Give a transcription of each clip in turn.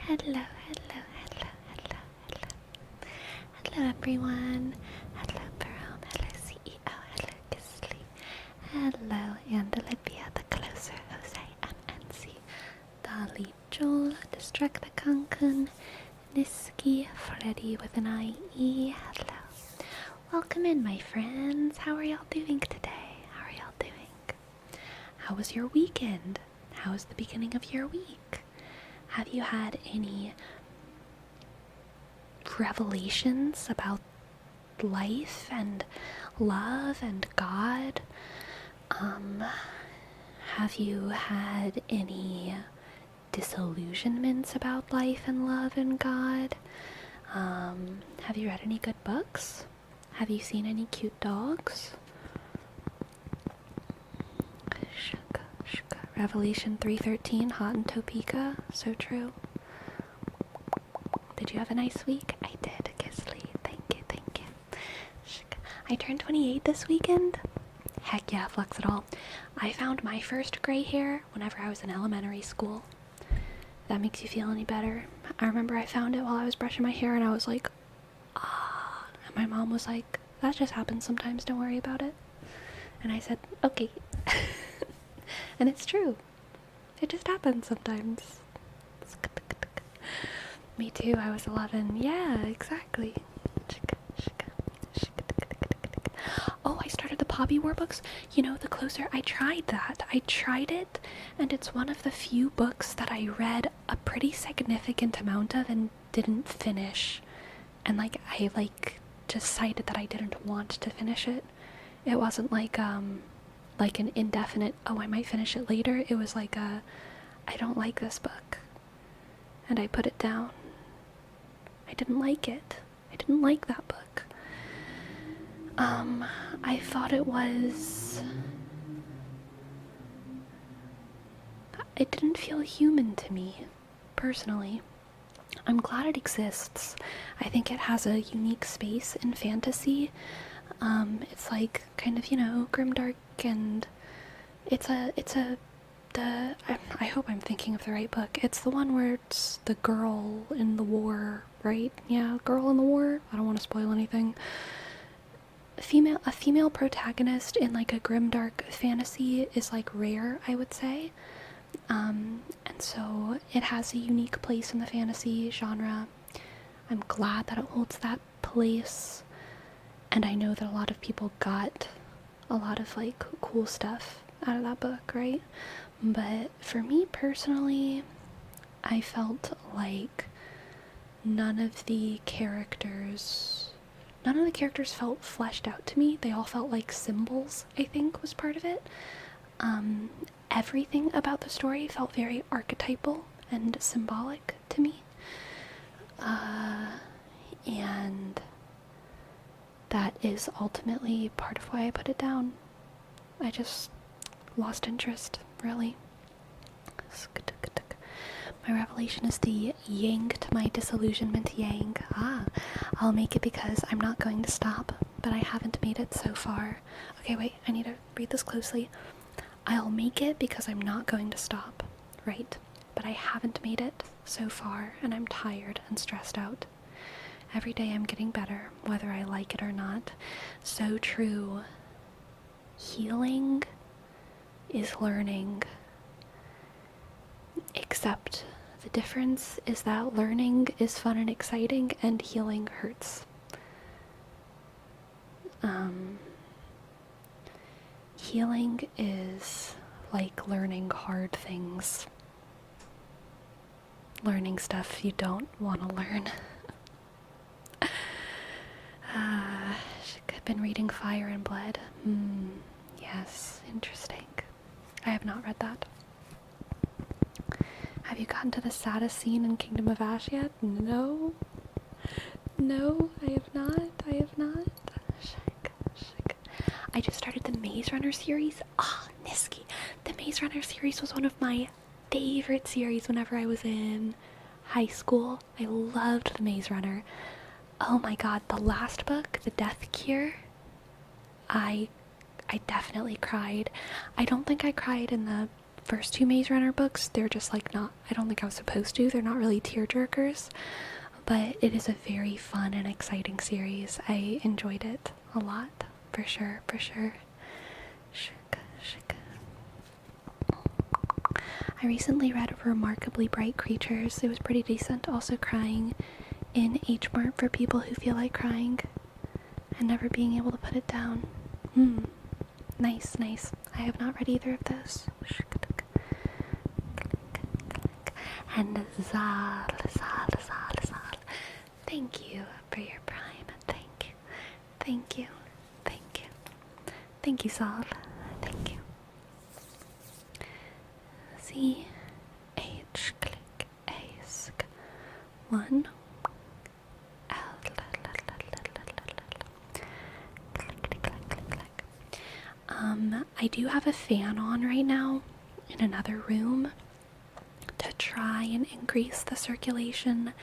Hello, hello, hello, hello, hello. Hello, everyone. Hello, Jerome. Hello, CEO. Hello, Kisley. Hello, and Olivia, the closer, Jose, MNC, Dali, Joel, Destruct the Kankun, Niski, Freddy with an IE. Hello. Welcome in, my friends. How are y'all doing today? How are y'all doing? How was your weekend? How was the beginning of your week? Have you had any revelations about life and love and God? Have you had any disillusionments about life and love and God? Have you read any good books? Have you seen any cute dogs? Revelation 3:13, hot in Topeka, so true. Did you have a nice week? I did, Kisley. Thank you, thank you. I turned 28 this weekend. Heck yeah, flex it all. I found my first gray hair whenever I was in elementary school. If that makes you feel any better. I remember I found it while I was brushing my hair and I was like, ah. And my mom was like, that just happens sometimes, don't worry about it. And I said, okay. And it's true. It just happens sometimes. Me too, I was 11. Yeah, exactly. Oh, I started the Poppy War books. You know, the closer, I tried that. I tried it, and it's one of the few books that I read a pretty significant amount of and didn't finish. And I just decided that I didn't want to finish it. It wasn't like an indefinite, oh, I might finish it later. It was like I don't like this book. And I put it down. I didn't like it. I didn't like that book. I thought it didn't feel human to me, personally. I'm glad it exists. I think it has a unique space in fantasy. It's like kind of, grimdark, and I hope I'm thinking of the right book. It's the one where it's the girl in the war, right? Yeah, girl in the war. I don't want to spoil anything. A female protagonist in like a grimdark fantasy is like rare, I would say. And so it has a unique place in the fantasy genre. I'm glad that it holds that place. And I know that a lot of people got a lot of like cool stuff out of that book, right? But for me personally, I felt like none of the characters felt fleshed out to me. They all felt like symbols, I think, was part of it. Everything about the story felt very archetypal and symbolic to me. And that is ultimately part of why I put it down. I just lost interest, really. My revelation is the yang to my disillusionment yang. I'll make it because I'm not going to stop, but I haven't made it so far. Okay, wait, I need to read this closely. I'll make it because I'm not going to stop, right? But I haven't made it so far, and I'm tired and stressed out. Every day I'm getting better, whether I like it or not. So true. Healing is learning. Except the difference is that learning is fun and exciting, and healing hurts. Healing is like learning hard things. Learning stuff you don't want to learn. I've been reading Fire and Blood. Yes, interesting. I have not read that. Have you gotten to the saddest scene in Kingdom of Ash yet? No. No, I have not. I just started the Maze Runner series. Niski. The Maze Runner series was one of my favorite series whenever I was in high school. I loved the Maze Runner. Oh my god, the last book, The Death Cure, I definitely cried. I don't think I cried in the first two Maze Runner books, they're just like not, I don't think I was supposed to, they're not really tearjerkers, but it is a very fun and exciting series. I enjoyed it a lot, for sure, for sure. I recently read Remarkably Bright Creatures. It was pretty decent. Also crying in H-Mart for people who feel like crying and never being able to put it down. Nice, nice. I have not read either of those. And Zal. Thank you for your prime. Thank you. Thank you. Thank you. Thank you, Zal. Thank you. C-H, click, A-sk, 1, L, click. I do have a fan on right now in another room to try and increase the circulation,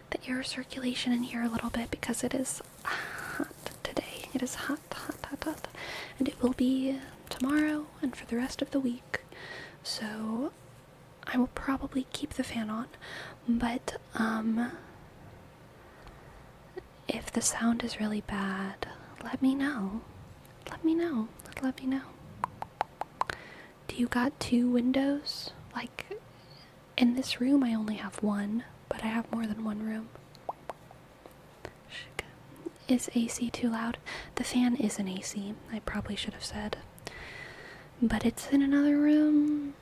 the air circulation in here a little bit, because it is hot today. It is hot. And it will be tomorrow and for the rest of the week. So I will probably keep the fan on, but if the sound is really bad, let me know. Do you got 2 windows? Like, in this room I only have 1, but I have more than 1 room. Is AC too loud? The fan is an AC, I probably should have said. But it's in another room,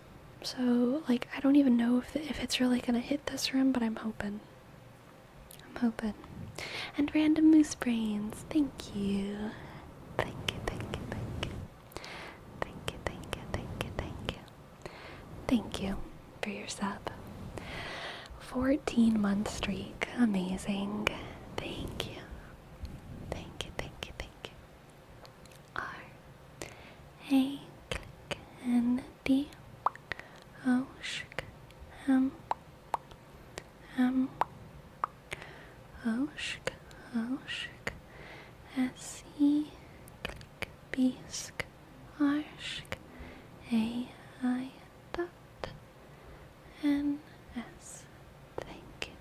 so, like, I don't even know if it's really gonna hit this room, but I'm hoping. And Random Moose Brains, thank you. Thank you for your sub. 14-month streak, amazing. Thank you. R-A, click, N-D, O, shk, M, O, shk, S-E, click, B, sk, R, shk, A-I, dot, N-S. Thank you.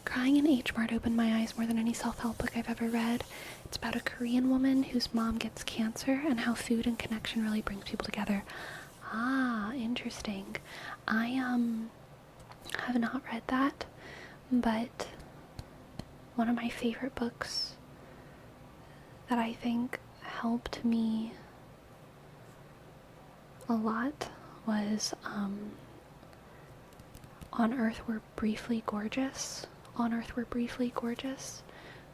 Crying in H-Mart opened my eyes more than any self-help book I've ever read. It's about a Korean woman whose mom gets cancer and how food and connection really brings people together. Ah, interesting. I have not read that, but one of my favorite books that I think helped me a lot was On Earth We're Briefly Gorgeous,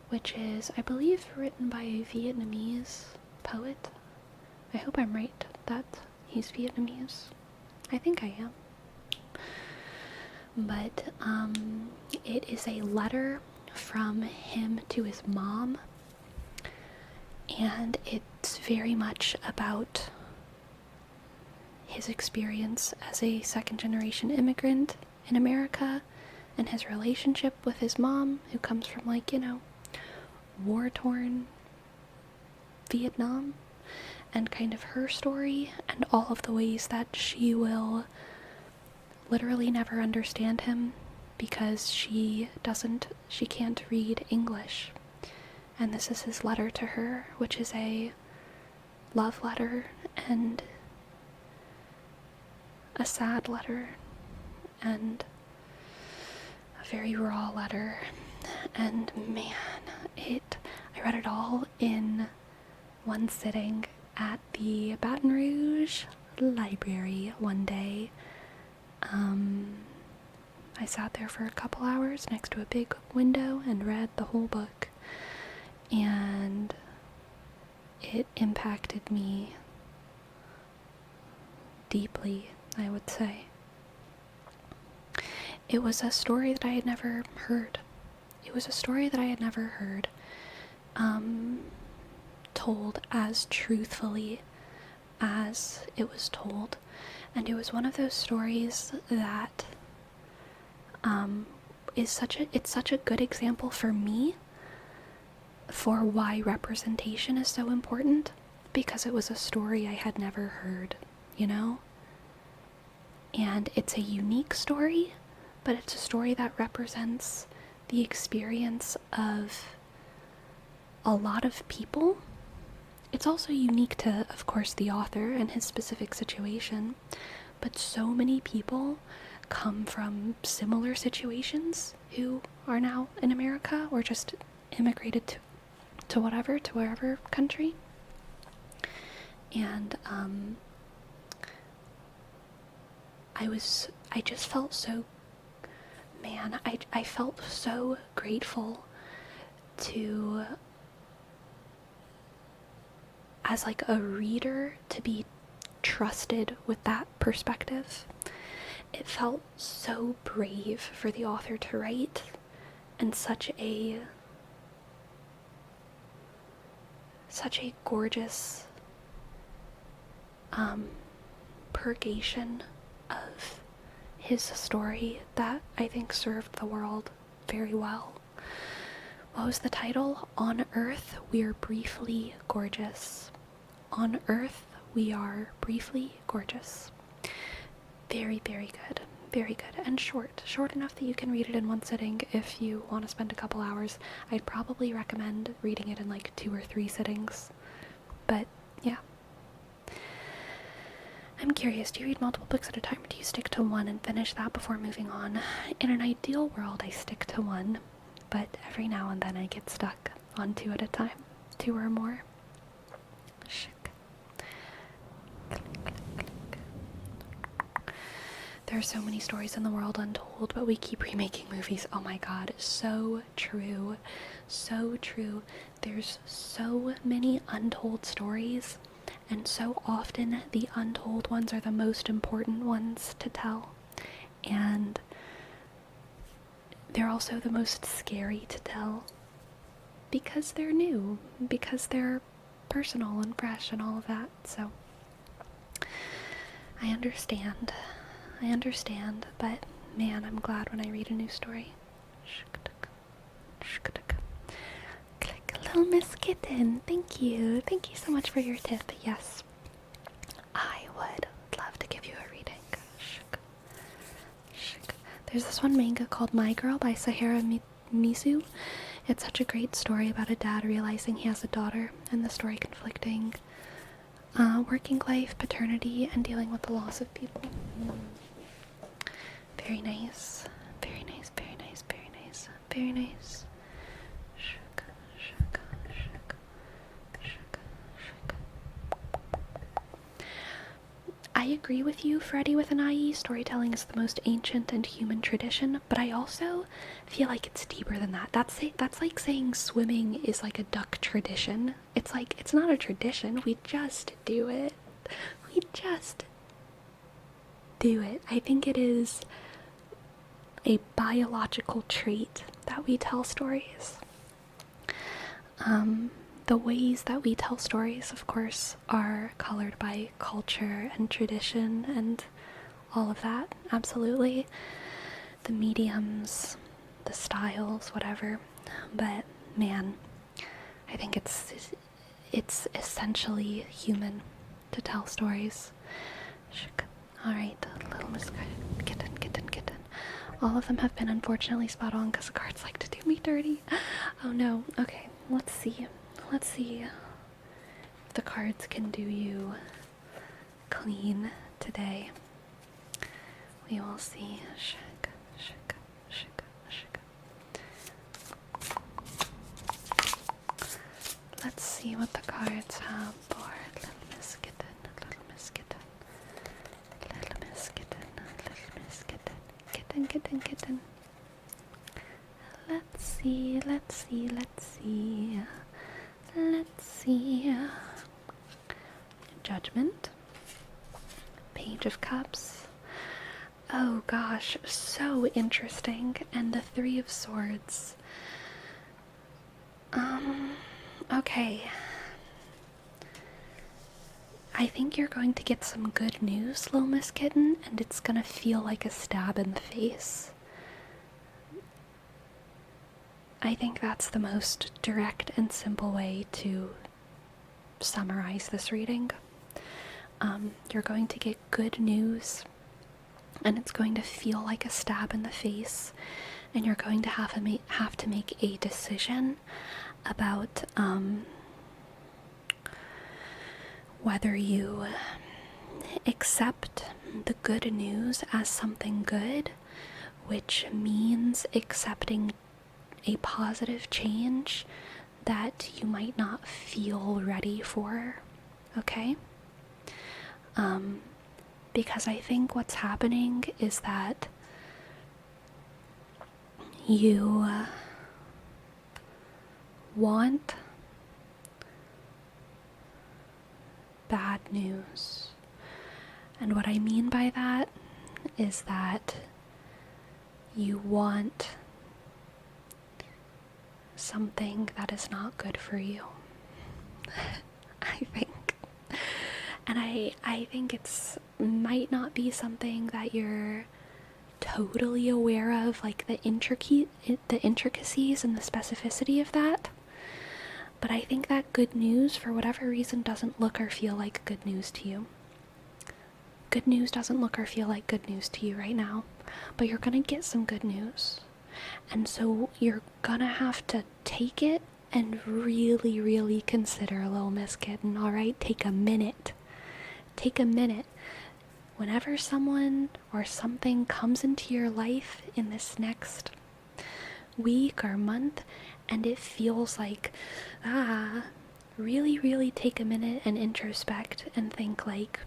which is, I believe, written by a Vietnamese poet. I hope I'm right that he's Vietnamese. I think I am. But it is a letter from him to his mom, and it's very much about his experience as a second-generation immigrant in America and his relationship with his mom, who comes from, like, you know, war-torn Vietnam, and kind of her story and all of the ways that she will literally never understand him because she can't read English. And this is his letter to her, which is a love letter and a sad letter and a very raw letter. And man, I read it all in one sitting at the Baton Rouge Library one day. I sat there for a couple hours next to a big window and read the whole book, and it impacted me deeply, I would say. It was a story that I had never heard. Told as truthfully as it was told. And it was one of those stories that it's such a good example for me for why representation is so important, because it was a story I had never heard, you know? And it's a unique story, but it's a story that represents the experience of a lot of people. It's also unique to, of course, the author and his specific situation, but so many people come from similar situations who are now in America or just immigrated to wherever country. And I just felt so, man, I felt so grateful to, as like a reader, to be trusted with that perspective. It felt so brave for the author to write, and such a gorgeous purgation of his story that I think served the world very well. What was the title? On Earth, we're briefly gorgeous. On Earth, we are briefly gorgeous. Very, very good. Very good. And short. Short enough that you can read it in one sitting if you want to spend a couple hours. I'd probably recommend reading it in like 2 or 3 sittings. But, yeah. I'm curious, do you read multiple books at a time, or do you stick to one and finish that before moving on? In an ideal world, I stick to one, but every now and then I get stuck on 2 at a time. 2 or more. There are so many stories in the world untold, but we keep remaking movies. Oh my god, so true. So true. There's so many untold stories, and so often the untold ones are the most important ones to tell. And they're also the most scary to tell, because they're new, because they're personal and fresh and all of that. So I understand, but man, I'm glad when I read a new story. Click, little Miss Kitten, thank you so much for your tip. Yes, I would love to give you a reading. There's this one manga called My Girl by Sahara Mizu. It's such a great story about a dad realizing he has a daughter, and the story conflicting working life, paternity, and dealing with the loss of people. Very nice. Very nice, very nice, very nice, very nice. I agree with you, Freddie with an IE. Storytelling is the most ancient and human tradition, but I also feel like it's deeper than that. That's like saying swimming is like a duck tradition. It's like, it's not a tradition, we just do it. We just do it. I think it is a biological trait that we tell stories. The ways that we tell stories, of course, are colored by culture and tradition and all of that, absolutely. The mediums, the styles, whatever. But man, I think it's essentially human to tell stories. Alright, little Miss Kitten. All of them have been unfortunately spot on because the cards like to do me dirty. Oh no. Okay, let's see. Let's see if the cards can do you clean today. We will see. Let's see what the cards have for little Miss Kitten, little Miss Kitten, little Miss Kitten, little Miss Kitten, kitten. Let's see. Judgment. Page of Cups. Oh gosh, so interesting. And the 3 of Swords. Okay. I think you're going to get some good news, little Miss Kitten, and it's gonna feel like a stab in the face. I think that's the most direct and simple way to summarize this reading. You're going to get good news, and it's going to feel like a stab in the face, and you're going to have to make a decision about whether you accept the good news as something good, which means accepting a positive change that you might not feel ready for, okay? Because I think what's happening is that you want bad news. And what I mean by that is that you want something that is not good for you. I think. And I think it's might not be something that you're totally aware of, like the intricacies and the specificity of that. But I think that good news, for whatever reason, doesn't look or feel like good news to you. Good news doesn't look or feel like good news to you right now, but you're gonna get some good news. And so you're gonna have to take it and really, really consider, Little Miss Kitten, alright? Take a minute. Take a minute. Whenever someone or something comes into your life in this next week or month, and it feels like, really, really take a minute and introspect and think like,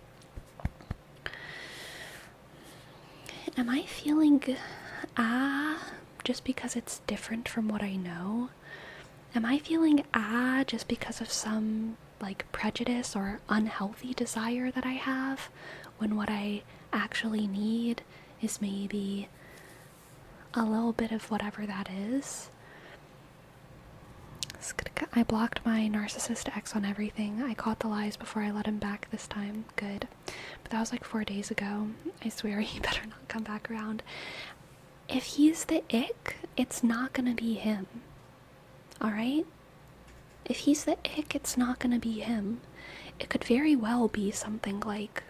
am I feeling just because it's different from what I know? Am I feeling just because of some like prejudice or unhealthy desire that I have, when what I actually need is maybe a little bit of whatever that is? I blocked my narcissist ex on everything. I caught the lies before I let him back this time. Good. But that was like 4 days ago. I swear he better not come back around. If he's the ick, it's not gonna be him. Alright? If he's the ick, it's not gonna be him. It could very well be something like,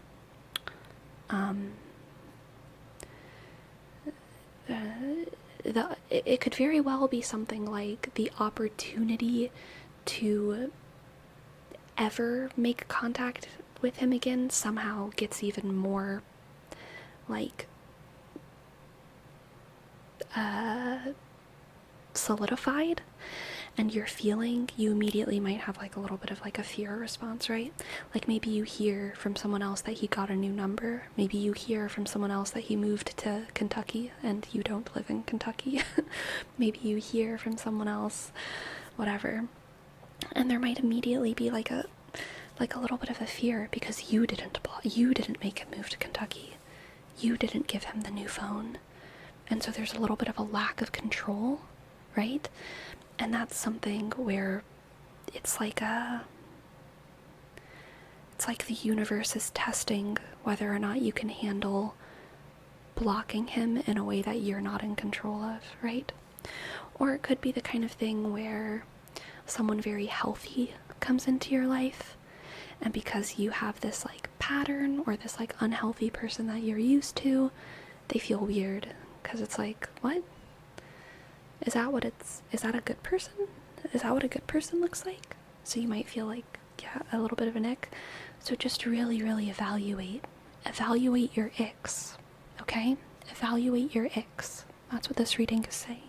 it could very well be something like the opportunity to ever make contact with him again somehow gets even more like solidified, and you're feeling, you immediately might have like a little bit of like a fear response, right? Like maybe you hear from someone else that he got a new number. Maybe you hear from someone else that he moved to Kentucky and you don't live in Kentucky. Maybe you hear from someone else, whatever. And there might immediately be like a little bit of a fear because you didn't make him move to Kentucky. You didn't give him the new phone. And so there's a little bit of a lack of control, right? And that's something where it's like the universe is testing whether or not you can handle blocking him in a way that you're not in control of, right? Or it could be the kind of thing where someone very healthy comes into your life, and because you have this like pattern or this like unhealthy person that you're used to, they feel weird because it's like, what? Is that a good person? Is that what a good person looks like? So you might feel like, yeah, a little bit of an ick. So just really, really evaluate your icks, okay? Evaluate your icks. That's what this reading is saying.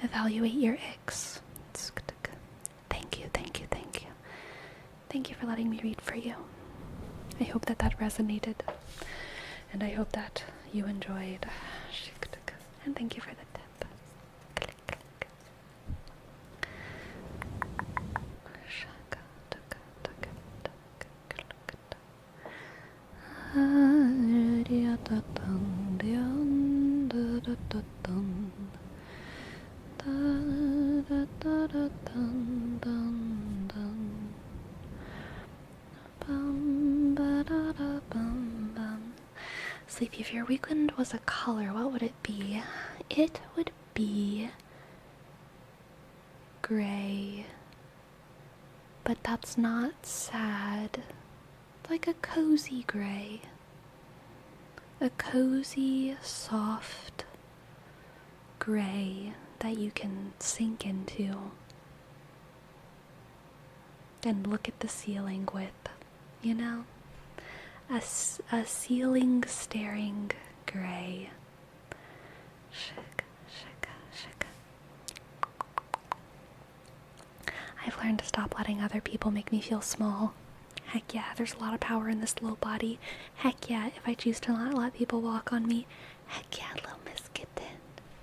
Evaluate your icks. Thank you. Thank you for letting me read for you. I hope that resonated, and I hope that you enjoyed. And thank you for the tip. Sleepy, if your weekend was a color, what would it be? It would be gray, but that's not sad. It's like a cozy gray. A cozy, soft gray that you can sink into and look at the ceiling with, you know? A ceiling staring gray. Shaka, shaka, shaka. I've learned to stop letting other people make me feel small. Heck yeah, there's a lot of power in this little body. Heck yeah, if I choose to not let people walk on me. Heck yeah, little Miss Kitten.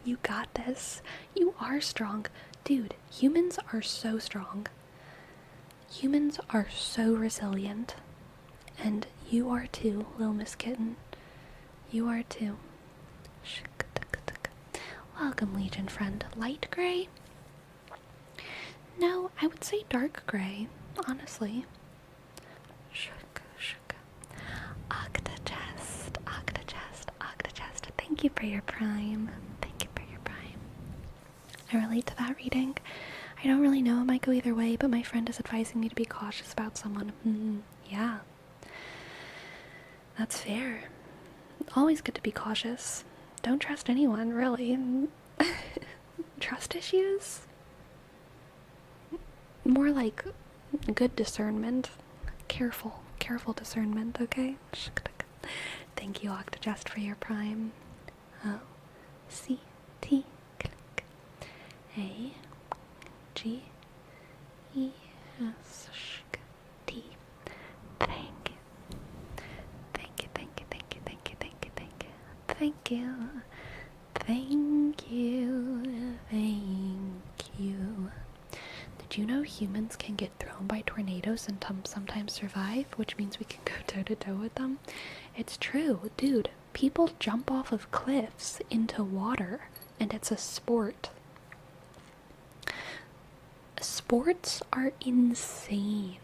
You got this. You are strong. Dude, humans are so strong. Humans are so resilient. And you are too, little Miss Kitten. You are too. Welcome, Legion friend. Light gray? No, I would say dark gray, honestly. Octachest, Octachest, Octachest. Thank you for your prime. Thank you for your prime. I relate to that reading. I don't really know, it might go either way, but my friend is advising me to be cautious about someone. Yeah. That's fair. Always good to be cautious. Don't trust anyone, really. Trust issues? More like good discernment. Careful discernment, okay? Thank you, Octogest, for your prime. O-C-T, click. A-G-E-S-T. Thank you. Thank you, thank you, thank you, thank you, thank you, thank you. Thank you. Thank you. Thank you. Did you know humans can get thrown by tornadoes and sometimes survive, which means we can go toe-to-toe with them? It's true, dude. People jump off of cliffs into water, and it's a sport. Sports are insane.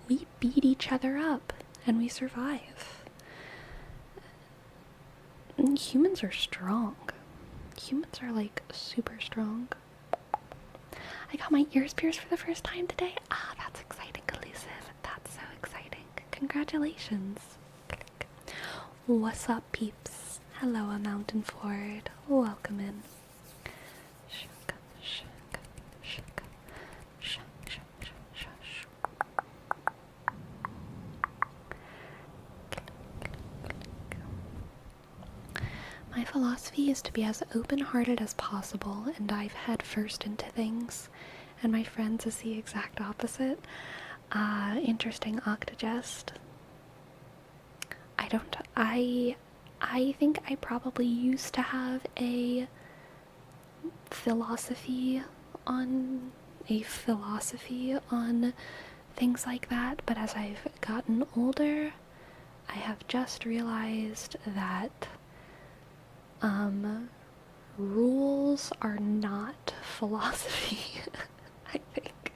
We beat each other up, and we survive. Humans are strong. Humans are, like, super strong. I got my ears pierced for the first time today. Ah, that's exciting, Elusive. That's so exciting. Congratulations. Click. What's up, peeps? Hello, a mountain ford. Welcome in. Shaka, shaka, shaka, shaka, shaka, shaka. My philosophy is to be as open-hearted as possible and dive head first into things, and my friends is the exact opposite. Interesting, Octogest. I think I probably used to have a philosophy on things like that, but as I've gotten older, I have just realized that rules are not philosophy, I think.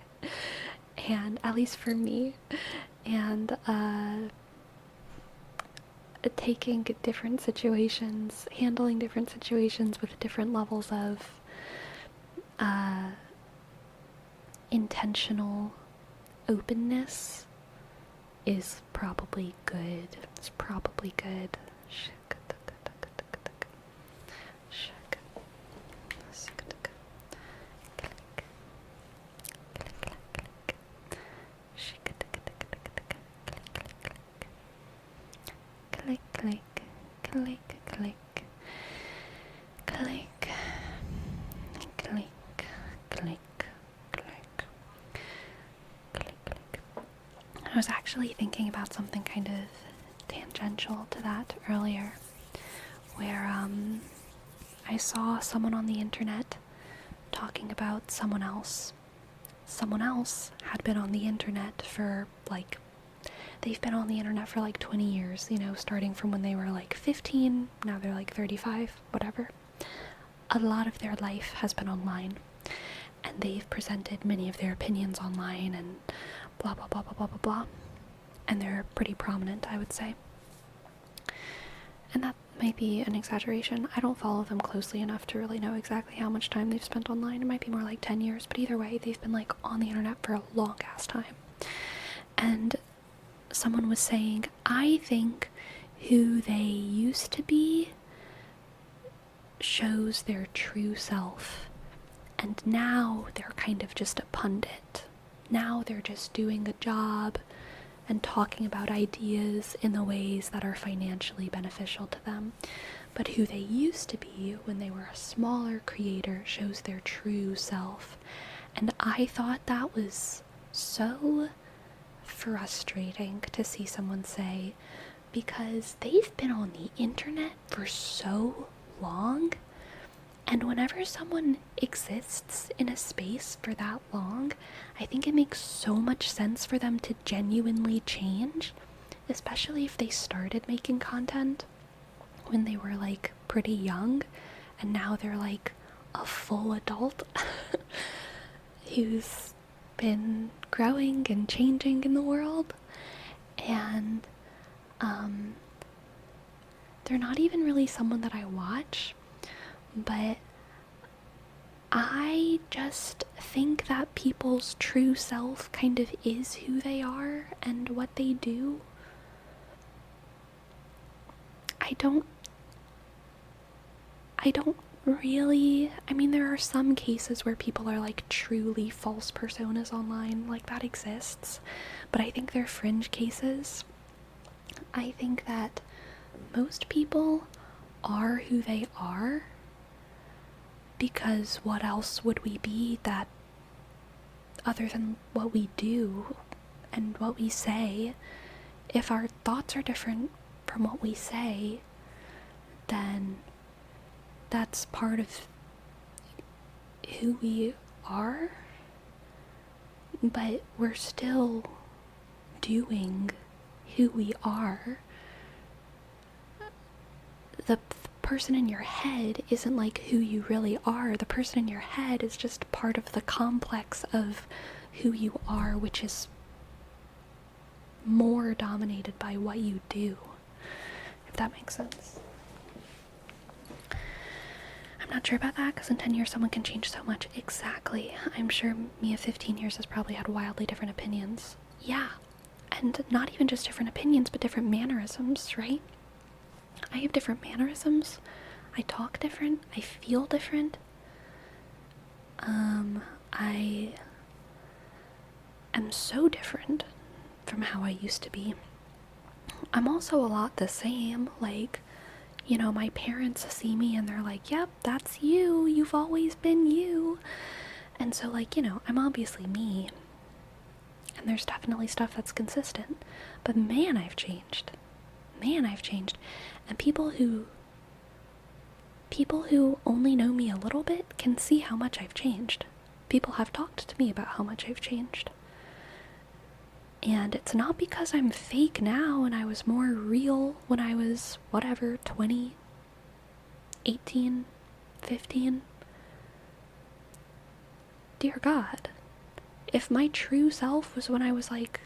And at least for me. And taking different situations, handling different situations with different levels of intentional openness is probably good. It's probably good. Click, click, click, click, click, click, click, click, click. I was actually thinking about something kind of tangential to that earlier, where I saw someone on the internet talking about someone else. Someone else had been on the internet for they've been on the internet for 20 years, starting from when they were 15, now they're 35, whatever. A lot of their life has been online, and they've presented many of their opinions online and blah, blah, blah, blah, blah, blah, blah. And they're pretty prominent, I would say. And might be an exaggeration. I don't follow them closely enough to really know exactly how much time they've spent online. It might be more like 10 years, but either way, they've been like on the internet for a long ass time. And someone was saying, I think who they used to be shows their true self. And now they're kind of just a pundit. Now they're just doing a job and talking about ideas in the ways that are financially beneficial to them. But who they used to be when they were a smaller creator shows their true self. And I thought that was so frustrating to see someone say, because they've been on the internet for so long, and whenever someone exists in a space for that long, I think it makes so much sense for them to genuinely change, especially if they started making content when they were like pretty young, and now they're like a full adult who's been growing and changing in the world. And they're not even really someone that I watch, but I just think that people's true self kind of is who they are and what they do. I don't really, I mean, there are some cases where people are like truly false personas online, like that exists, but I think they're fringe cases. I think that most people are who they are, because what else would we be that other than what we do and what we say? If our thoughts are different from what we say, then that's part of who we are, but we're still doing who we are. The person in your head isn't like who you really are. The person in your head is just part of the complex of who you are, which is more dominated by what you do, if that makes sense. I'm not sure about that, because in 10 years someone can change so much. Exactly. I'm sure me of 15 years has probably had wildly different opinions. Yeah. And not even just different opinions, but different mannerisms, right? I have different mannerisms. I talk different. I feel different. I am so different from how I used to be. I'm also a lot the same. Like, you know, my parents see me and they're like, yep, that's you. You've always been you. And so, like, you know, I'm obviously me. And there's definitely stuff that's consistent. But man, I've changed. And people who only know me a little bit can see how much I've changed. People have talked to me about how much I've changed. And it's not because I'm fake now and I was more real when I was, 20, 18, 15. Dear God, if my true self was when I was like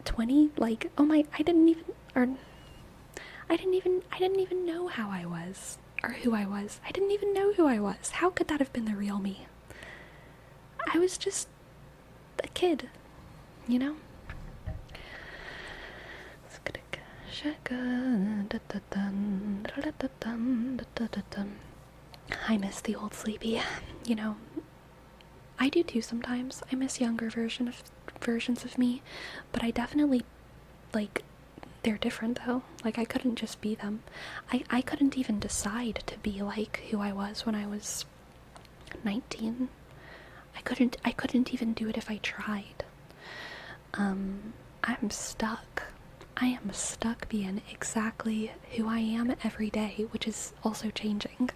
20, like, oh my, I didn't even know how I was, or who I was. I didn't even know who I was. How could that have been the real me? I was just a kid, you know? I miss the old Sleepy, you know. I do too sometimes. I miss younger versions of me, but I definitely, like, they're different though. Like, I couldn't just be them. I couldn't even decide to be like who I was when I was 19. I couldn't even do it if I tried. I'm stuck. I am stuck being exactly who I am every day, which is also changing.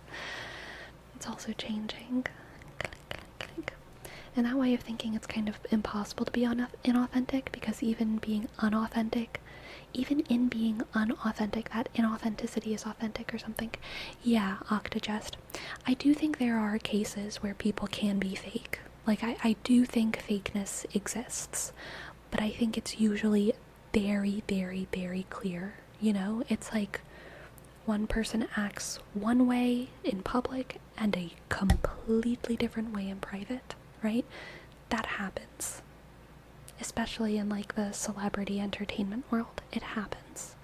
It's also changing. And that way of thinking, it's kind of impossible to be inauthentic, because even in being unauthentic, that inauthenticity is authentic or something. Yeah, Octogest. I do think there are cases where people can be fake. Like, I do think fakeness exists, but I think it's usually very, very, very clear you know? It's like one person acts one way in public and a completely different way in private, right? That happens. Especially in like the celebrity entertainment world, it happens.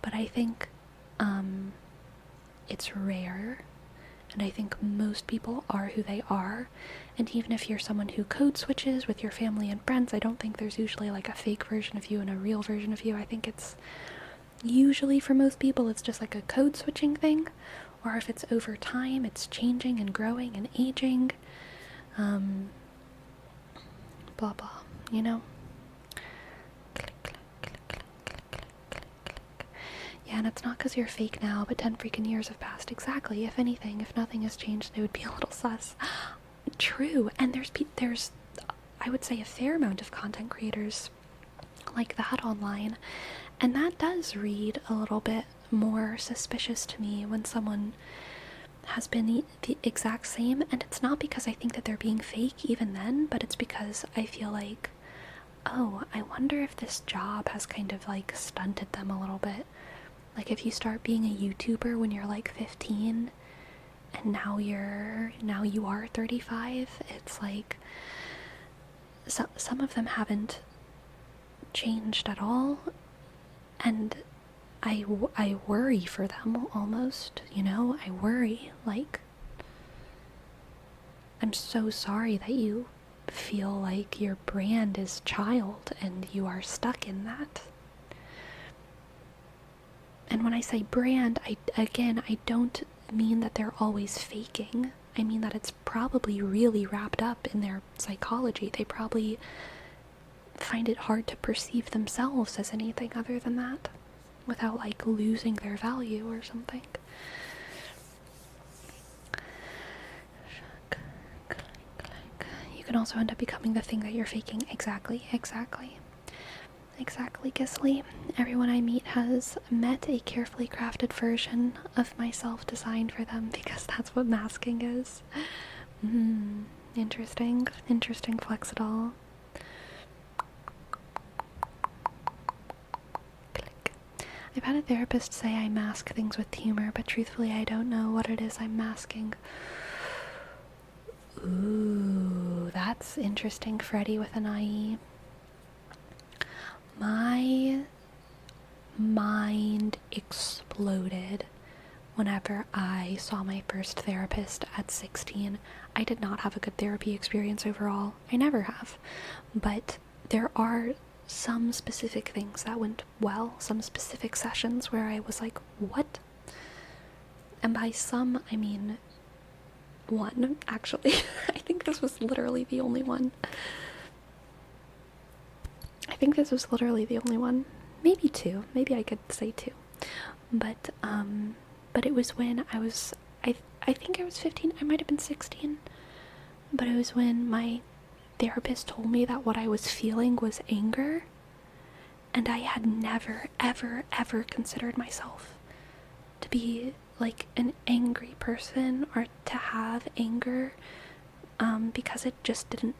But I think it's rare, and I think most people are who they are. And even if you're someone who code switches with your family and friends, I don't think there's usually like a fake version of you and a real version of you. I think it's usually, for most people, it's just like a code switching thing, or if it's over time, it's changing and growing and aging. Blah blah, you know? Yeah, and it's not because you're fake now, but 10 freaking years have passed. Exactly. If anything, if nothing has changed, it would be a little sus. True. And there's, I would say, a fair amount of content creators like that online. And that does read a little bit more suspicious to me when someone has been the exact same. And it's not because I think that they're being fake even then, but it's because I feel like, oh, I wonder if this job has kind of like stunted them a little bit. Like if you start being a YouTuber when you're like 15 and now you are 35, it's like some of them haven't changed at all, and I worry for them almost, you know? I worry, like, I'm so sorry that you feel like your brand is child and you are stuck in that. And when I say brand, I don't mean that they're always faking. I mean that it's probably really wrapped up in their psychology. They probably find it hard to perceive themselves as anything other than that, without like losing their value or something. You can also end up becoming the thing that you're faking. Exactly. Exactly, Gisley. Everyone I meet has met a carefully crafted version of myself designed for them, because that's what masking is. Interesting Flexidol. Click. I've had a therapist say I mask things with humor, but truthfully I don't know what it is I'm masking. Ooh, that's interesting, Freddie with an IE. My mind exploded whenever I saw my first therapist at 16. I did not have a good therapy experience overall. I never have. But there are some specific things that went well, some specific sessions where I was like, what? And by some, I mean one, actually. I think this was literally the only one. Maybe two. Maybe I could say two. But it was when I think I was 15. I might have been 16. But it was when my therapist told me that what I was feeling was anger. And I had never, ever, ever considered myself to be like an angry person or to have anger, because it just didn't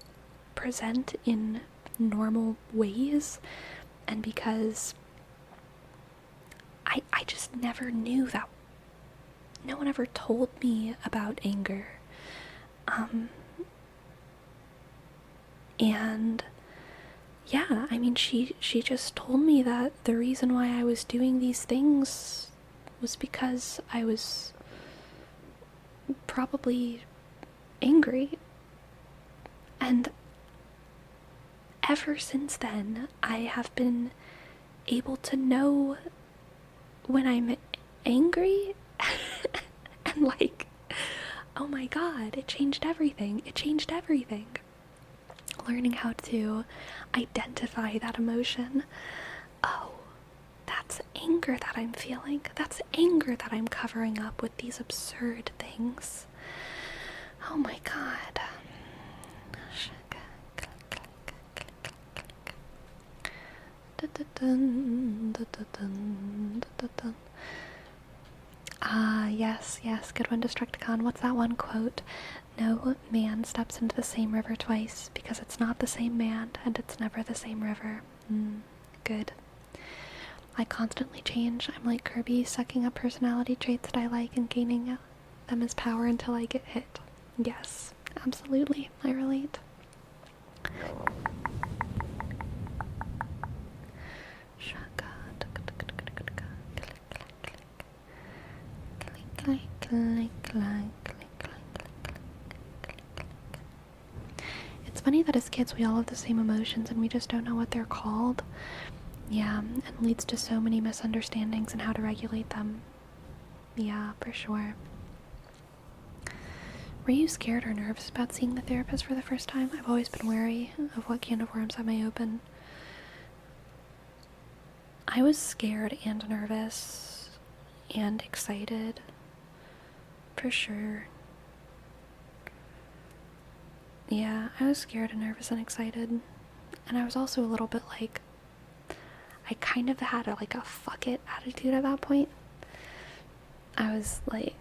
present in normal ways, and because I just never knew that. No one ever told me about anger, and yeah, I mean, she just told me that the reason why I was doing these things was because I was probably angry. And ever since then, I have been able to know when I'm angry and like, oh my god, it changed everything. Learning how to identify that emotion. Oh, that's anger that I'm feeling. That's anger that I'm covering up with these absurd things. Oh my god. Yes, good one, Destructicon. What's that one quote? No man steps into the same river twice, because it's not the same man, and it's never the same river. Good. I constantly change. I'm like Kirby, sucking up personality traits that I like and gaining them as power until I get hit. Yes, absolutely. I relate. It's funny that as kids we all have the same emotions and we just don't know what they're called. Yeah, and leads to so many misunderstandings and how to regulate them. Yeah, for sure. Were you scared or nervous about seeing the therapist for the first time? I've always been wary of what can of worms I may open. I was scared and nervous and excited, for sure. Yeah, I was scared and nervous and excited. And I was also a little bit like, I kind of had a fuck it attitude at that point. I was like,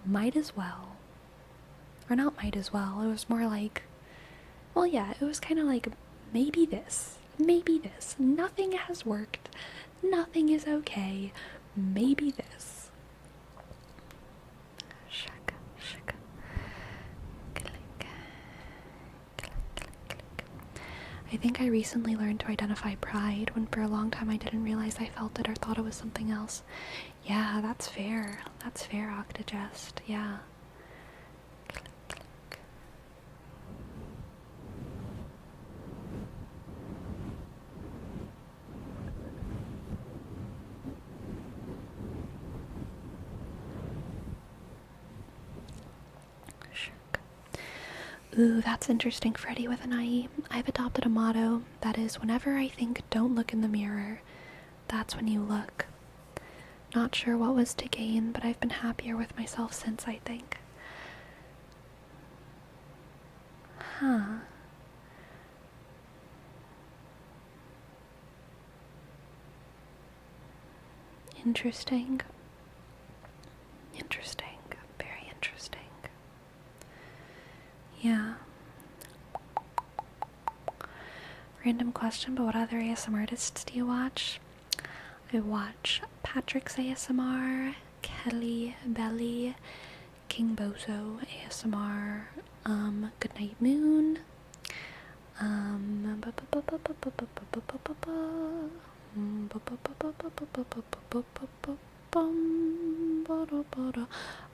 might as well. Or not might as well. It was more like, well, yeah, it was kind of like, maybe this. Nothing has worked. Nothing is okay. Maybe this. Shaka, shaka. Click. Click, click, click. I think I recently learned to identify pride when for a long time I didn't realize I felt it or thought it was something else. Yeah, that's fair. That's fair, Octogest. Yeah. Click, click. Ooh, that's interesting, Freddie with an IE. I've adopted a motto that is, whenever I think don't look in the mirror, that's when you look. Not sure what was to gain, but I've been happier with myself since, I think. Huh. Interesting. Interesting. Very interesting. Yeah. Random question, but what other ASMR artists do you watch? I watch Patrick's ASMR, Kelly Belly, King Bozo ASMR, Goodnight Moon,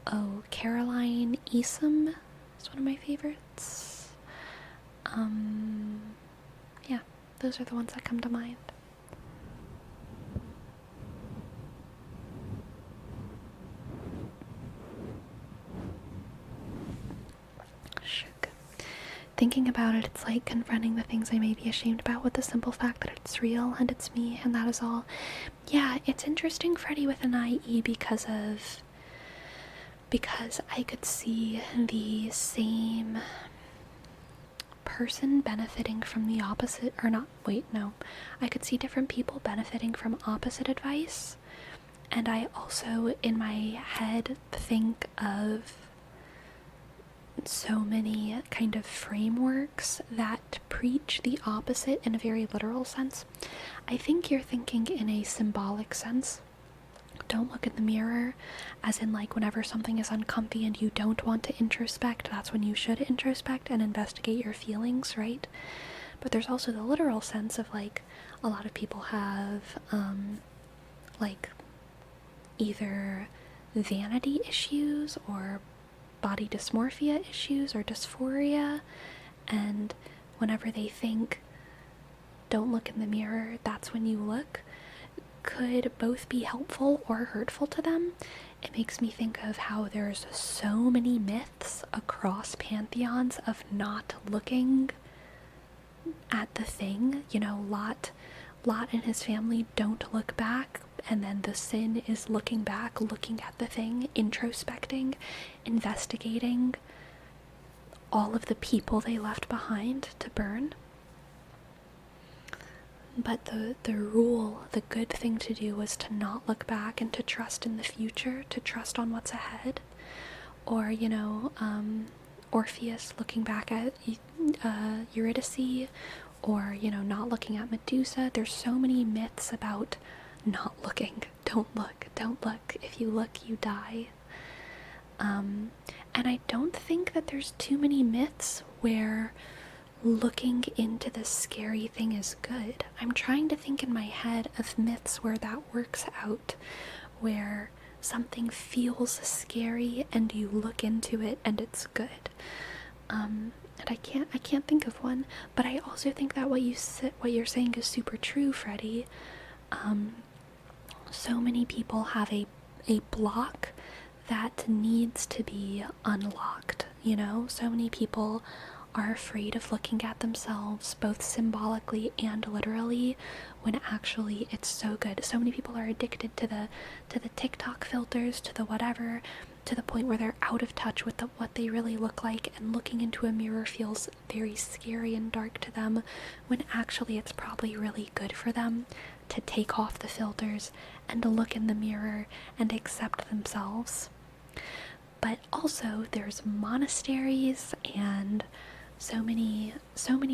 oh, Caroline Easom is one of my favorites. Yeah, those are the ones that come to mind. Thinking about it, it's like confronting the things I may be ashamed about with the simple fact that it's real and it's me and that is all. Yeah, it's interesting, Freddie with an IE, because I could see the same person benefiting from the opposite, or not, wait, no. I could see different people benefiting from opposite advice, and I also, in my head, think of so many kind of frameworks that preach the opposite in a very literal sense. I think you're thinking in a symbolic sense. Don't look in the mirror, as in like whenever something is uncomfy and you don't want to introspect, that's when you should introspect and investigate your feelings, right? But there's also the literal sense of like a lot of people have like either vanity issues or body dysmorphia issues or dysphoria, and whenever they think don't look in the mirror, that's when you look, could both be helpful or hurtful to them. It makes me think of how there's so many myths across pantheons of not looking at the thing. Lot and his family don't look back, and then the sin is looking back, looking at the thing, introspecting, investigating all of the people they left behind to burn. But the rule, the good thing to do, was to not look back and to trust in the future, to trust on what's ahead. Or, Orpheus looking back at Eurydice, or, not looking at Medusa. There's so many myths about not looking. Don't look, don't look. If you look, you die. And I don't think that there's too many myths where looking into the scary thing is good. I'm trying to think in my head of myths where that works out, where something feels scary and you look into it and it's good. And I can't think of one, but I also think that what you're saying is super true, Freddie. So many people have a block that needs to be unlocked, So many people are afraid of looking at themselves, both symbolically and literally, when actually it's so good. So many people are addicted to the TikTok filters, to the whatever, to the point where they're out of touch with what they really look like, and looking into a mirror feels very scary and dark to them, when actually it's probably really good for them to take off the filters and to look in the mirror and accept themselves. But also there's monasteries and so many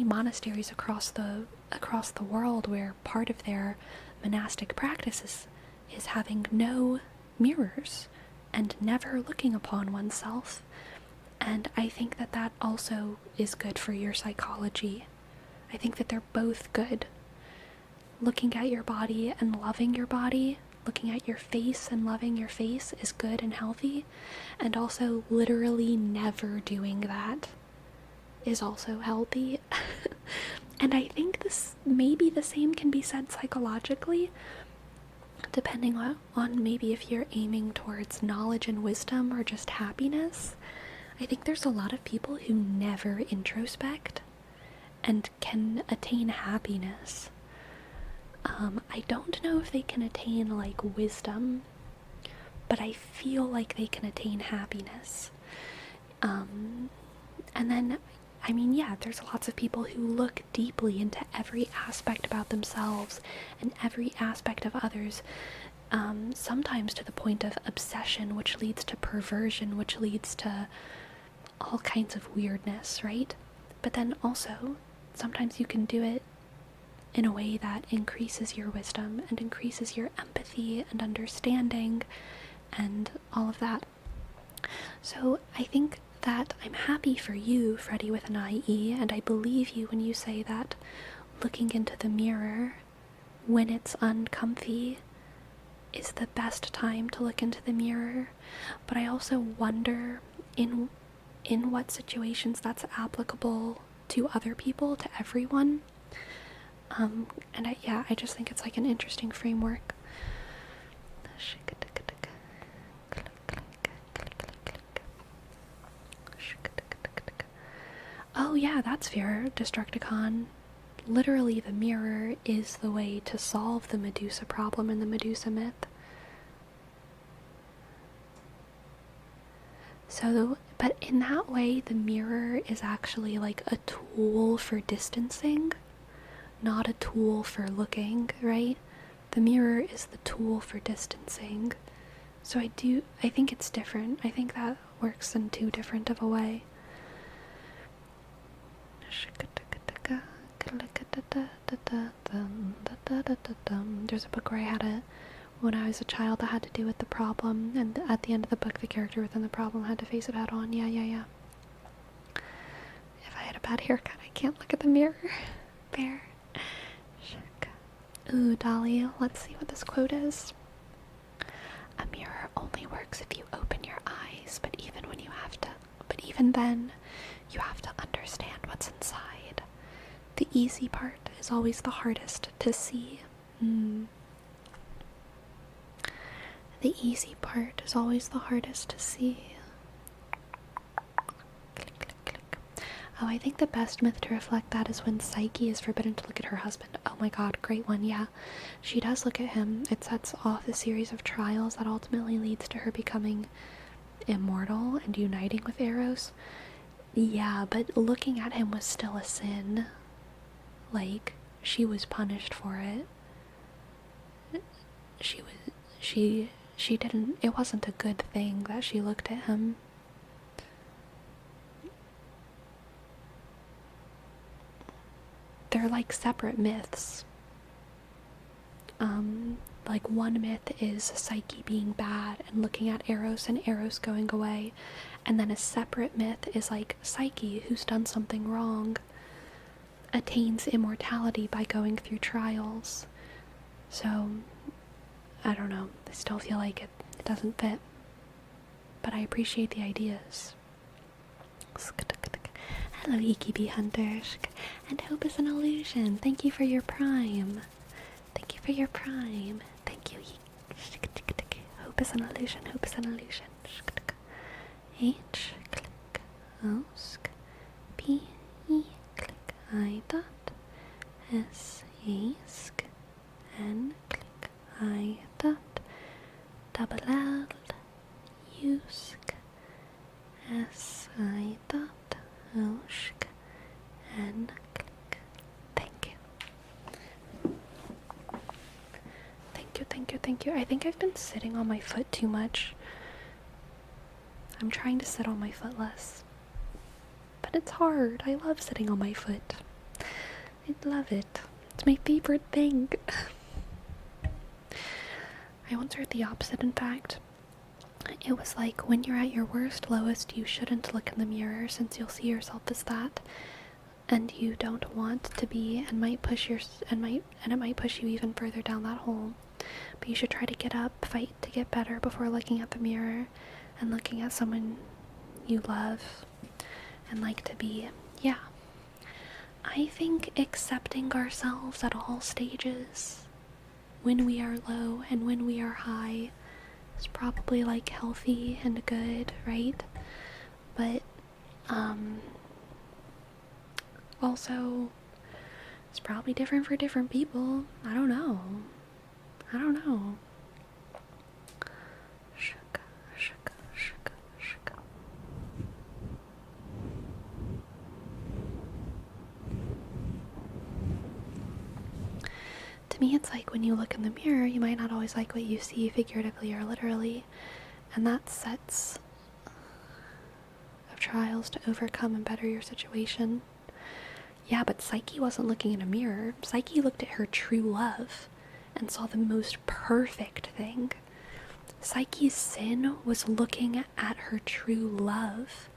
monasteries across the world where part of their monastic practice is having no mirrors and never looking upon oneself. And I think that also is good for your psychology. I think that they're both good. Looking at your body and loving your body, looking at your face and loving your face is good and healthy. And also literally never doing that is also healthy. And I think this maybe the same can be said psychologically, depending on maybe if you're aiming towards knowledge and wisdom or just happiness. I think there's a lot of people who never introspect and can attain happiness. I don't know if they can attain like wisdom, but I feel like they can attain happiness. And then, there's lots of people who look deeply into every aspect about themselves and every aspect of others, sometimes to the point of obsession, which leads to perversion, which leads to all kinds of weirdness, right? But then also, sometimes you can do it in a way that increases your wisdom and increases your empathy and understanding and all of that. So I think that I'm happy for you, Freddie with an IE, and I believe you when you say that looking into the mirror when it's uncomfy is the best time to look into the mirror. But I also wonder in what situations that's applicable to other people, to everyone. And I just think it's like an interesting framework. Oh yeah, that's fair, Destructicon. Literally the mirror is the way to solve the Medusa problem in the Medusa myth. So, but in that way, the mirror is actually like a tool for distancing, not a tool for looking, right? The mirror is the tool for distancing. So I think it's different. I think that works in too different of a way. There's a book where I had it when I was a child that had to do with the problem, and at the end of the book the character within the problem had to face it head on. Yeah. If I had a bad haircut, I can't look at the mirror. Bear. Ooh, Dolly, let's see what this quote is. A mirror only works if you open your eyes, but even then, you have to understand what's inside. The easy part is always the hardest to see. The easy part is always the hardest to see. Oh, I think the best myth to reflect that is when Psyche is forbidden to look at her husband. Oh my god, great one, yeah. She does look at him. It sets off a series of trials that ultimately leads to her becoming immortal and uniting with Eros. Yeah, but looking at him was still a sin. Like, she was punished for it. She didn't, it wasn't a good thing that she looked at him. they're like separate myths. Like one myth is Psyche being bad and looking at Eros and Eros going away, and then a separate myth is like Psyche, who's done something wrong, attains immortality by going through trials. So I don't know, I still feel like it doesn't fit, but I appreciate the ideas. Hello, EKB Hunter, and hope is an illusion. Thank you for your prime. Thank you for your prime. Thank you. Hope is an illusion. Hope is an illusion. H click osk P E click I dot S ask N click I dot double L usk S I dot osk N click. Thank you. Thank you. I think I've been sitting on my foot too much. I'm trying to sit on my foot less. But it's hard. I love sitting on my foot. I love it. It's my favorite thing. I once heard the opposite, in fact. It was like, when you're at your worst, lowest, you shouldn't look in the mirror, since you'll see yourself as that. And you don't want to be, and might push it might push you even further down that hole. But you should try to get up, fight to get better before looking at the mirror and looking at someone you love and like to be. Yeah. I think accepting ourselves at all stages, when we are low and when we are high, is probably like healthy and good, right? But also, it's probably different for different people. I don't know. To me, it's like when you look in the mirror, you might not always like what you see, figuratively or literally, and that sets of trials to overcome and better your situation. Yeah, but Psyche wasn't looking in a mirror. Psyche looked at her true love and saw the most perfect thing. Psyche's sin was looking at her true love.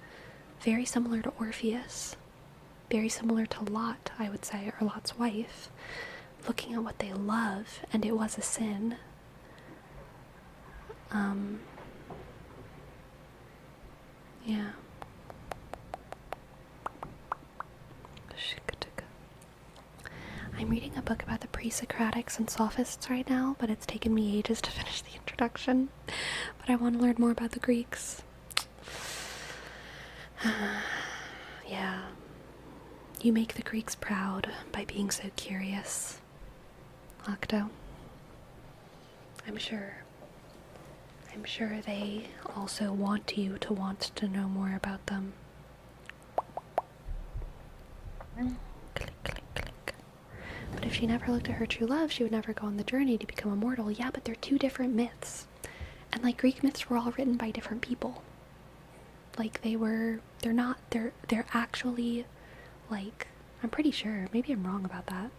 Very similar to Orpheus. Very similar to Lot, I would say, or Lot's wife. Looking at what they love, and it was a sin. Yeah. I'm reading a book about the pre-Socratics and Sophists right now, but it's taken me ages to finish the introduction. But I want to learn more about the Greeks. Yeah. You make the Greeks proud by being so curious, Octo. I'm sure they also want you to want to know more about them. Click, click, click. But if she never looked at her true love, she would never go on the journey to become immortal. Yeah, but they're two different myths. And like, Greek myths were all written by different people. Like, they're actually, like, I'm pretty sure, maybe I'm wrong about that,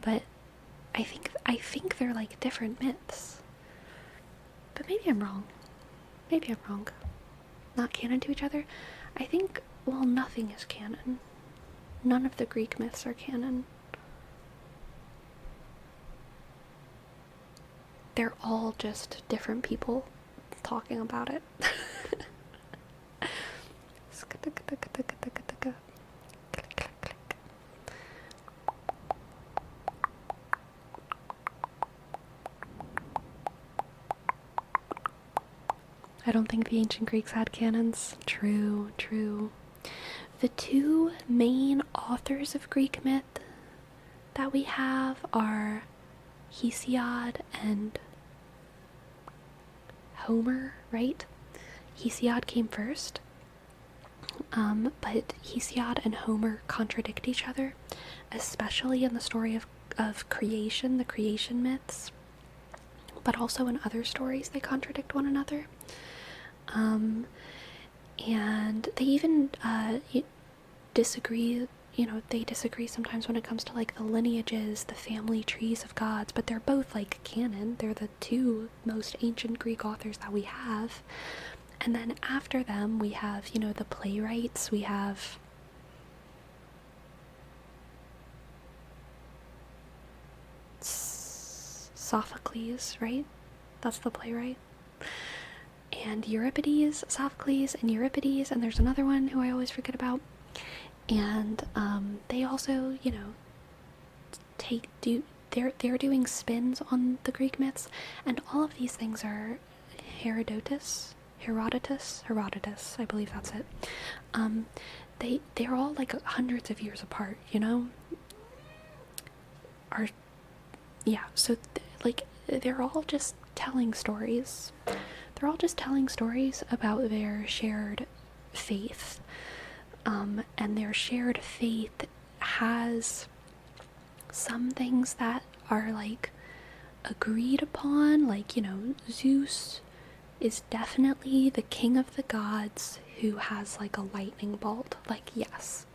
but I think they're like different myths. But maybe I'm wrong. Not canon to each other. I think, well, nothing is canon. None of the Greek myths are canon. They're all just different people talking about it. I don't think the ancient Greeks had canons. True. The two main authors of Greek myth that we have are Hesiod and Homer, right? Hesiod came first, but Hesiod and Homer contradict each other, especially in the story of creation, the creation myths, but also in other stories they contradict one another. And they even disagree they disagree sometimes when it comes to like the lineages, the family trees of gods, but they're both like canon. They're the two most ancient Greek authors that we have. And then after them, we have, the playwrights. We have Sophocles, right? That's the playwright. And Euripides, Sophocles and Euripides, and there's another one who I always forget about. And they also, they're doing spins on the Greek myths, and all of these things are Herodotus, I believe that's it. They're all like hundreds of years apart, so they're all just telling stories. They're all just telling stories about their shared faith. And their shared faith has some things that are like agreed upon, like, Zeus is definitely the king of the gods who has like a lightning bolt. Like, yes,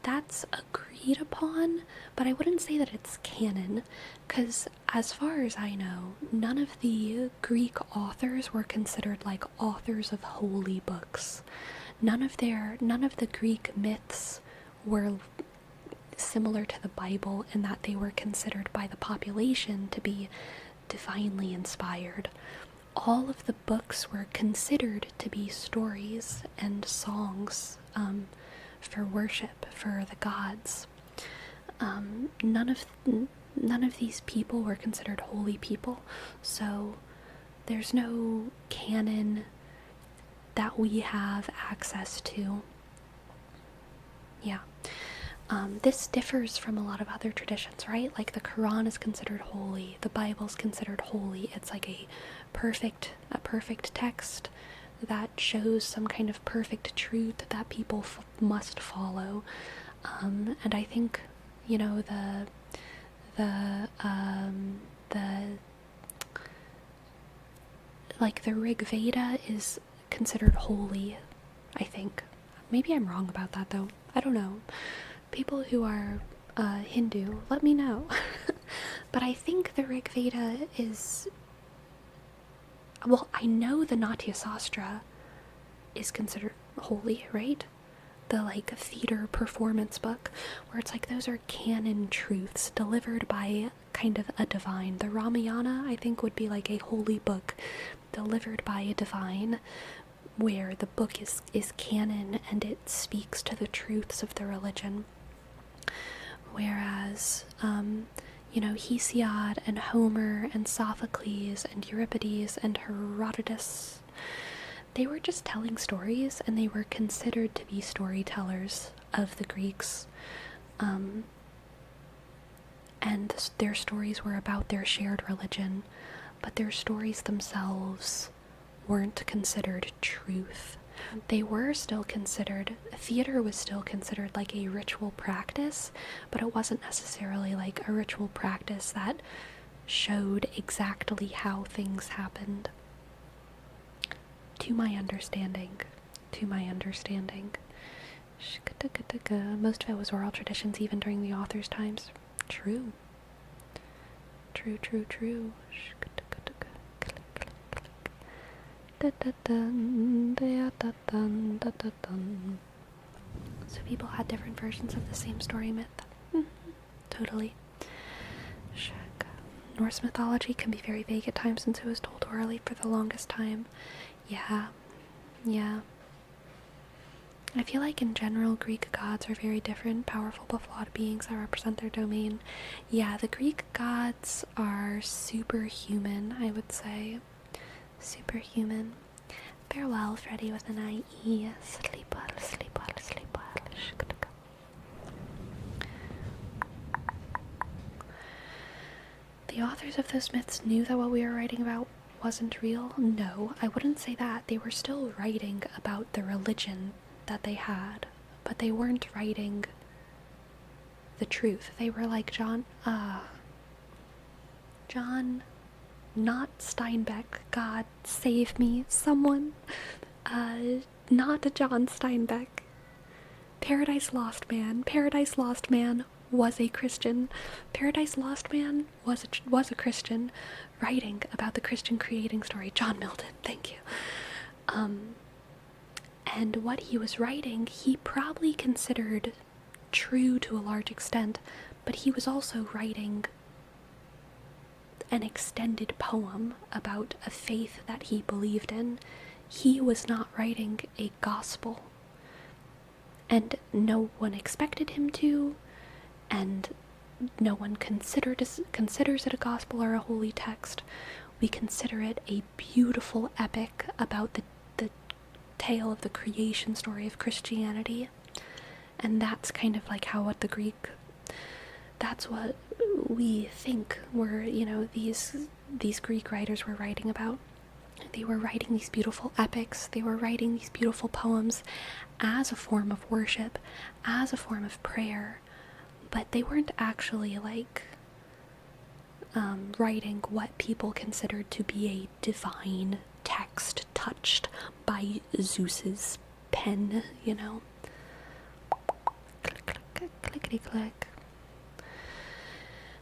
that's agreed upon, but I wouldn't say that it's canon, because as far as I know, none of the Greek authors were considered like authors of holy books. None of the Greek myths were similar to the Bible in that they were considered by the population to be divinely inspired. All of the books were considered to be stories and songs for worship for the gods. None of these people were considered holy people, so there's no canon that we have access to. Yeah. This differs from a lot of other traditions, right? Like the Quran is considered holy, the Bible's considered holy. It's like a perfect text that shows some kind of perfect truth that people must follow. And I think, the Rig Veda is considered holy, I think. Maybe I'm wrong about that, though. I don't know. People who are Hindu, let me know. But I think the Rig Veda is... Well, I know the Natya Sastra is considered holy, right? The, theater performance book, where it's like those are canon truths delivered by kind of a divine. The Ramayana, I think, would be like a holy book delivered by a divine, where the book is canon and it speaks to the truths of the religion. Whereas, Hesiod and Homer and Sophocles and Euripides and Herodotus, they were just telling stories, and they were considered to be storytellers of the Greeks. And their stories were about their shared religion, but their stories themselves weren't considered truth. They were still considered, theater was still considered like a ritual practice, but it wasn't necessarily like a ritual practice that showed exactly how things happened. To my understanding. Most of it was oral traditions even during the author's times. True. So people had different versions of the same story myth. Totally. Norse mythology can be very vague at times since it was told orally for the longest time. Yeah. I feel like in general Greek gods are very different, powerful but flawed beings that represent their domain. Yeah, the Greek gods are superhuman, I would say. Superhuman. Farewell, Freddy with an IE. Sleep well. The authors of those myths knew that what we were writing about wasn't real? No, I wouldn't say that. They were still writing about the religion that they had, but they weren't writing the truth. They were like, John, not Steinbeck, God save me, someone, not John Steinbeck. Paradise Lost Man. Paradise Lost Man was a Christian. Paradise Lost Man was a Christian writing about the Christian creating story. John Milton, thank you. And what he was writing, he probably considered true to a large extent, but he was also writing an extended poem about a faith that he believed in. He was not writing a gospel. And no one expected him to, and no one considers it a gospel or a holy text. We consider it a beautiful epic about the tale of the creation story of Christianity. And that's kind of like that's what we think were, these Greek writers were writing about. They were writing these beautiful epics, they were writing these beautiful poems as a form of worship, as a form of prayer, but they weren't actually writing what people considered to be a divine text touched by Zeus's pen, Clickety click.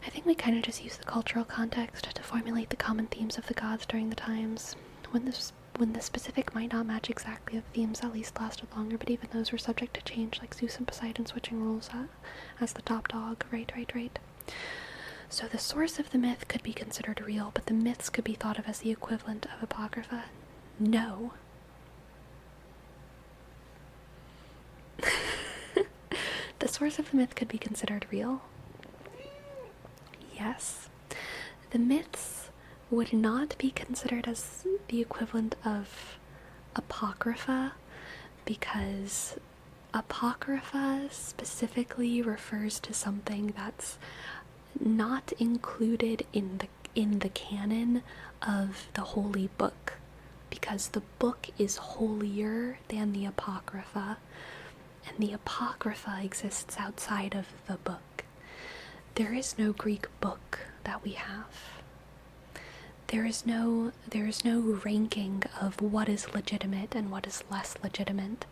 I think we kind of just use the cultural context to formulate the common themes of the gods during the times. When the specific might not match exactly, the themes at least lasted longer, but even those were subject to change, like Zeus and Poseidon switching roles as the top dog. Right. So the source of the myth could be considered real, but the myths could be thought of as the equivalent of apocrypha. No. The source of the myth could be considered real. Yes. The myths would not be considered as the equivalent of apocrypha, because apocrypha specifically refers to something that's not included in the canon of the holy book, because the book is holier than the apocrypha, and the apocrypha exists outside of the book. There is no Greek book that we have. There is no ranking of what is legitimate and what is less legitimate,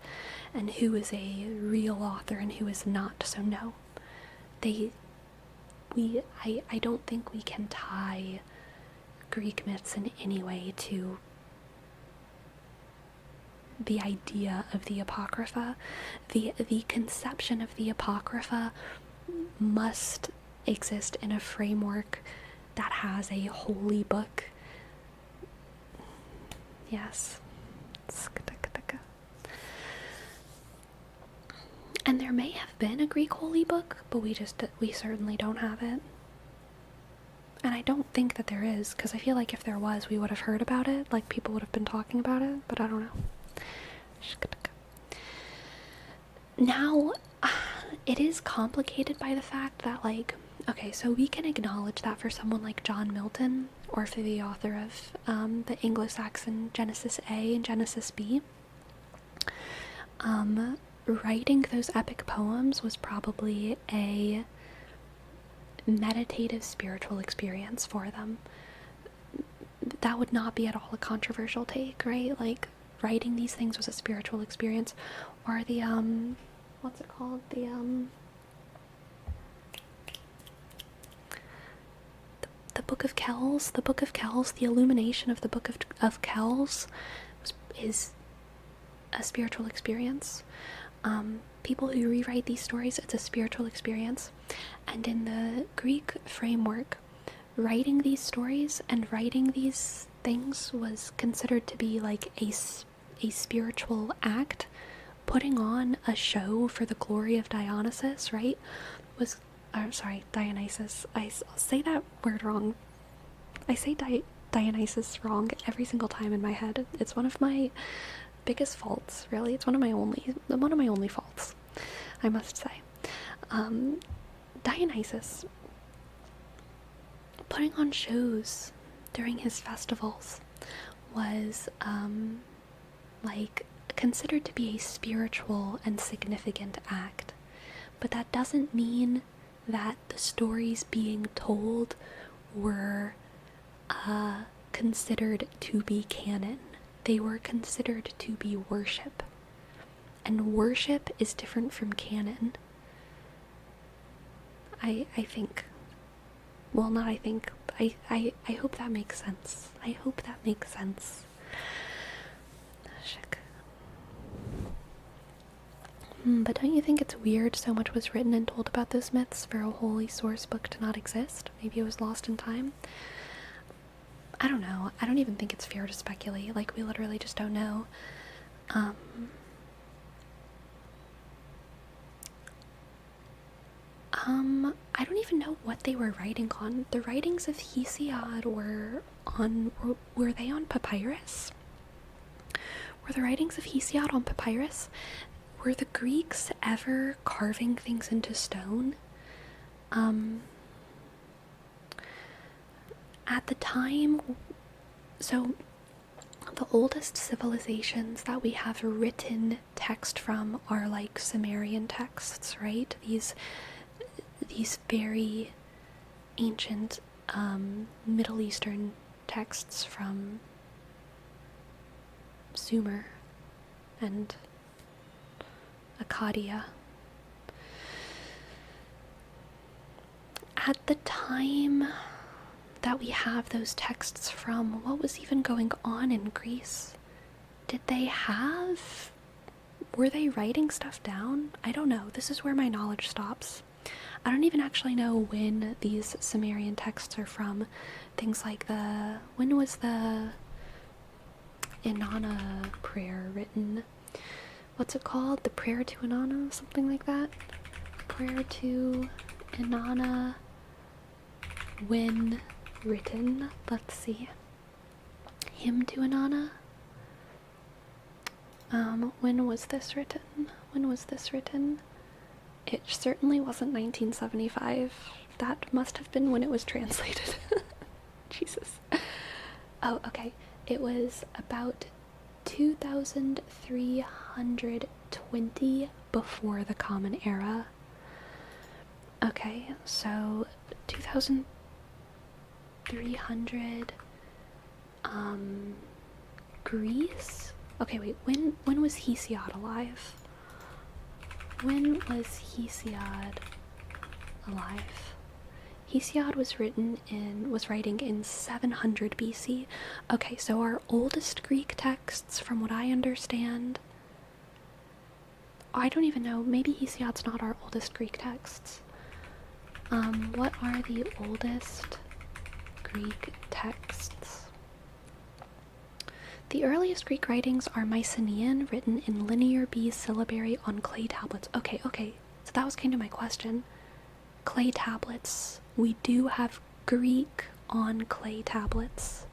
and who is a real author and who is not. So no, I don't think we can tie Greek myths in any way to the idea of the apocrypha. The conception of the apocrypha must exist in a framework that has a holy book. Yes. And there may have been a Greek holy book, but we certainly don't have it. And I don't think that there is, because I feel like if there was, we would have heard about it, like people would have been talking about it, but I don't know. Now, it is complicated by the fact that, okay, so we can acknowledge that for someone like John Milton, or for the author of the Anglo-Saxon Genesis A and Genesis B, writing those epic poems was probably a meditative spiritual experience for them. That would not be at all a controversial take, right? Like, writing these things was a spiritual experience. Or the what's it called, the Book of Kells. The Book of Kells, the illumination of the Book of Kells is a spiritual experience. People who rewrite these stories, it's a spiritual experience. And in the Greek framework, writing these stories and writing these things was considered to be like a spiritual act. Putting on a show for the glory of Dionysus, right, Dionysus. I'll say that word wrong. I say Dionysus wrong every single time in my head. It's one of my biggest faults, really. It's one of my only faults, I must say. Dionysus, putting on shows during his festivals was considered to be a spiritual and significant act. But that doesn't mean that the stories being told were considered to be canon. They were considered to be worship. And worship is different from canon. I think. Well, not I think. I hope that makes sense. I hope that makes sense. But don't you think it's weird so much was written and told about those myths for a holy source book to not exist? Maybe it was lost in time? I don't know. I don't even think it's fair to speculate. Like, we literally just don't know. I don't even know what they were writing on. The writings of Hesiod were they on papyrus? Were the writings of Hesiod on papyrus? Were the Greeks ever carving things into stone? At the time, so the oldest civilizations that we have written text from are like Sumerian texts, right? These very ancient Middle Eastern texts from Sumer and Akkadia. At the time that we have those texts from, what was even going on in Greece? Were they writing stuff down? I don't know. This is where my knowledge stops. I don't even actually know when these Sumerian texts are from. Things like when was the Inanna prayer written? What's it called? The prayer to Inanna? Something like that? Prayer to Inanna when written. Let's see. Hymn to Inanna? When was this written? When was this written? It certainly wasn't 1975. That must have been when it was translated. Jesus. Oh, okay. It was about 2320 before the Common Era. Okay, so 2300 Greece? Okay, wait, when was Hesiod alive? When was Hesiod alive? Hesiod was writing in 700 BC. Okay, so our oldest Greek texts, from what I understand, I don't even know, maybe Hesiod's not our oldest Greek texts. What are the oldest Greek texts? The earliest Greek writings are Mycenaean, written in Linear B syllabary on clay tablets. Okay, so that was kind of my question. Clay tablets. We do have Greek on clay tablets.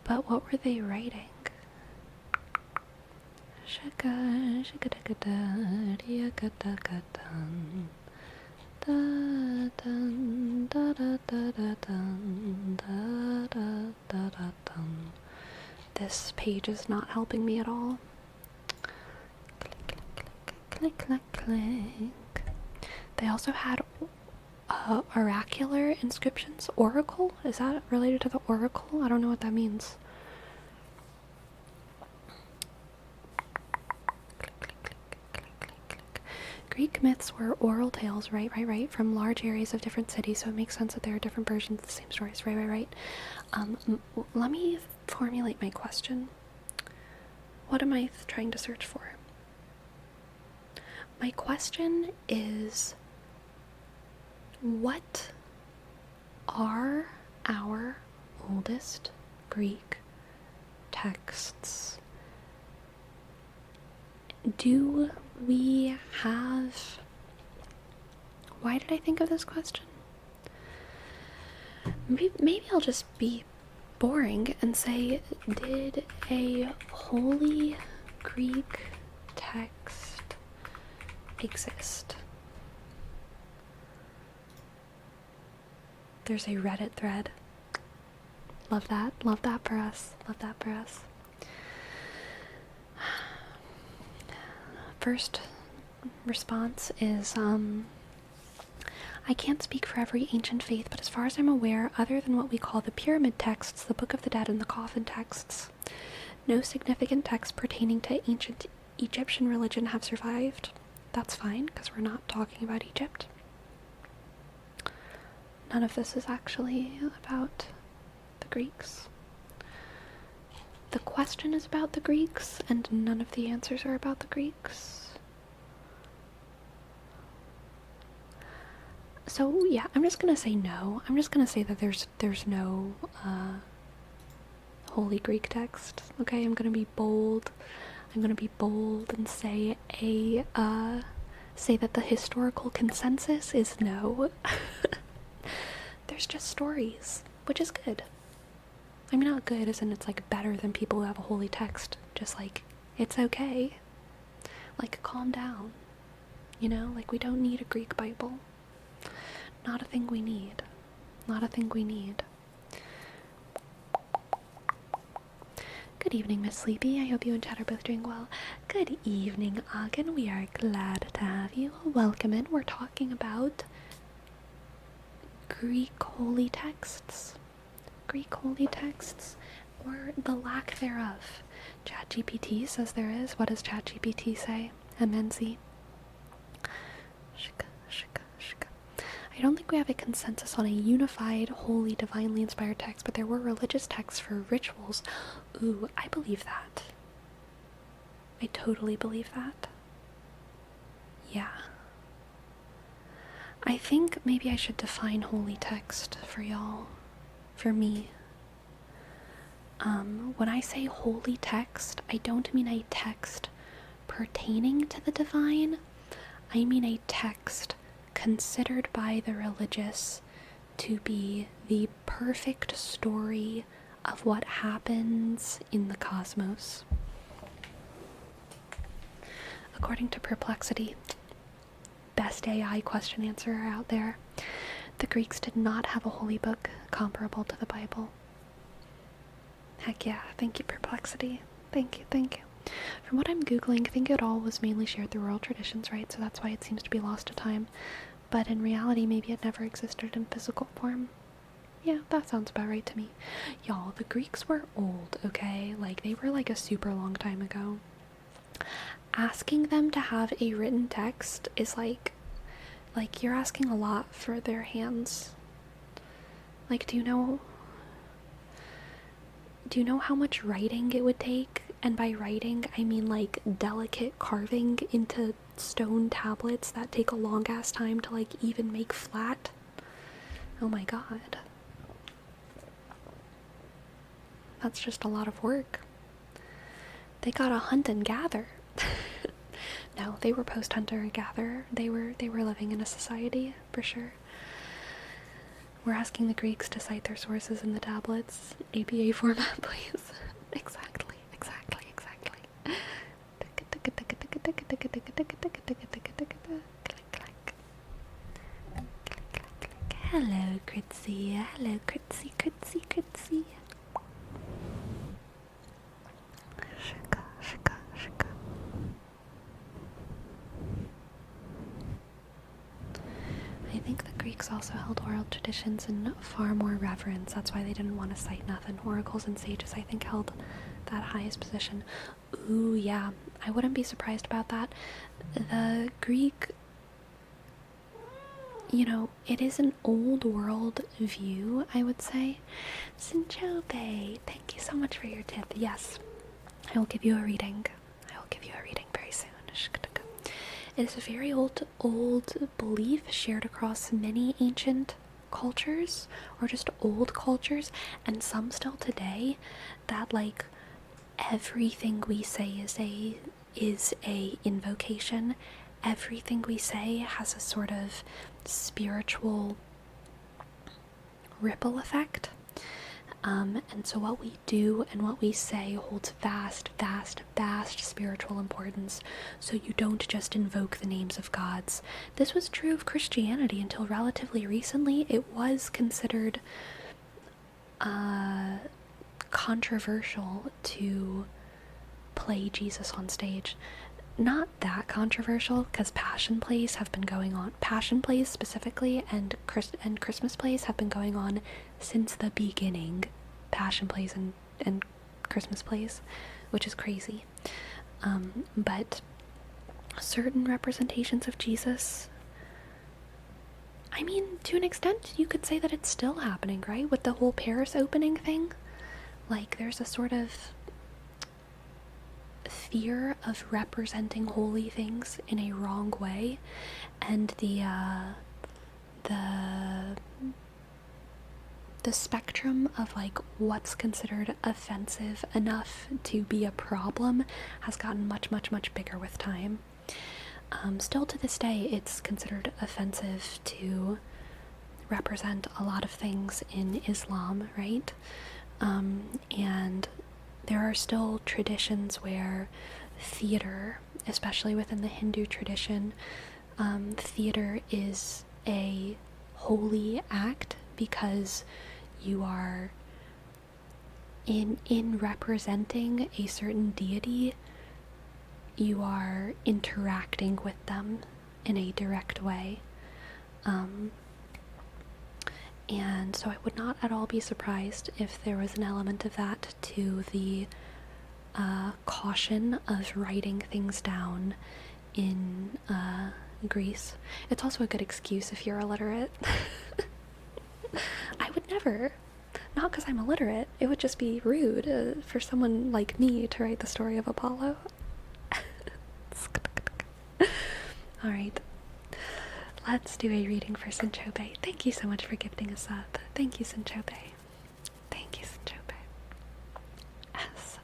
But what were they writing? This page is not helping me at all. Click, click, click. They also had oracular inscriptions. Oracle? Is that related to the oracle? I don't know what that means. Greek myths were oral tales, right, from large areas of different cities, so it makes sense that there are different versions of the same stories, right. Let me formulate my question. What am I trying to search for? My question is, what are our oldest Greek texts? Do we have... Why did I think of this question? Maybe I'll just be boring and say, did a holy Greek text exist? There's a Reddit thread. Love that for us. First response is, I I can't speak for every ancient faith, but as far as I'm aware, other than what we call the pyramid texts, the Book of the Dead, and the coffin texts, no significant texts pertaining to ancient Egyptian religion have survived. That's fine, because we're not talking about Egypt. None of this is actually about the Greeks. The question is about the Greeks, and none of the answers are about the Greeks. So yeah, I'm just gonna say no. I'm just gonna say that there's no holy Greek text. Okay, I'm gonna be bold. I'm gonna be bold and say say that the historical consensus is no. There's just stories, which is good. I mean, not good as in it's like better than people who have a holy text. Just like, it's okay. Like, calm down. You know, like we don't need a Greek Bible. Not a thing we need. Not a thing we need. Good evening, Miss Sleepy. I hope you and Chad are both doing well. Good evening, Agen. We are glad to have you. Welcome in. We're talking about Greek holy texts. Greek holy texts, or the lack thereof. ChatGPT says there is. What does ChatGPT say? MNC. I don't think we have a consensus on a unified, holy, divinely inspired text, but there were religious texts for rituals. Ooh, I believe that. I totally believe that. Yeah. I think maybe I should define holy text for y'all. For me. When I say holy text, I don't mean a text pertaining to the divine. I mean a text considered by the religious to be the perfect story of what happens in the cosmos. According to Perplexity, best AI question answerer out there, the Greeks did not have a holy book comparable to the Bible. Heck yeah, thank you, Perplexity. Thank you, thank you. From what I'm Googling, I think it all was mainly shared through oral traditions, right? So that's why it seems to be lost to time. But in reality, maybe it never existed in physical form. Yeah, that sounds about right to me. Y'all, the Greeks were old, okay? Like, they were like a super long time ago. Asking them to have a written text is like you're asking a lot for their hands. Like, do you know how much writing it would take? And by writing, I mean like delicate carving into stone tablets that take a long ass time to like even make flat. Oh my god. That's just a lot of work. They gotta hunt and gather. No, they were post-hunter and gatherer. They were living in a society, for sure. We're asking the Greeks to cite their sources in the tablets. APA format, please. Exactly. Hello, Critzy. Hello, Critzy. Shika. I think the Greeks also held oral traditions in far more reverence. That's why they didn't want to cite nothing. Oracles and sages, I think, held that highest position. Ooh, yeah. I wouldn't be surprised about that. The Greek, you know, it is an old world view, I would say. Sinchobe, thank you so much for your tip. Yes, I will give you a reading. Very soon. It is a very old belief shared across many ancient cultures, or just old cultures, and some still today, that like everything we say is a invocation. Everything we say has a sort of spiritual ripple effect. And so what we do and what we say holds vast spiritual importance. So you don't just invoke the names of gods. This was true of Christianity until relatively recently. It was considered controversial to play Jesus on stage. not that controversial because passion plays have been going on. Passion plays specifically and Christmas plays have been going on since the beginning. Passion plays and Christmas plays, which is crazy. But certain representations of Jesus, I mean, to an extent, you could say that it's still happening, right? With the whole Paris opening thing. Like, there's a sort of fear of representing holy things in a wrong way, and the spectrum of like what's considered offensive enough to be a problem has gotten much bigger with time. Still to this day, it's considered offensive to represent a lot of things in Islam, right? And there are still traditions where theater, especially within the Hindu tradition, theater is a holy act because you are in representing a certain deity, you are interacting with them in a direct way. And so I would not at all be surprised if there was an element of that to the caution of writing things down in Greece. It's also a good excuse if you're illiterate. I would never. Not because I'm illiterate. It would just be rude for someone like me to write the story of Apollo. Alright. Let's do a reading for Sinchobe. Thank you so much for gifting us up. Thank you, Sinchobe. Thank you, Sinchobe. S-I-N-C-H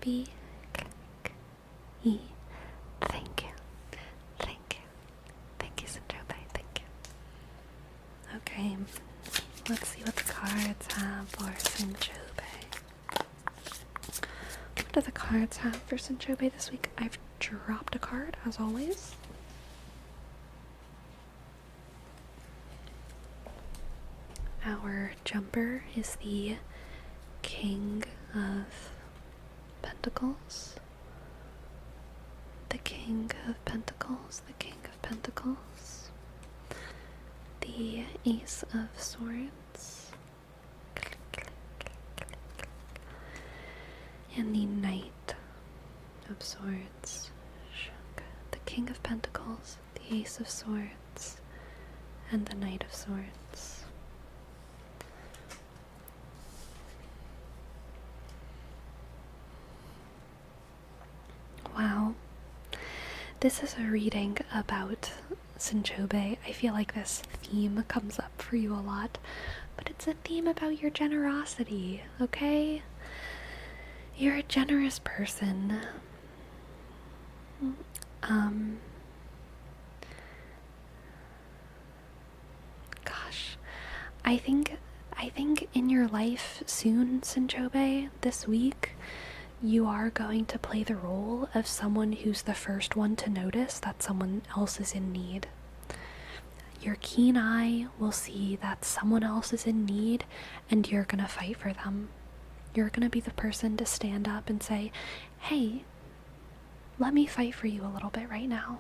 B-E. Thank you. Thank you. Thank you, Sinchobe. Thank you. Okay. Let's see what the cards have for Sinchobe. What do the cards have for Sinchobe this week? I've dropped a card, as always. Our jumper is the King of Pentacles. The King of Pentacles, the King of Pentacles. The Ace of Swords. And the Knight of Swords. The King of Pentacles, the Ace of Swords, and the Knight of Swords. Wow. This is a reading about Sinchobe. I feel like this theme comes up for you a lot, but it's a theme about your generosity, okay? You're a generous person. Gosh, I think in your life soon, Sinchobe, this week, you are going to play the role of someone who's the first one to notice that someone else is in need. Your keen eye will see that someone else is in need, and you're gonna fight for them. You're gonna be the person to stand up and say, hey, let me fight for you a little bit right now.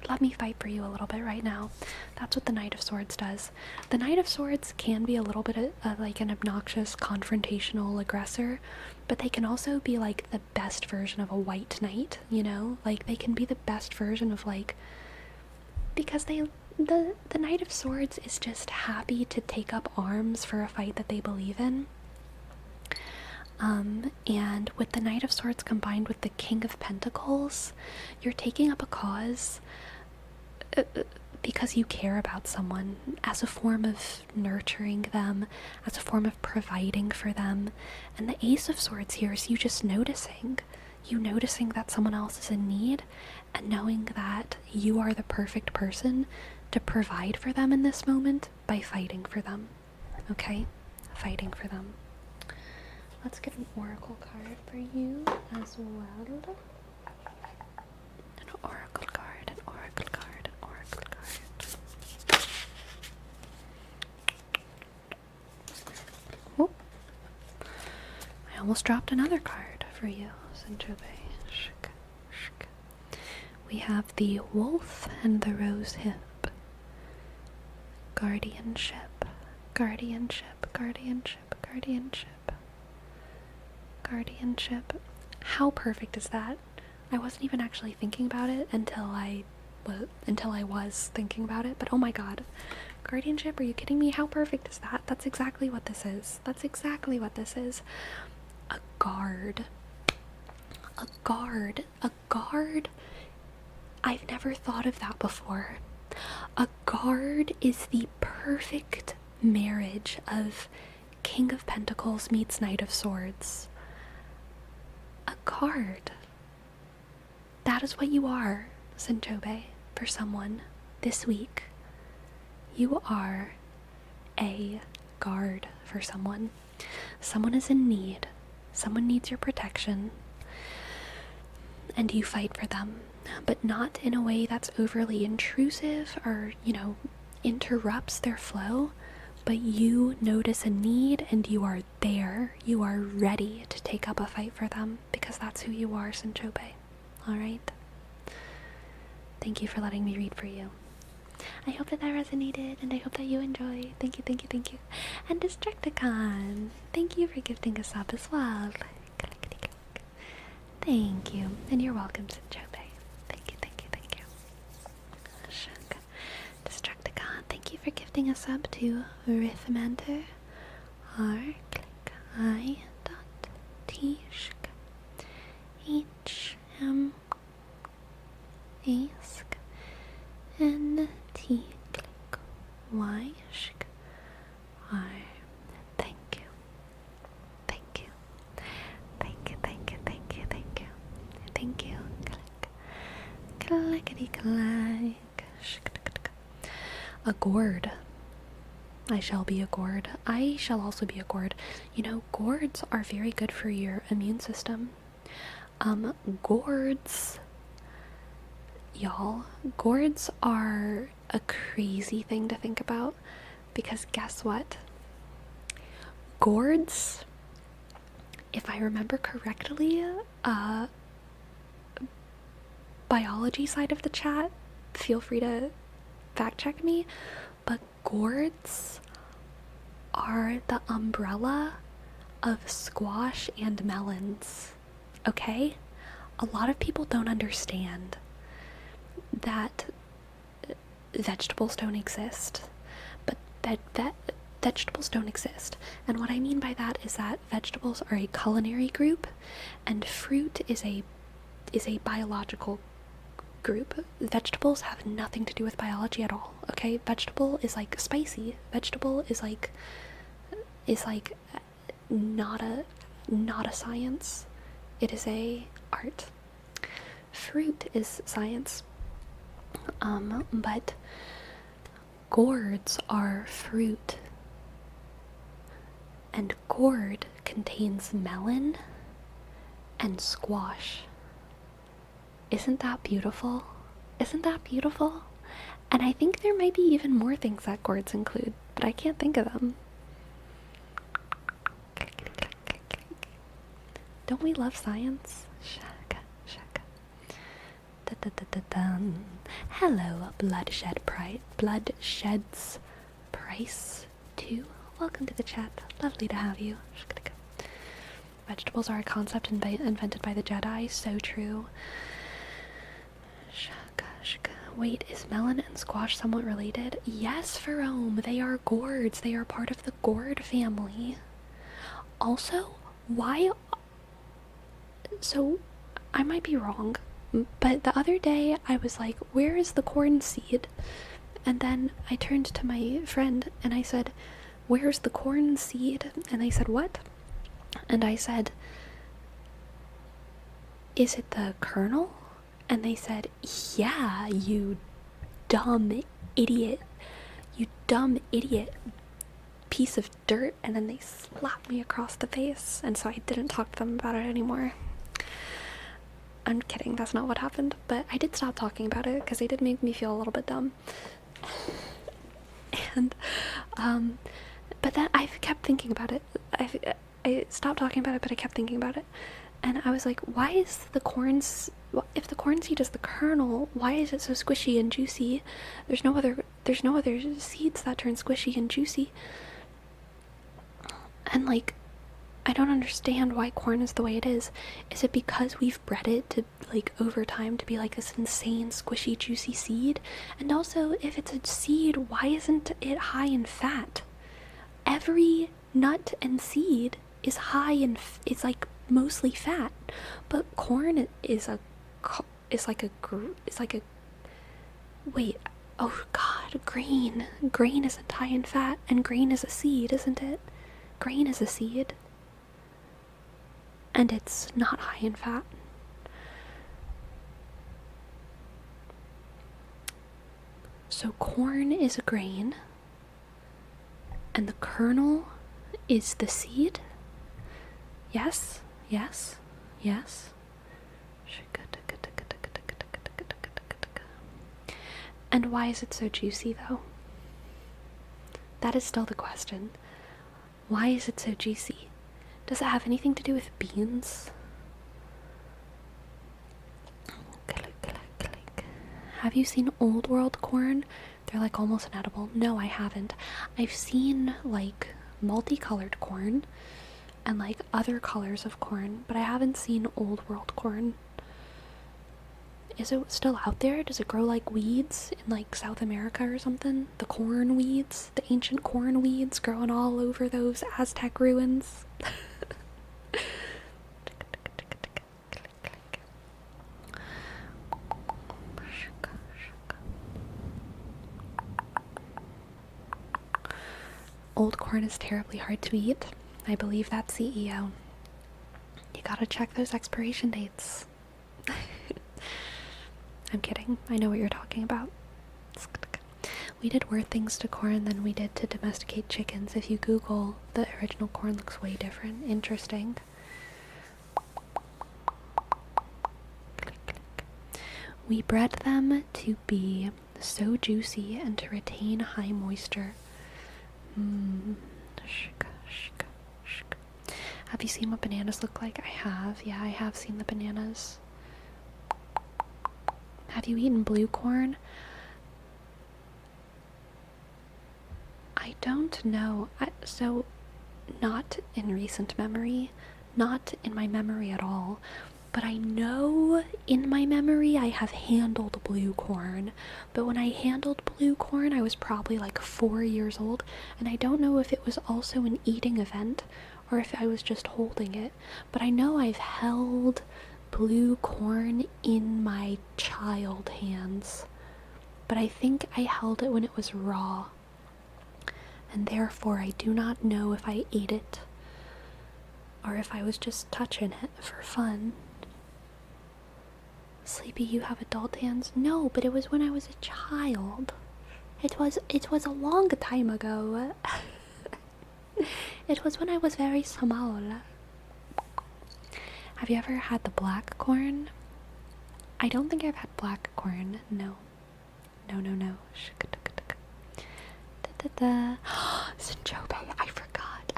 Let me fight for you a little bit right now. That's what the Knight of Swords does. The Knight of Swords can be a little bit like an obnoxious, confrontational aggressor, but they can also be like the best version of a white knight, you know? Like, they can be the best version of like, because the Knight of Swords is just happy to take up arms for a fight that they believe in. And with the Knight of Swords combined with the King of Pentacles, you're taking up a cause because you care about someone, as a form of nurturing them, as a form of providing for them. And the Ace of Swords here is you just noticing that someone else is in need, and knowing that you are the perfect person to provide for them in this moment by fighting for them. Okay? Fighting for them. Let's get an oracle card for you as well. An oracle card, an oracle card, an oracle card. Oh, almost dropped another card for you, Sanchobe. We have the wolf and the rose hip. Guardianship, guardianship, guardianship, guardianship, guardianship. How perfect is that? I wasn't even actually thinking about it until I was thinking about it, but oh my god. Guardianship, are you kidding me? How perfect is that? That's exactly what this is. That's exactly what this is. A guard. A guard. A guard. I've never thought of that before. A guard is the perfect marriage of King of Pentacles meets Knight of Swords. A guard. That is what you are, Sanchobe, for someone this week. You are a guard for someone. Someone is in need. Someone needs your protection. And you fight for them. But not in a way that's overly intrusive or, interrupts their flow. But you notice a need and you are there. You are ready to take up a fight for them because that's who you are, Sanchobe. Alright? Thank you for letting me read for you. I hope that resonated and I hope that you enjoyed. Thank you, thank you, thank you. And Destructicon, thank you for gifting us up as well. Thank you. And you're welcome, Sanchobe. Thank you, thank you, thank you. Destructicon, thank you for gifting us up to Rithmanter. R click I dot T shk H M A sk N T click Y shk R. Thank you. Thank you. Thank you, thank you, thank you, thank you. Thank you. Click. Clickety clack. A gourd. I shall be a gourd. I shall also be a gourd. Gourds are very good for your immune system. Gourds, y'all, gourds are a crazy thing to think about because guess what? Gourds, if I remember correctly, biology side of the chat, feel free to fact check me, but gourds are the umbrella of squash and melons, okay? A lot of people don't understand that vegetables don't exist, but that vegetables don't exist. And what I mean by that is that vegetables are a culinary group and fruit is a biological group. Vegetables have nothing to do with biology at all, okay? Vegetable is like spicy. Vegetable is like not a science. It is a art. Fruit is science. But gourds are fruit. And gourd contains melon and squash. Isn't that beautiful? Isn't that beautiful? And I think there might be even more things that gourds include, but I can't think of them. Don't we love science? Shaka, shaka. Da-da-da-da-dum. Hello, Bloodshed's Price 2. Welcome to the chat. Lovely to have you. Vegetables are a concept invented by the Jedi. So true. Shaka, shaka. Wait, is melon and squash somewhat related? Yes, Ferome. They are gourds. They are part of the gourd family. Also, why... So, I might be wrong, but the other day I was like, where is the corn seed? And then I turned to my friend and I said, where's the corn seed? And they said, what? And I said, is it the kernel? And they said, yeah, you dumb idiot. You dumb idiot piece of dirt. And then they slapped me across the face. And so I didn't talk to them about it anymore. I'm kidding, that's not what happened. But I did stop talking about it because they did make me feel a little bit dumb. And, but then I've kept thinking about it. I stopped talking about it, but I kept thinking about it. And I was like, why is the if the corn seed is the kernel, why is it so squishy and juicy? There's no other seeds that turn squishy and juicy. And like, I don't understand why corn is the way it is. Is it because we've bred it to, like, over time to be like this insane squishy juicy seed? And also, if it's a seed, why isn't it high in fat? Every nut and seed is high in it's like mostly fat, but corn is like a wait, oh god, grain isn't high in fat, and grain is a seed, isn't it? Grain is a seed, and it's not high in fat. So corn is a grain, and the kernel is the seed? Yes, yes, yes. And why is it so juicy, though? That is still the question. Why is it so juicy? Does it have anything to do with beans? Have you seen old world corn? They're like almost inedible. No, I haven't. I've seen like multicolored corn and like other colors of corn, but I haven't seen old world corn. Is it still out there? Does it grow like weeds in like South America or something? The corn weeds, the ancient corn weeds growing all over those Aztec ruins. Old corn is terribly hard to eat. I believe that CEO. You gotta check those expiration dates. I'm kidding. I know what you're talking about. We did worse things to corn than we did to domesticate chickens. If you Google, the original corn looks way different. Interesting. We bred them to be so juicy and to retain high moisture. Have you seen what bananas look like? I have. Yeah, I have seen the bananas. Have you eaten blue corn? I don't know. So, not in recent memory. Not in my memory at all. But I know in my memory I have handled blue corn. But when I handled blue corn, I was probably like 4 years old. And I don't know if it was also an eating event or if I was just holding it. But I know I've held blue corn in my child hands. But I think I held it when it was raw. And therefore I do not know if I ate it or if I was just touching it for fun. Sleepy, you have adult hands? No, but it was when I was a child. It was a long time ago. It was when I was very small. Have you ever had the black corn? I don't think I've had black corn. No. No. Sanchobe, I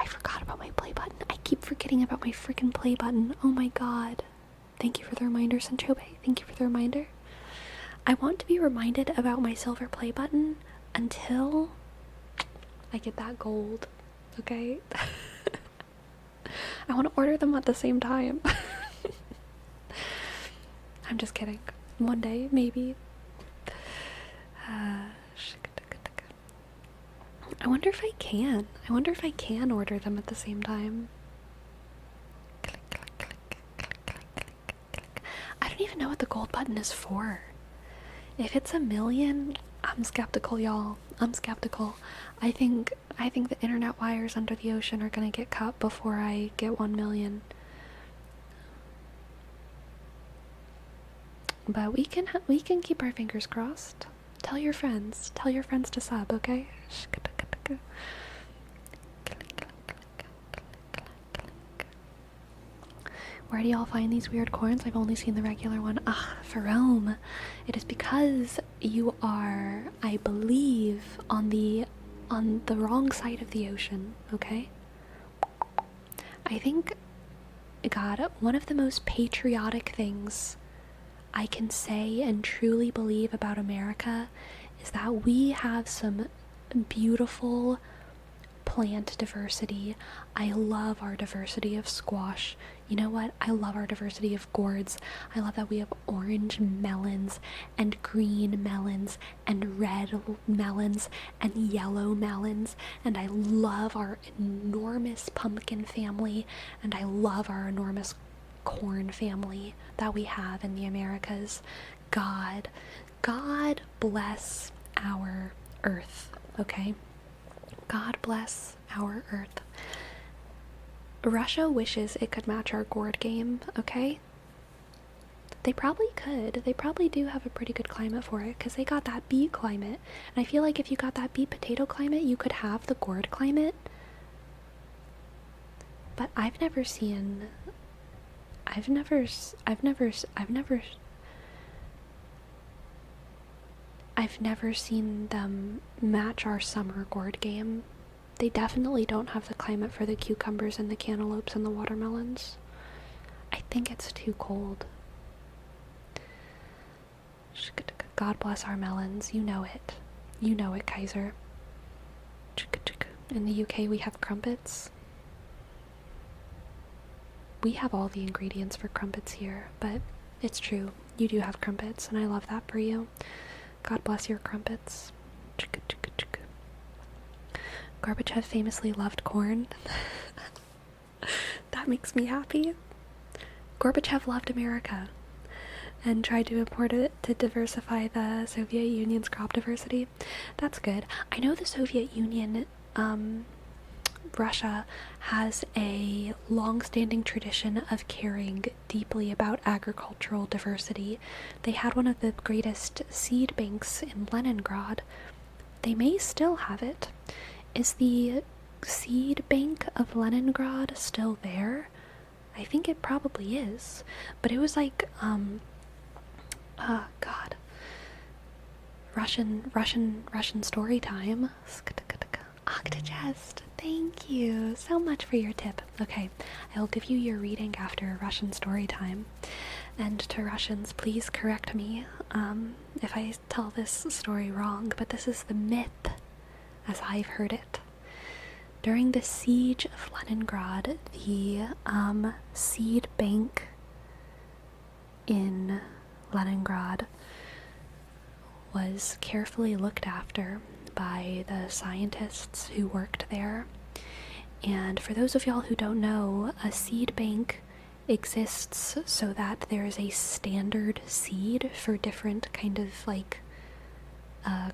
forgot about my play button. I keep forgetting about my freaking play button. Oh my god. Thank you for the reminder, Sanchobe. Thank you for the reminder. I want to be reminded about my silver play button until I get that gold. Okay? I want to order them at the same time. I'm just kidding. One day, maybe. I wonder if I can. I wonder if I can order them at the same time. I don't even know what the gold button is for. If it's 1 million, I'm skeptical, y'all. I'm skeptical. I think the internet wires under the ocean are gonna get cut before I get 1 million. But we can keep our fingers crossed. Tell your friends to sub, okay? Where do y'all find these weird corns? I've only seen the regular one. Ferome. It is because you are, I believe, on the wrong side of the ocean, okay? I think, God, one of the most patriotic things I can say and truly believe about America is that we have some beautiful plant diversity. I love our diversity of squash. You know what? I love our diversity of gourds. I love that we have orange melons and green melons and red melons and yellow melons. And I love our enormous pumpkin family. And I love our enormous corn family that we have in the Americas. God bless our earth, okay? God bless our earth. Russia wishes it could match our gourd game, okay? They probably could. They probably do have a pretty good climate for it because they got that beet climate. And I feel like if you got that beet potato climate, you could have the gourd climate. But I've never seen them match our summer gourd game. They definitely don't have the climate for the cucumbers and the cantaloupes and the watermelons. I think it's too cold. God bless our melons. You know it. You know it, Kaiser. In the UK, we have crumpets. We have all the ingredients for crumpets here, but it's true. You do have crumpets, and I love that for you. God bless your crumpets. Gorbachev famously loved corn. That makes me happy. Gorbachev loved America and tried to import it to diversify the Soviet Union's crop diversity. That's good. I know the Soviet Union, Russia, has a long-standing tradition of caring deeply about agricultural diversity. They had one of the greatest seed banks in Leningrad. They may still have it. Is the seed bank of Leningrad still there? I think it probably is. But it was like, God. Russian story time. Octogest, thank you so much for your tip. Okay, I will give you your reading after Russian story time. And to Russians, please correct me if I tell this story wrong, but this is the myth as I've heard it. During the siege of Leningrad, the seed bank in Leningrad was carefully looked after by the scientists who worked there. And for those of y'all who don't know, a seed bank exists so that there is a standard seed for different kind of like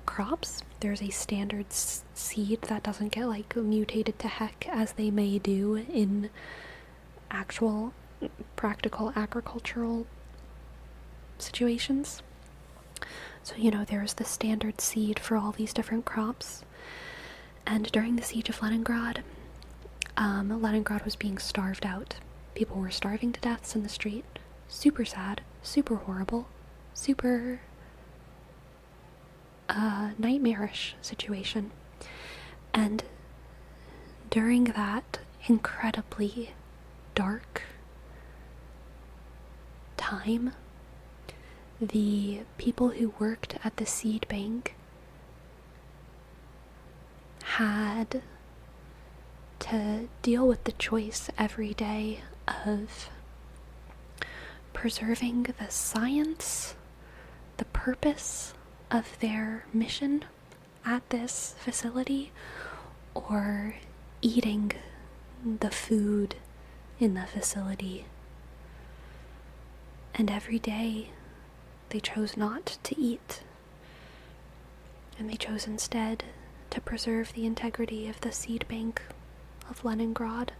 crops. There's a standard seed that doesn't get like mutated to heck as they may do in actual practical agricultural situations. So, you know, there's the standard seed for all these different crops. And during the siege of Leningrad, Leningrad was being starved out. People were starving to deaths in the street. Super sad, super horrible, super nightmarish situation. And during that incredibly dark time, the people who worked at the seed bank had to deal with the choice every day of preserving the science, the purpose of their mission at this facility, or eating the food in the facility. And every day they chose not to eat, and they chose instead to preserve the integrity of the seed bank of Leningrad,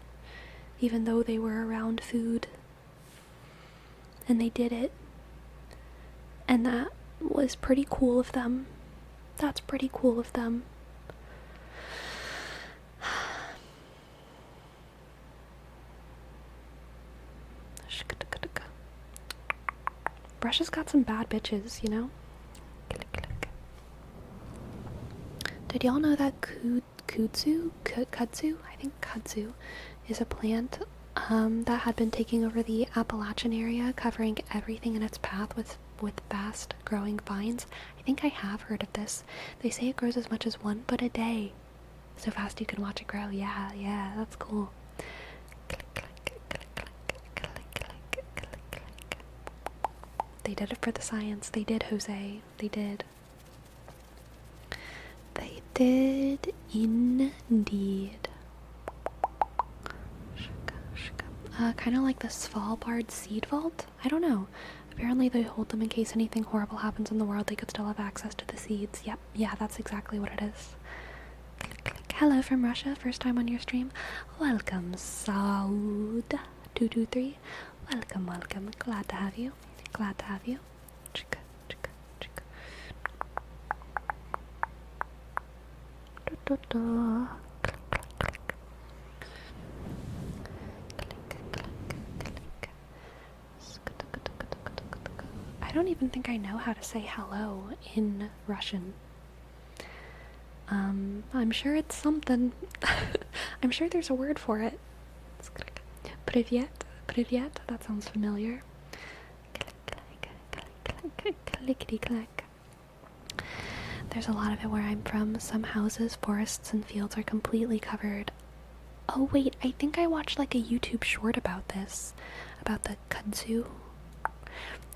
even though they were around food. And they did it. And that was pretty cool of them. That's pretty cool of them. Russia's got some bad bitches, you know? Did y'all know that kudzu? I think kudzu is a plant that had been taking over the Appalachian area, covering everything in its path with fast growing vines. I think I have heard of this. They say it grows as much as 1 foot a day. So fast you can watch it grow. Yeah, yeah, that's cool. They did it for the science. They did, Jose. They did. They did indeed. Kind of like the Svalbard seed vault? I don't know. Apparently they hold them in case anything horrible happens in the world, they could still have access to the seeds. Yep, yeah, that's exactly what it is. Hello from Russia, first time on your stream. Welcome, Saud223. Welcome, welcome. Glad to have you. Glad to have you. Chicka, chicka, chicka. Da, da, da. I don't even think I know how to say hello in Russian. I'm sure it's something. I'm sure there's a word for it. Privyet, privyet, that sounds familiar. Clickety clack. There's a lot of it where I'm from. Some houses, forests, and fields are completely covered. Oh wait, I think I watched like a YouTube short about this. About the kudzu.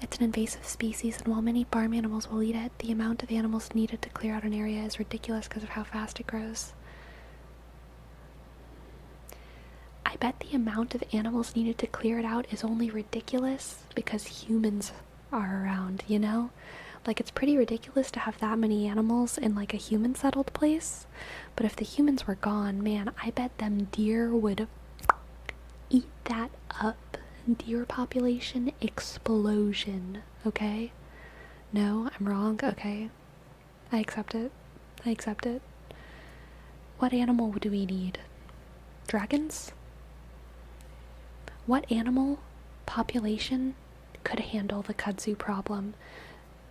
It's an invasive species, and while many farm animals will eat it, the amount of animals needed to clear out an area is ridiculous because of how fast it grows. I bet the amount of animals needed to clear it out is only ridiculous because humans are around, you know? Like, it's pretty ridiculous to have that many animals in like a human settled place, but if the humans were gone, man, I bet them deer would eat that up. Deer population explosion, okay? No, I'm wrong, okay? I accept it. I accept it. What animal do we need? Dragons? What animal population could handle the kudzu problem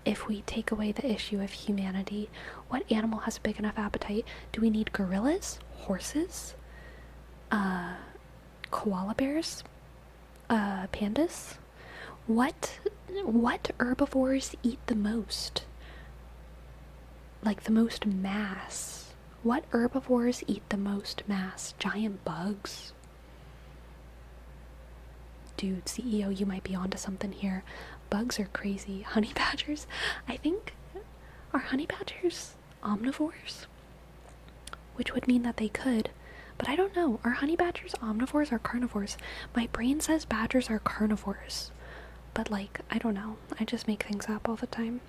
if we take away the issue of humanity? What animal has a big enough appetite? Do we need gorillas? Horses? Koala bears? Pandas? What herbivores eat the most? Like the most mass? What herbivores eat the most mass? Giant bugs? Dude, CEO, you might be onto something here. Bugs are crazy. Honey badgers? I think, are honey badgers omnivores? Which would mean that they could. But I don't know. Are honey badgers omnivores or carnivores? My brain says badgers are carnivores. But like, I don't know. I just make things up all the time.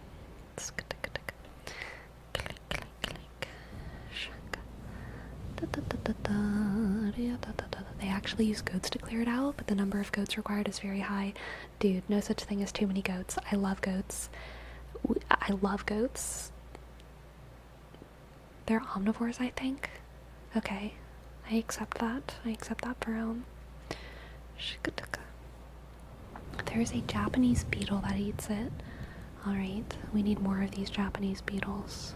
They actually use goats to clear it out, but the number of goats required is very high. Dude, no such thing as too many goats. I love goats. I love goats. They're omnivores, I think. Okay. I accept that. I accept that for realm. There's a Japanese beetle that eats it. Alright, we need more of these Japanese beetles.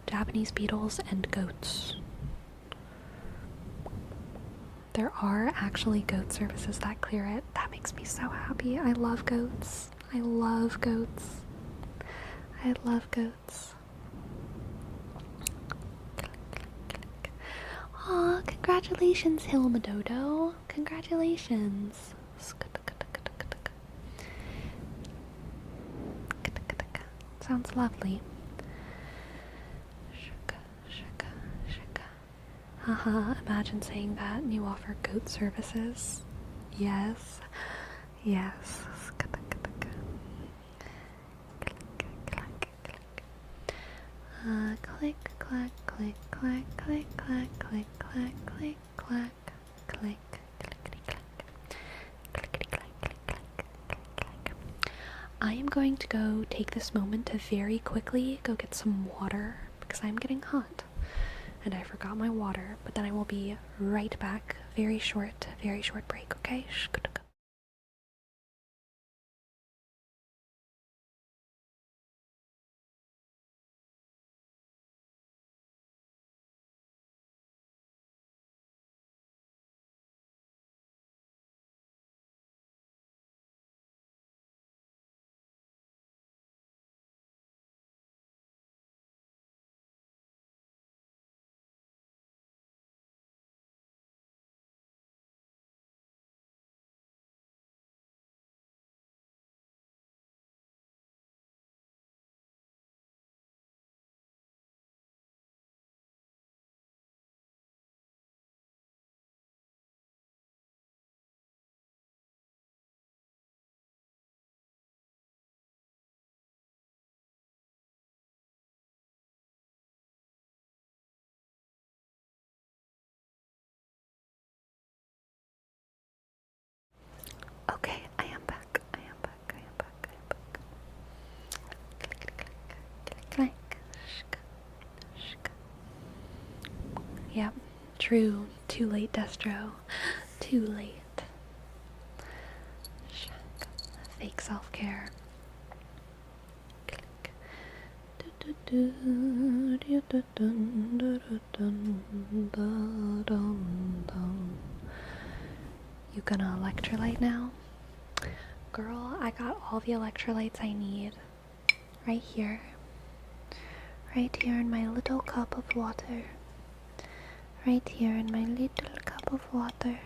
Japanese beetles and goats. There are actually goat services that clear it. That makes me so happy. I love goats. I love goats. I love goats. Aw, congratulations, Hilmadodo. Congratulations. Sounds lovely. Haha, imagine saying that and you offer goat services. Yes. Yes. Click, clack, click, clack, click, clack, click, clack, click, clack, click, clickety clack, clickety clack, click, clack, click, clack. I am going to go take this moment to very quickly go get some water because I'm getting hot and I forgot my water, but then I will be right back. Very short break, okay? Okay, I am back. I am back. I am back. I am back. Click, click, click, click, click. Yep, true. Too late, Destro. Too late. Fake self-care. Click. You gonna electrolyte now? Girl, I got all the electrolytes I need. Right here. Right here in my little cup of water. Right here in my little cup of water.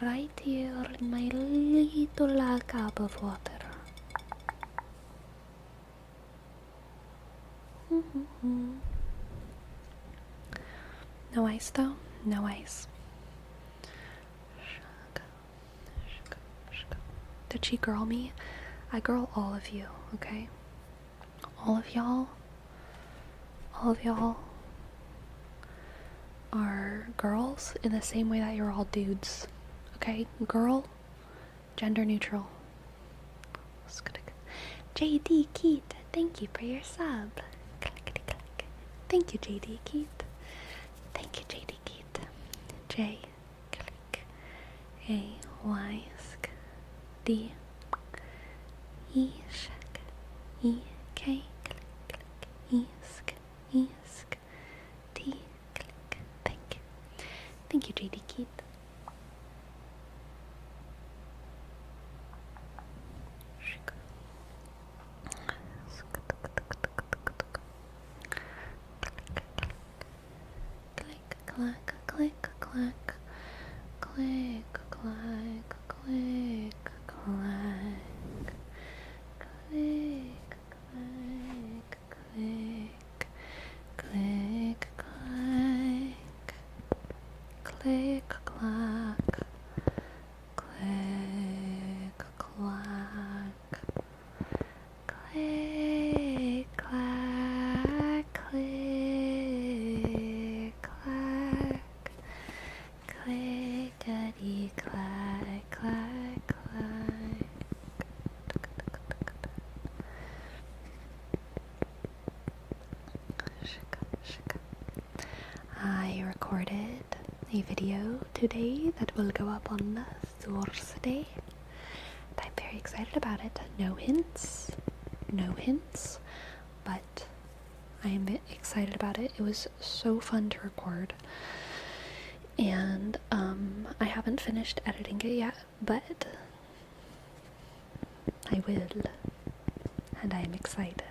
Right here in my little cup of water. No ice though? No ice. Did she girl me? I girl all of you, okay? All of y'all are girls in the same way that you're all dudes, okay? Girl, gender neutral. JD Keith, thank you for your sub. Thank you, JD Keith. Thank you, JD Keith. J click A Y sk D E shk E K click E sk E sk T click. Thank you. Thank you, JD Keith. Click, click, click, click, click, click, click, click, click, click, click, click, clack, click, clack, click, clack, click, clack, clickety, clack, clack, clack. I recorded a video today that will go up on Thursday. I'm very excited about it. No hints, but I am excited about it. It was so fun to record, and I haven't finished editing it yet, but I will, and I am excited.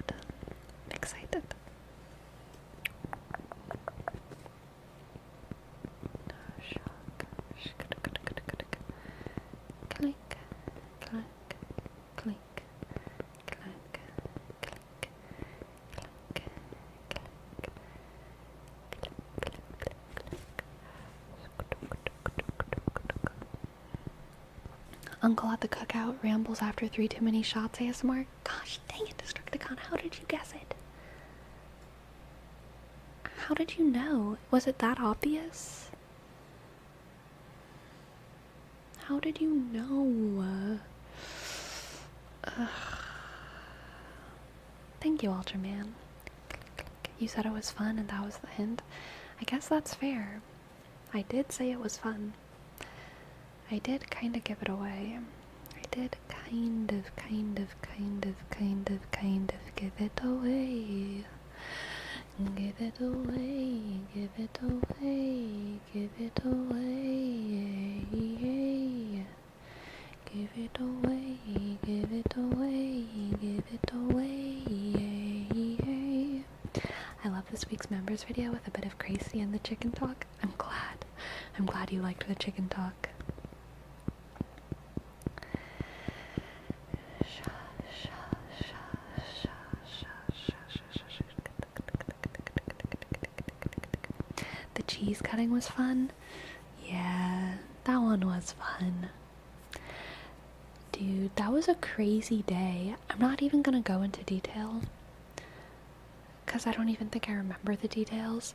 Click, clack, click, clack, click, clack, clack. Uncle at the cookout rambles after 3 too many shots ASMR. Gosh dang it, Destructicon, how did you guess it? How did you know? Was it that obvious? How did you know? Thank you, Ultraman. You said it was fun and that was the hint. I guess that's fair. I did say it was fun. I did kind of give it away. I did kind of give it away. Give it away, give it away, give it away. Give it away, give it away, give it away. I love this week's members video with a bit of crazy and the chicken talk. I'm glad you liked the chicken talk. The cheese cutting was fun. Yeah, that one was fun. Dude, that was a crazy day. I'm not even gonna go into detail, because I don't even think I remember the details,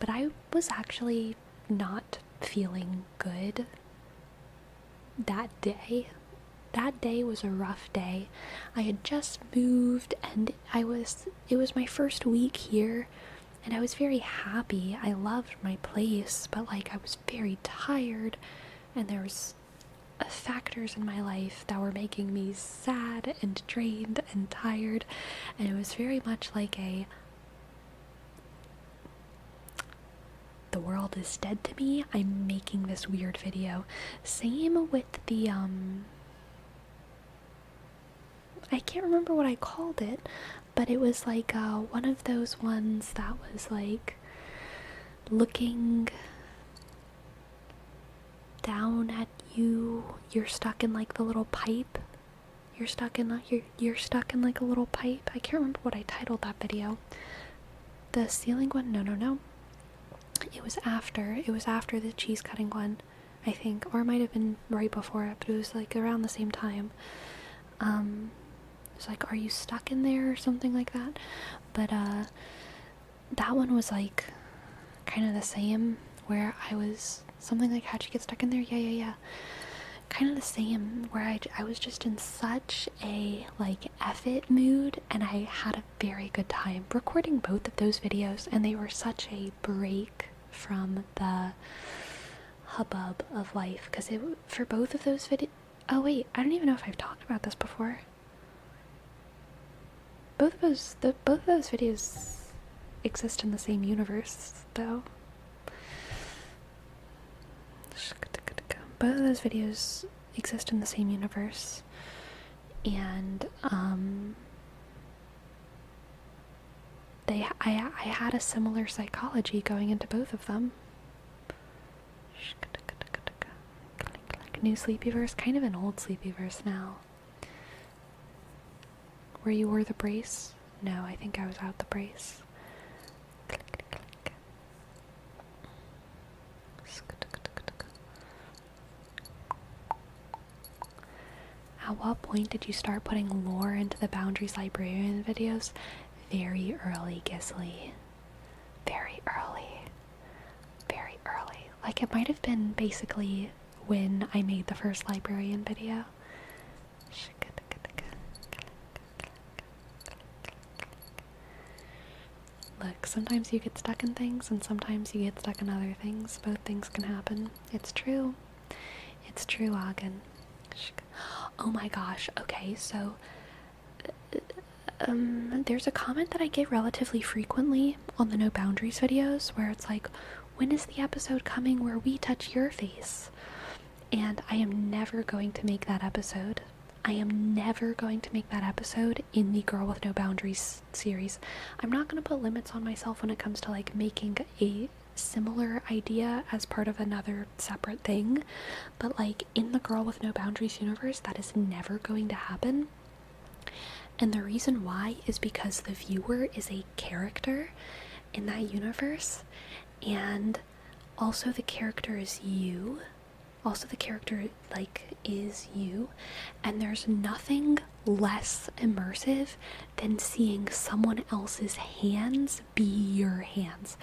but I was actually not feeling good that day. That day was a rough day. I had just moved and it was my first week here and I was very happy. I loved my place, but like I was very tired and there was factors in my life that were making me sad and drained and tired, and it was very much like the world is dead to me, I'm making this weird video. Same with the I can't remember what I called it, but it was like one of those ones that was like looking down at you. You're stuck in like the little pipe. You're stuck in like a little pipe. I can't remember what I titled that video. The ceiling one? No. It was after the cheese cutting one, I think, or it might have been right before it, but it was like around the same time. It's like, are you stuck in there or something like that? But that one was like kind of the same, where I was something like, how'd you get stuck in there? Yeah. Kind of the same, where I was just in such a like F it mood, and I had a very good time recording both of those videos, and they were such a break from the hubbub of life, because for both of those videos, oh wait, I don't even know if I've talked about this before. Both of those videos exist in the same universe, though. Both of those videos exist in the same universe, and I had a similar psychology going into both of them. New Sleepyverse, kind of an old Sleepyverse now. Where you wore the brace? No, I think I was out the brace. At what point did you start putting lore into the Boundaries Librarian videos? Very early, Gisley. Very early. Very early. Like, it might have been basically when I made the first librarian video. Look, sometimes you get stuck in things, and sometimes you get stuck in other things. Both things can happen. It's true. It's true, Agen. Oh my gosh, okay, so there's a comment that I get relatively frequently on the No Boundaries videos where it's like, when is the episode coming where we touch your face? And I am never going to make that episode. I am never going to make that episode in the Girl with No Boundaries series. I'm not going to put limits on myself when it comes to like making a similar idea as part of another separate thing, but like in the Girl with No Boundaries universe, that is never going to happen. And the reason why is because the viewer is a character in that universe, and also the character is you. Also the character like is you, and there's nothing less immersive than seeing someone else's hands be your hands.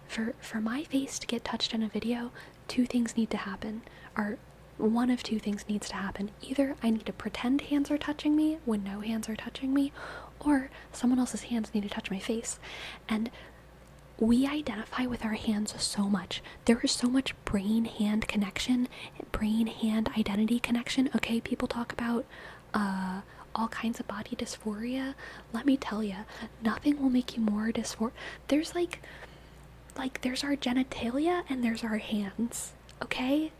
For my face to get touched in a video, two things need to happen, or one of two things needs to happen. Either I need to pretend hands are touching me when no hands are touching me, or someone else's hands need to touch my face. And we identify with our hands so much. There is so much brain-hand connection, brain-hand identity connection. Okay, people talk about all kinds of body dysphoria. Let me tell you, nothing will make you more dysphoria. There's like there's our genitalia and there's our hands. Okay,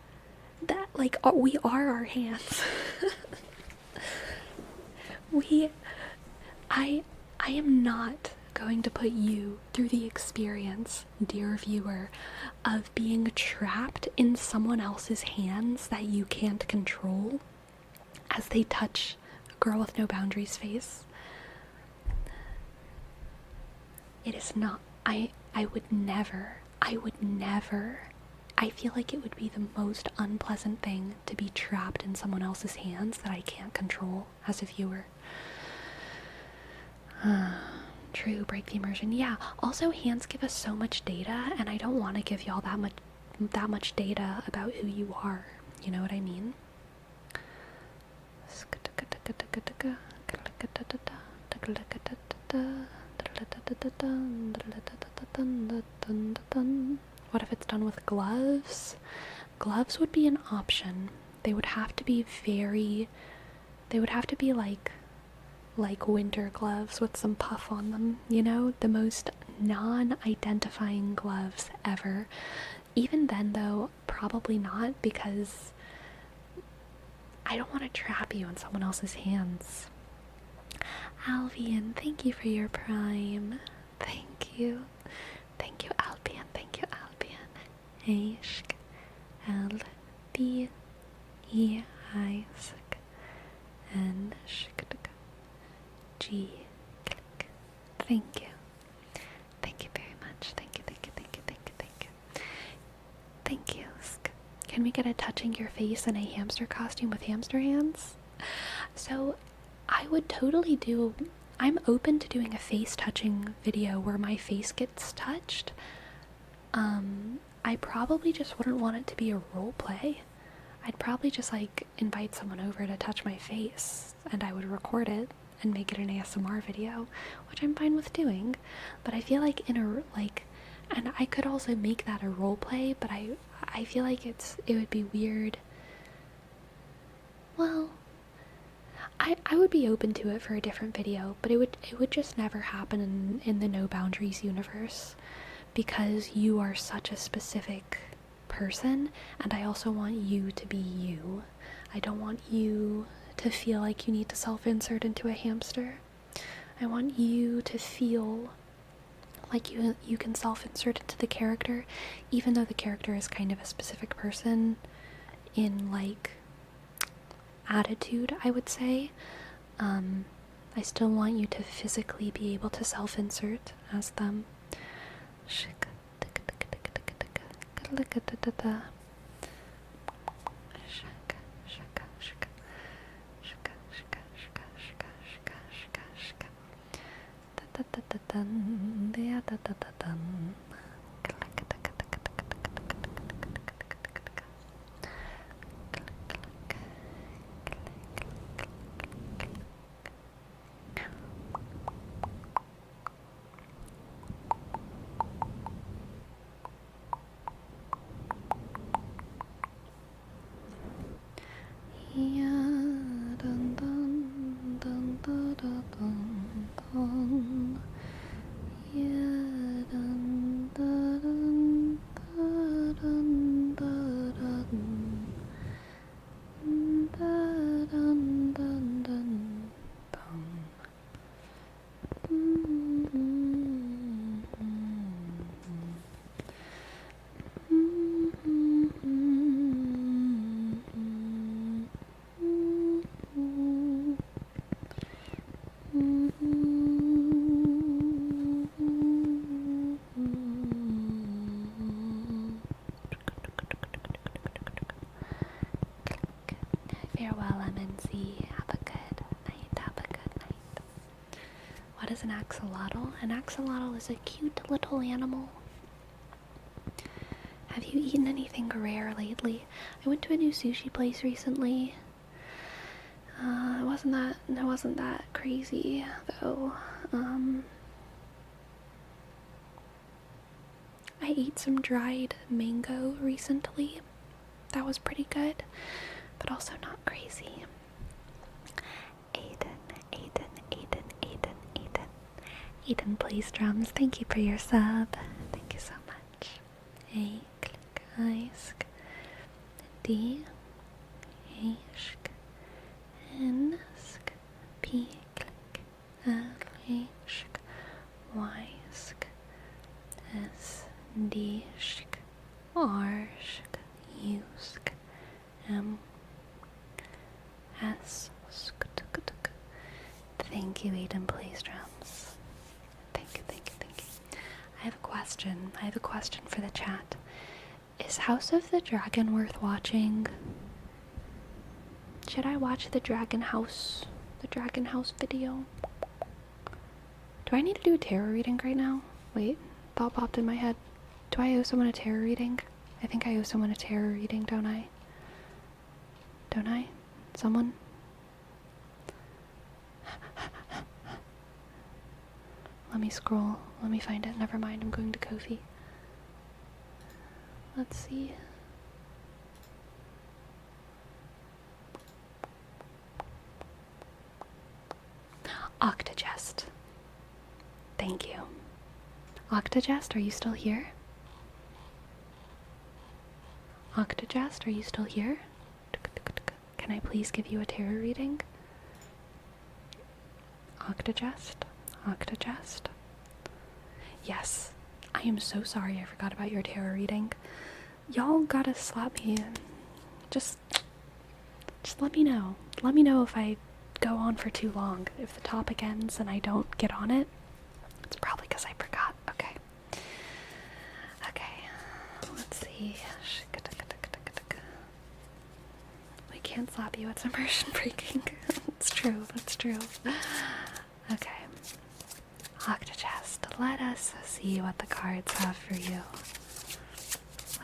that like we are our hands. I am not going to put you through the experience, dear viewer, of being trapped in someone else's hands that you can't control as they touch a Girl with No Boundaries face. It is not. I would never. I feel like it would be the most unpleasant thing to be trapped in someone else's hands that I can't control as a viewer. True, break the immersion. Yeah, also hands give us so much data, and I don't want to give y'all that much data about who you are. You know what I mean? What if it's done with gloves? Gloves would be an option. They would have to be like winter gloves with some puff on them, you know, the most non-identifying gloves ever. Even then though, probably not, because I don't want to trap you in someone else's hands. Albion, thank you for your prime. Thank you. Thank you, Albion. Thank you, Albion. Ishk. L. B. E. I. Sk. N. Shk. G. Click. Thank you. Thank you very much. Thank you, thank you, thank you, thank you, thank you. Thank you. Sk. Can we get a touching your face in a hamster costume with hamster hands? So, I would totally I'm open to doing a face touching video where my face gets touched. I probably just wouldn't want it to be a role play. I'd probably just like invite someone over to touch my face and I would record it and make it an ASMR video, which I'm fine with doing. But I feel like and I could also make that a role play, but I feel like it would be weird. Well, I would be open to it for a different video, but it would just never happen in the No Boundaries universe, because you are such a specific person, and I also want you to be you. I don't want you to feel like you need to self-insert into a hamster. I want you to feel like you can self-insert into the character, even though the character is kind of a specific person in like attitude, I would say. I still want you to physically be able to self-insert as them. Farewell, MNC. Have a good night. Have a good night. What is an axolotl? An axolotl is a cute little animal. Have you eaten anything rare lately? I went to a new sushi place recently. It wasn't that crazy though. I ate some dried mango recently. That was pretty good, but also not crazy. Aiden plays drums. Thank you for your sub. Thank you so much. A click I sk D A sk N sk P click L A sk Y sk S D sk R sk U sk M S sk tuk tuk. Thank you, Aiden plays drums. Thank you. I have a question for the chat. Is House of the Dragon worth watching? Should I watch the Dragon House video? Do I need to do a tarot reading right now? Wait, thought popped in my head. Do I owe someone a tarot reading? I think I owe someone a tarot reading, don't I? don't I? Someone? Let me scroll. Let me find it. Never mind, I'm going to Ko-fi. Let's see. Octogest. Thank you. Octogest, are you still here? Octogest, are you still here? Can I please give you a tarot reading? Octogest? Octogest? Yes. I am so sorry I forgot about your tarot reading. Y'all gotta slap me. Just let me know. Let me know if I go on for too long. If the topic ends and I don't get on it, it's probably because I forgot. Okay. Okay. Let's see. We can't slap you. It's immersion breaking. It's true. That's true. Okay. Octogest, let us see what the cards have for you.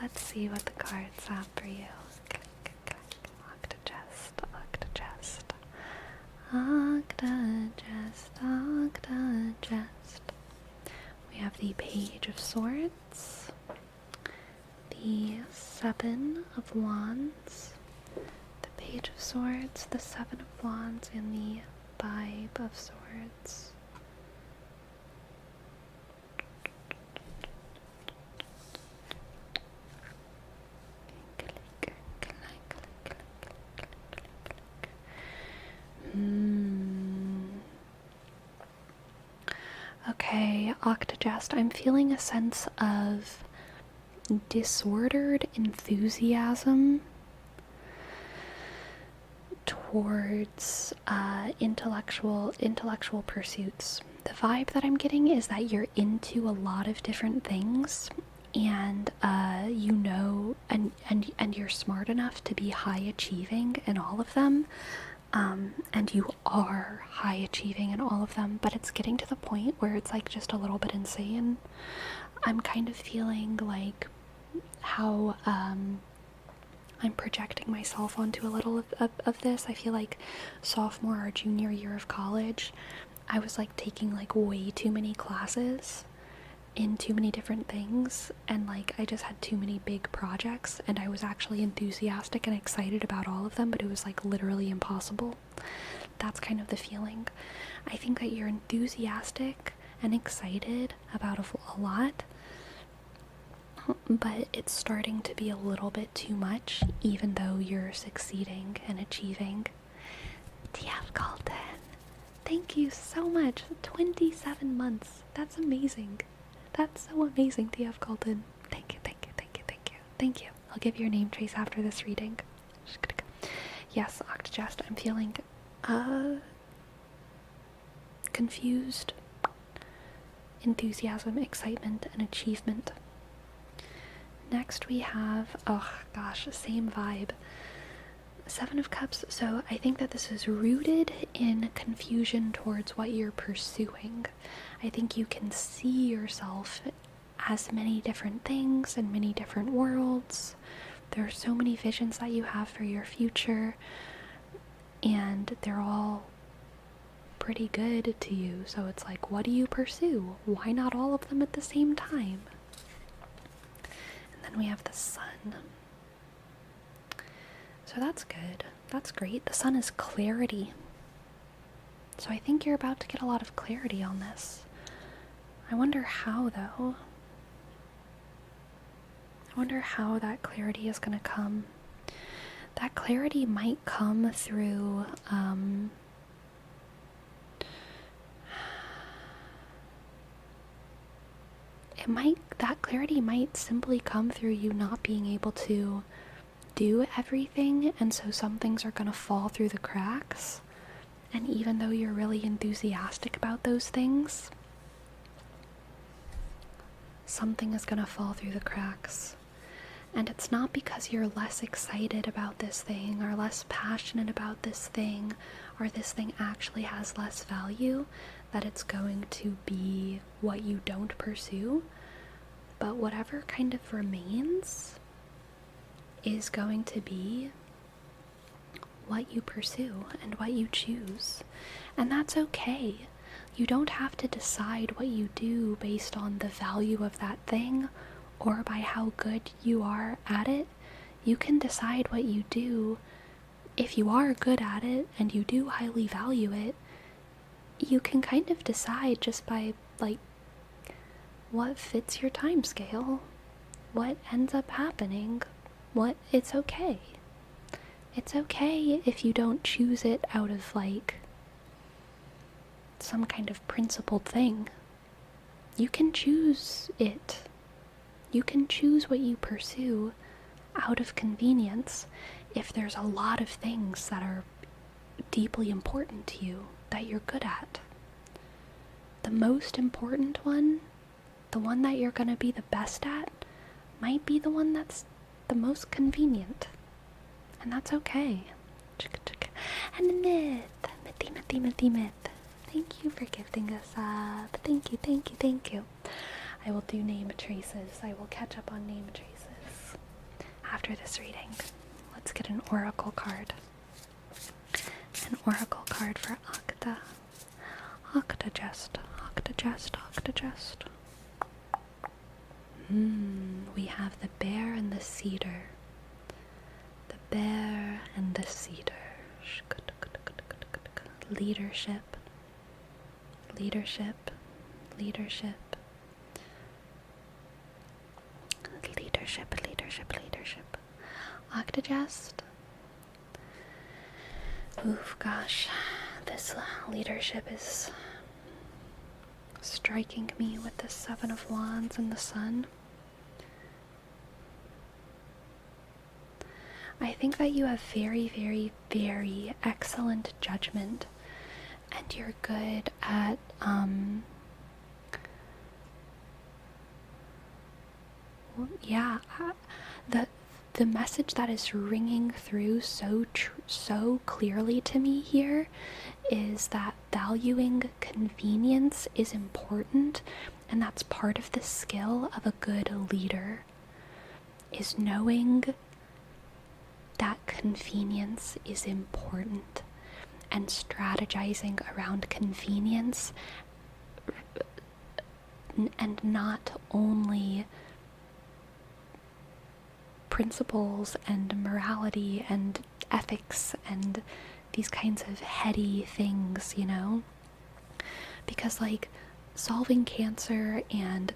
Let's see what the cards have for you. Octogest, Octogest, Octogest, Octogest. We have the Page of Swords, the Seven of Wands, the Page of Swords, the Seven of Wands, and the Five of Swords. Okay, Octogest, I'm feeling a sense of disordered enthusiasm towards intellectual pursuits. The vibe that I'm getting is that you're into a lot of different things, and you know, and you're smart enough to be high achieving in all of them. And you are high achieving in all of them, but it's getting to the point where it's like just a little bit insane. I'm kind of feeling like how I'm projecting myself onto a little of this. I feel like sophomore or junior year of college, I was like taking like way too many classes in too many different things, and like I just had too many big projects, and I was actually enthusiastic and excited about all of them, but it was like literally impossible. That's kind of the feeling. I think that you're enthusiastic and excited about a lot, but it's starting to be a little bit too much, even though you're succeeding and achieving. TF Colton, thank you so much. 27 months. That's amazing. That's so amazing, TF Colton. Thank you, thank you, thank you, thank you, thank you. I'll give your name trace after this reading. Yes, Octogest, I'm feeling confused, enthusiasm, excitement, and achievement. Next we have, oh gosh, same vibe. Seven of Cups. So I think that this is rooted in confusion towards what you're pursuing. I think you can see yourself as many different things in many different worlds. There are so many visions that you have for your future, and they're all pretty good to you. So it's like, what do you pursue? Why not all of them at the same time? And then we have the Sun. So that's good. That's great. The Sun is clarity. So I think you're about to get a lot of clarity on this. I wonder how, though. I wonder how that clarity is going to come. That clarity might come through, that clarity might simply come through you not being able to do everything, and so some things are going to fall through the cracks. And even though you're really enthusiastic about those things, something is going to fall through the cracks. And it's not because you're less excited about this thing or less passionate about this thing, or this thing actually has less value, that it's going to be what you don't pursue. But whatever kind of remains is going to be what you pursue and what you choose. And that's okay. You don't have to decide what you do based on the value of that thing or by how good you are at it. You can decide what you do. If you are good at it and you do highly value it, you can kind of decide just by, like, what fits your time scale, what ends up happening, it's okay. It's okay if you don't choose it out of, like, some kind of principled thing. You can choose it. You can choose what you pursue out of convenience if there's a lot of things that are deeply important to you that you're good at. The most important one, the one that you're going to be the best at, might be the one that's the most convenient. And that's okay. And the myth. Myth. Thank you for gifting us up. Thank you. I will do name traces. I will catch up on name traces after this reading. Let's get an oracle card. An oracle card for Octa. Octagest. We have the bear and the cedar. The bear and the cedar. Leadership. Octagest. Oof, gosh. This leadership is striking me with the Seven of Wands and the Sun. I think that you have very, very, very excellent judgment, and you're good at, the message that is ringing through so clearly to me here is that valuing convenience is important, and that's part of the skill of a good leader, is knowing that convenience is important and strategizing around convenience, and not only principles and morality and ethics and these kinds of heady things, you know? Because, like, solving cancer and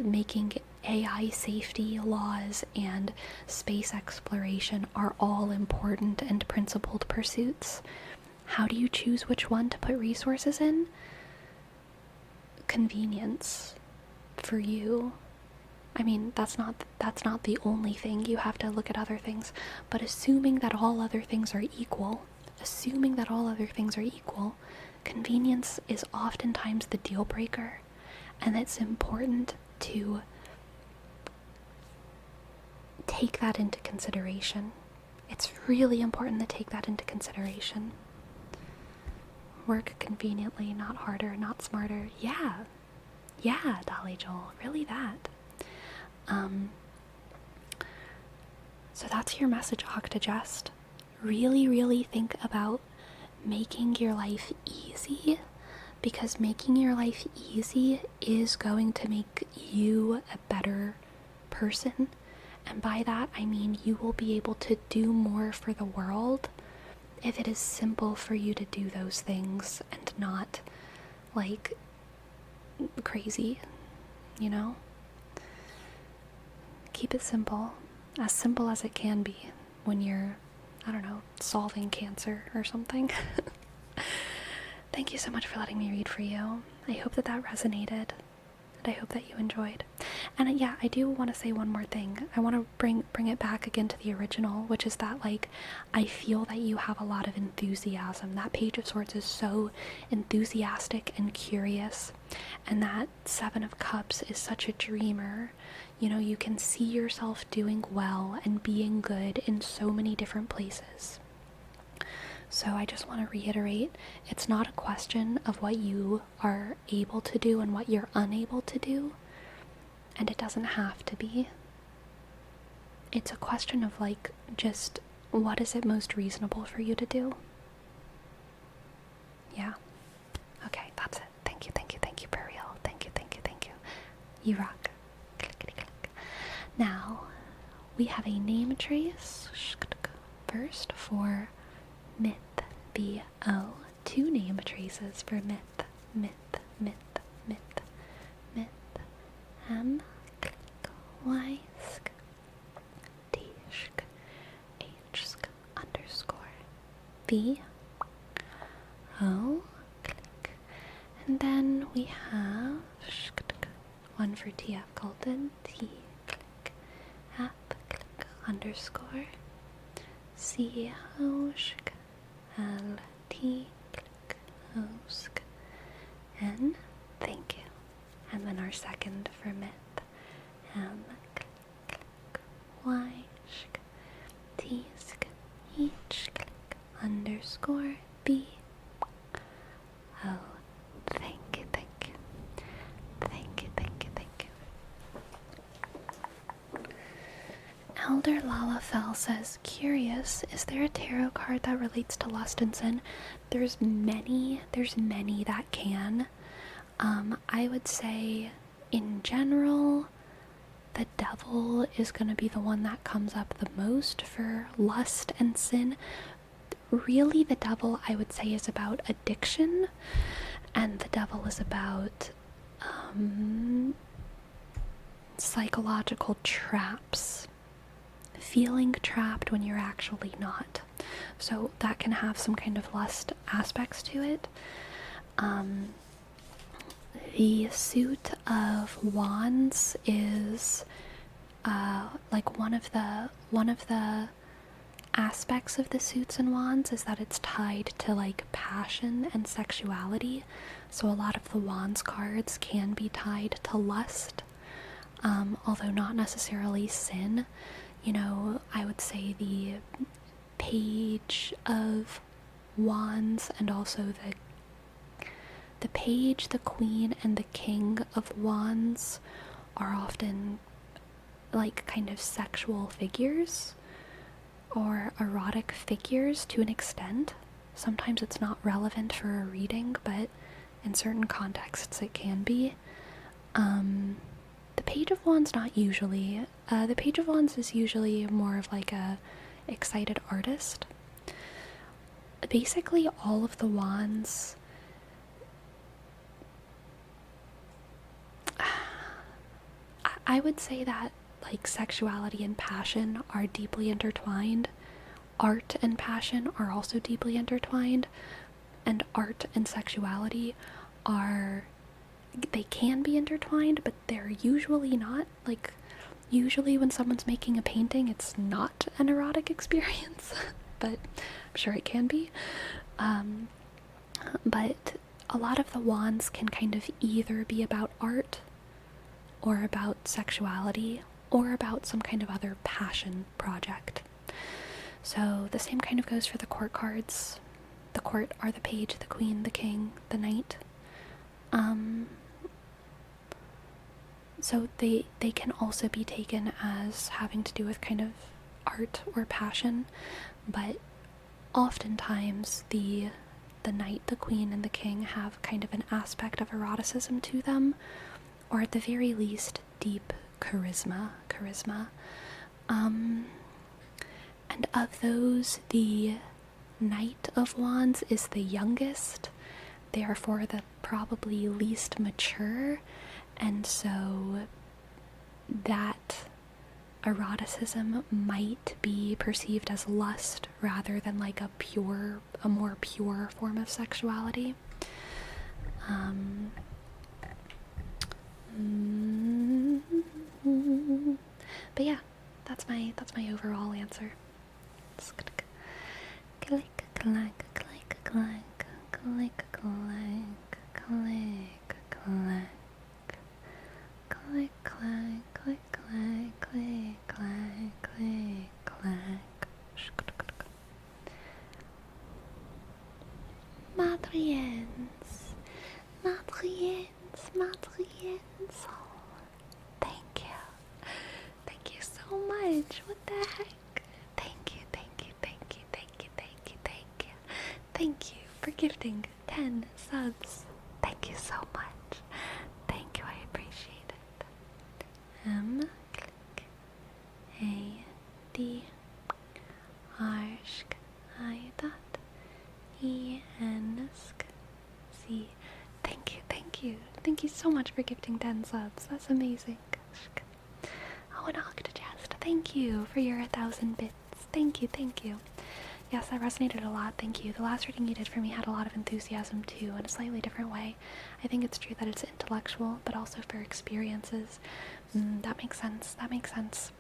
making AI safety laws and space exploration are all important and principled pursuits. How do you choose which one to put resources in? Convenience for you. I mean, that's not the only thing. You have to look at other things. But assuming that all other things are equal, convenience is oftentimes the deal breaker. And it's important to take that into consideration. It's really important to take that into consideration. Work conveniently, not harder, not smarter. Yeah, Dolly Joel, really that. So that's your message, Octagest. Really, really think about making your life easy, because making your life easy is going to make you a better person. And by that, I mean you will be able to do more for the world if it is simple for you to do those things and not, like, crazy, you know? Keep it simple as it can be when you're, I don't know, solving cancer or something. Thank you so much for letting me read for you. I hope that resonated, and I hope that you enjoyed. And yeah, I do want to say one more thing. I want to bring it back again to the original, which is that, like, I feel that you have a lot of enthusiasm. That Page of Swords is so enthusiastic and curious, and that Seven of Cups is such a dreamer. You know, you can see yourself doing well and being good in so many different places. So I just want to reiterate, it's not a question of what you are able to do and what you're unable to do, and it doesn't have to be. It's a question of, like, just what is it most reasonable for you to do? Yeah. Okay, that's it. Thank you, for real. Thank you. You rock. Clickety click. Now, we have a name trace first for myth. B-O. 2 name traces for myth. M. Y. D. H. B. O. And then we have one for TF Colton. T. F. Underscore. C. O. L. T. O. N. Thank you. And then our second for myth. M. Y. T. H. Underscore. B. O. Thank you. Elder Lalafell says, curious, is there a tarot card that relates to lust and sin? There's many that can. I would say, in general, the devil is going to be the one that comes up the most for lust and sin. Really, the devil, I would say, is about addiction, and the devil is about psychological traps. Feeling trapped when you're actually not. So that can have some kind of lust aspects to it. The suit of wands is like one of the aspects of the suits and wands is that it's tied to like passion and sexuality. So a lot of the wands cards can be tied to lust, although not necessarily sin. You know, I would say the page of wands and also the page, the queen, and the king of wands are often like kind of sexual figures or erotic figures to an extent. Sometimes it's not relevant for a reading, but in certain contexts it can be. The Page of Wands, not usually. The Page of Wands is usually more of like a excited artist. Basically, all of the wands, I would say that like sexuality and passion are deeply intertwined. Art and passion are also deeply intertwined, and art and sexuality they can be intertwined, but they're usually not. Like, usually when someone's making a painting, it's not an erotic experience, but I'm sure it can be. But a lot of the wands can kind of either be about art, or about sexuality, or about some kind of other passion project. So the same kind of goes for the court cards. The court are the page, the queen, the king, the knight. So they can also be taken as having to do with kind of art or passion, but oftentimes the knight, the queen, and the king have kind of an aspect of eroticism to them, or at the very least, deep charisma. And of those, the Knight of Wands is the youngest, therefore the probably least mature, and so that eroticism might be perceived as lust rather than like a more pure form of sexuality. But yeah, that's my overall answer. Click, clank, clank, clank, clank, clank, clank, clank, click, clank, click, clank, click, clank, click, clank. Madriens. Oh, thank you so much. What the heck? Thank you. thank you for gifting 10 subs. Thank you so much. Thank you, I appreciate it. M click A D R sk I dot E N sk C. Thank you, thank you. Thank you so much for gifting 10 subs. That's amazing. Oh, an Octogest. Thank you for your 1,000 bits. Thank you, thank you. Yes, that resonated a lot. Thank you. The last reading you did for me had a lot of enthusiasm too, in a slightly different way. I think it's true that it's intellectual, but also for experiences. That makes sense. That makes sense.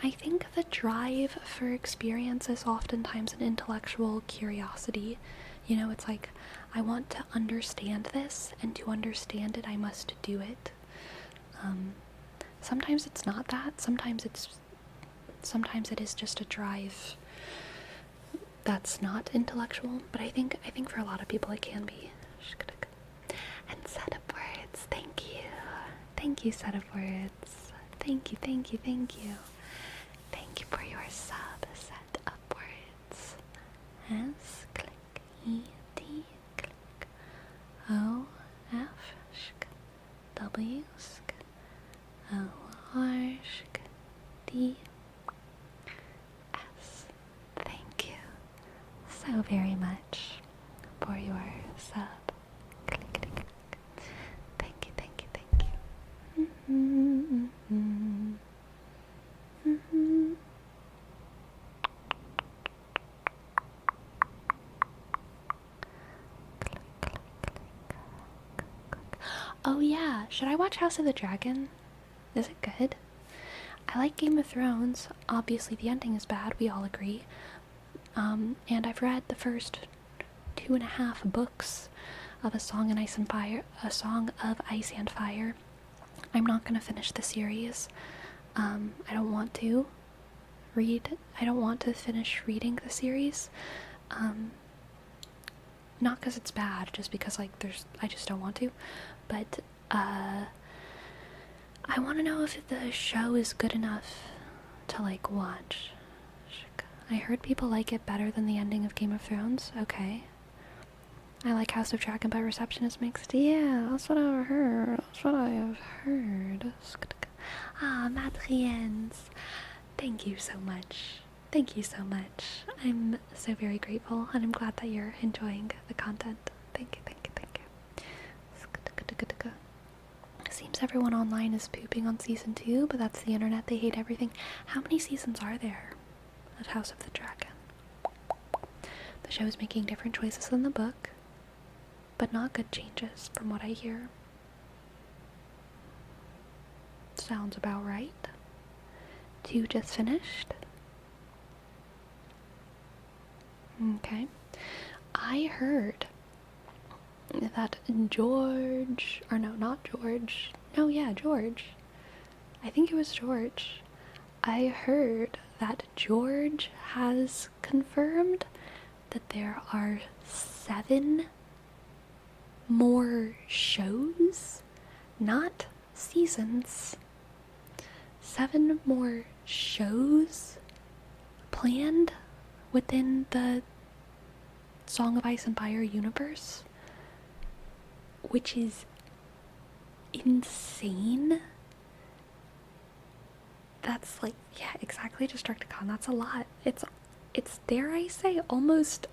I think the drive for experience is oftentimes an intellectual curiosity. You know, it's like, I want to understand this, and to understand it, I must do it. Sometimes it's not that. Sometimes it is just a drive that's not intellectual. But I think for a lot of people it can be. And set of words. Thank you. Thank you, set of words. Thank you, thank you, thank you. Thank you for your sub, set of words. S click E T click O F sk W sk O R sk D S. Thank you so very much for your sub. Click, click, click. Thank you, thank you, thank you. Oh yeah, should I watch House of the Dragon? Is it good? I like Game of Thrones. Obviously the ending is bad, we all agree. And I've read the first 2.5 books of A Song of Ice and Fire. I'm not gonna finish the series. I don't want to finish reading the series. Not because it's bad, just because I just don't want to. But I want to know if the show is good enough to watch. I heard people like it better than the ending of Game of Thrones. Okay. I like House of Dragon, but reception is mixed. Yeah, that's what I've heard. Ah, Madriens. Thank you so much. Thank you so much. I'm so very grateful, and I'm glad that you're enjoying the content. Thank you, thank you, thank you. Seems everyone online is pooping on season 2, but that's the internet. They hate everything. How many seasons are there of House of the Dragon? The show is making different choices than the book, but not good changes from what I hear. Sounds about right. 2 just finished. Okay. I heard that George. I think it was George. I heard that George has confirmed that there are 7 more shows, not seasons. 7 more shows planned within the Song of Ice and Fire universe, which is insane. That's yeah, exactly, Destructicon. That's a lot. It's dare I say almost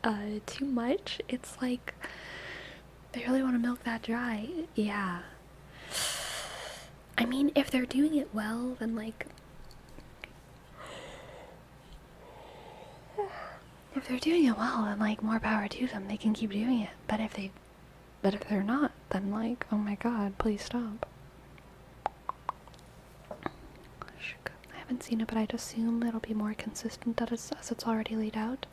too much. It's like they really want to milk that dry. Yeah. I mean, if they're doing it well, then more power to them. They can keep doing it. But if they're not, then oh my god, please stop. I haven't seen it, but I'd assume it'll be more consistent as it's already laid out.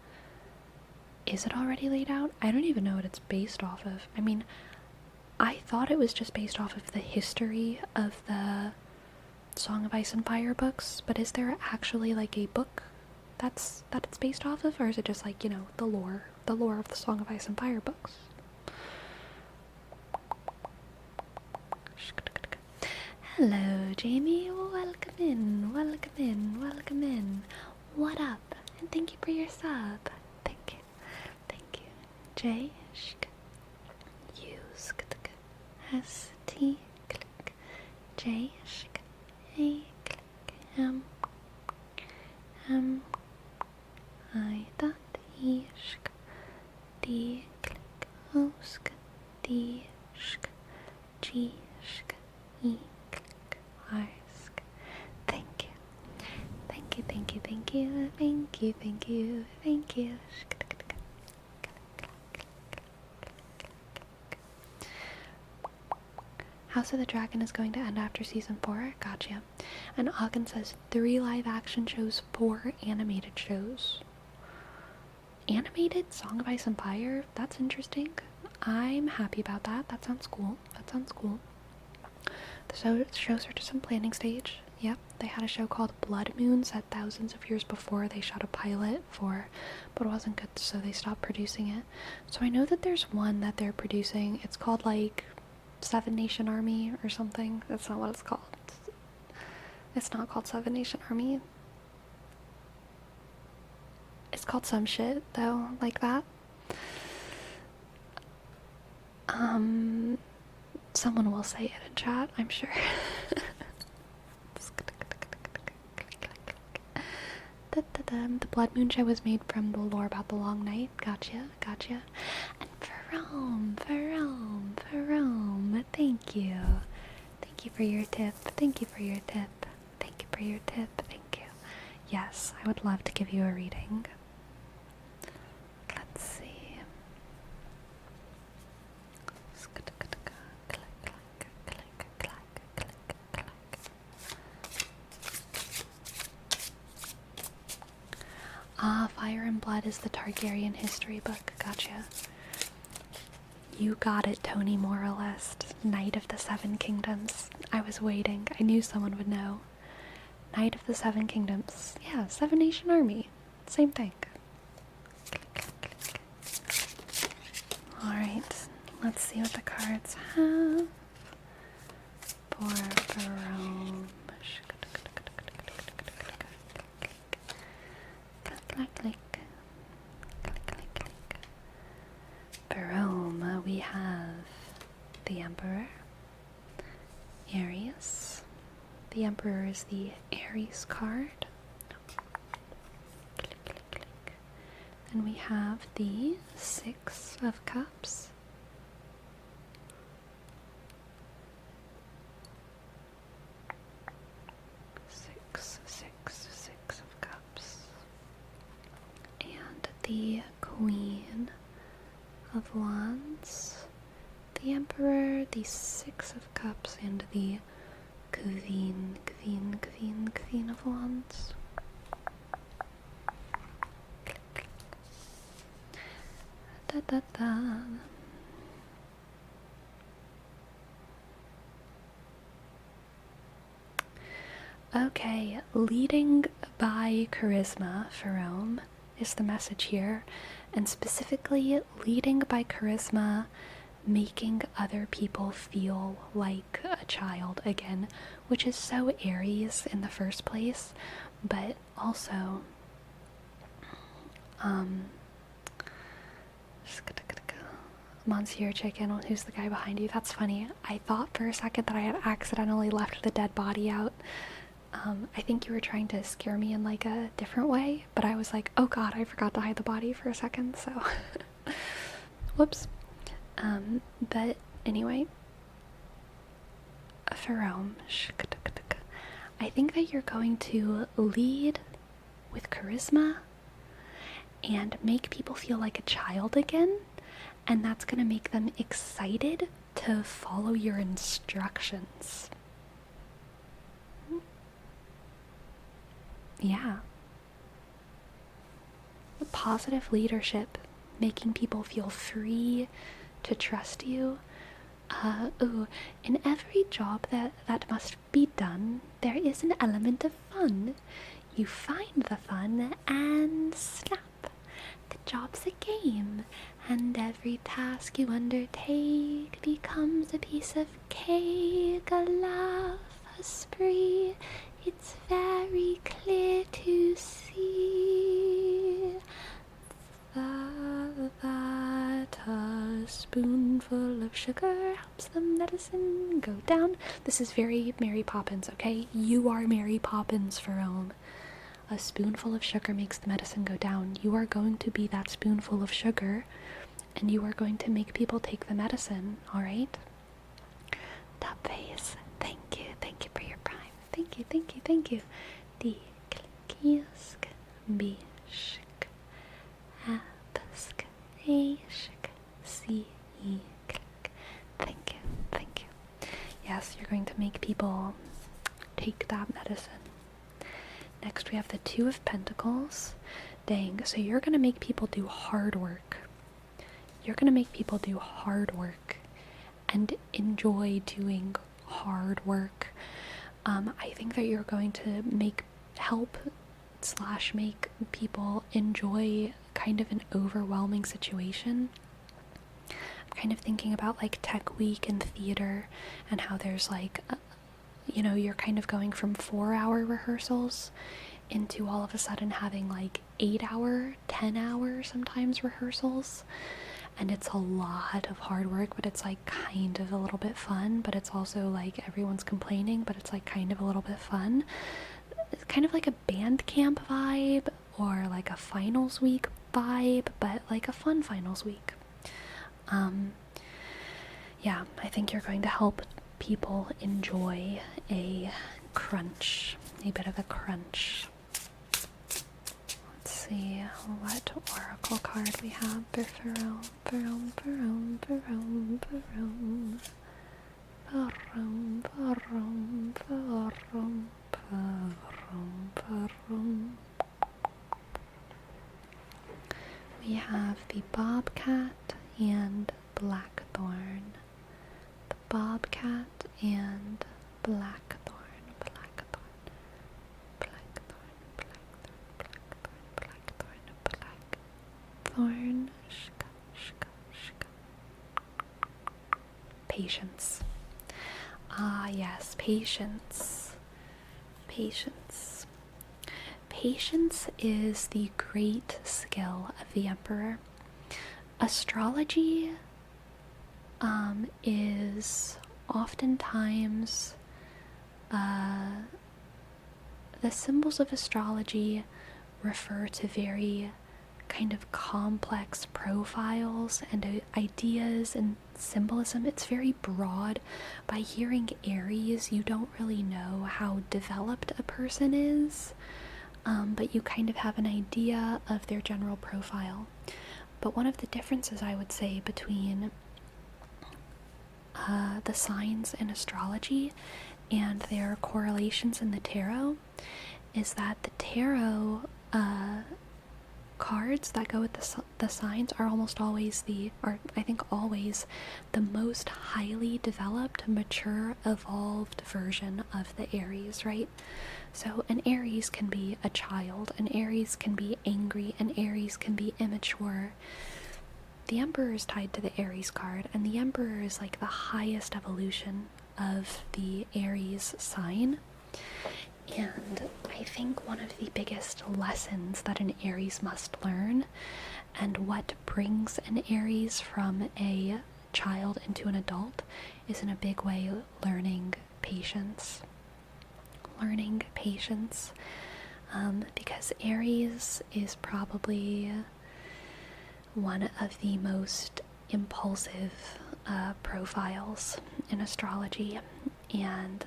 Is it already laid out? I don't even know what it's based off of. I mean, I thought it was just based off of the history of the Song of Ice and Fire books, but is there actually a book that it's based off of, or is it just the lore of the Song of Ice and Fire books? Hello, Jamie. Welcome in. What up? And thank you for your sub. Thank you. J, shk, U, sk, S, T, click, J, shk, A, click, M, I, dot, E, shk, D, click, O, sk, D, shk, G, shk, E, click, R, sk. Thank you. Thank you, thank you, thank you, thank you, thank you, thank you. House of the Dragon is going to end after season 4. Gotcha. And Ogden says 3 live action shows, 4 animated shows. Animated Song of Ice and Fire? That's interesting. I'm happy about that. That sounds cool. That sounds cool. The shows are just in planning stage. Yep, they had a show called Blood Moon set thousands of years before. They shot a pilot for, but it wasn't good, so they stopped producing it. So I know that there's one that they're producing. It's called like Seven Nation Army or something. That's not what it's called. It's not called Seven Nation Army. It's called some shit though, like that. Someone will say it in chat, I'm sure. The Blood Moon show was made from the lore about the Long Night. Gotcha, gotcha. And Verome, thank you. Thank you for your tip. Thank you for your tip. Thank you for your tip. Thank you. Yes, I would love to give you a reading. Let's see. Ah, Fire and Blood is the Targaryen history book. Gotcha. You got it, Tony, more or less. Knight of the Seven Kingdoms. I was waiting. I knew someone would know. Knight of the Seven Kingdoms. Yeah, Seven Nation Army. Same thing. Alright, let's see what the cards have for Verome. Verome, we have the Emperor, Aries. The Emperor is the Aries card. Then we have the Six of Cups. Six of Cups. And the Queen of Wands, the Emperor, the Six of Cups, and the Queen of Wands. Da da da. Okay, leading by charisma, Verome, is the message here, and specifically leading by charisma, making other people feel like a child again, which is so Aries in the first place, but also Monsieur Chicken, who's the guy behind you? That's funny. I thought for a second that I had accidentally left the dead body out. I think you were trying to scare me in like a different way, but I was like, oh god, I forgot to hide the body for a second, so whoops. But anyway, Verome, I think that you're going to lead with charisma and make people feel like a child again, and that's going to make them excited to follow your instructions. Yeah. Positive leadership, making people feel free to trust you. In every job that must be done, there is an element of fun. You find the fun and snap. The job's a game, and every task you undertake becomes a piece of cake, a laugh, a spree. It's very clear to see that sugar helps the medicine go down. This is very Mary Poppins, okay? You are Mary Poppins, Ferome. A spoonful of sugar makes the medicine go down. You are going to be that spoonful of sugar, and you are going to make people take the medicine, alright? Top face. Thank you for your prime. Thank you. D kisk bishk apsk ashk c e click. Thank you. Yes, you're going to make people take that medicine. Next we have the Two of Pentacles. Dang, so you're gonna make people do hard work. You're gonna make people do hard work and enjoy doing hard work. I think that you're going to make people enjoy kind of an overwhelming situation. I'm kind of thinking about like Tech Week and theater and how there's like, you're kind of going from 4-hour rehearsals into all of a sudden having like 8-hour, 10-hour sometimes rehearsals. And it's a lot of hard work, but it's like kind of a little bit fun, but it's also like everyone's complaining, but it's like kind of a little bit fun. It's kind of like a band camp vibe or like a finals week vibe, but like a fun finals week. Yeah, I think you're going to help people enjoy a bit of a crunch. Let's see what oracle card we have. We have the Bobcat and Blackthorn. The Bobcat and Blackthorn. Thorn. Patience. Ah, yes, patience. Patience. Patience is the great skill of the Emperor. Astrology is oftentimes the symbols of astrology refer to very kind of complex profiles and ideas and symbolism. It's very broad. By hearing Aries, you don't really know how developed a person is, but you kind of have an idea of their general profile. But one of the differences I would say between the signs in astrology and their correlations in the tarot is that the tarot cards that go with the signs are almost always always the most highly developed, mature, evolved version of the Aries, right? So an Aries can be a child, an Aries can be angry, an Aries can be immature. The Emperor is tied to the Aries card, and the Emperor is like the highest evolution of the Aries sign. And I think one of the biggest lessons that an Aries must learn, and what brings an Aries from a child into an adult, is in a big way learning patience. Because Aries is probably one of the most impulsive profiles in astrology, and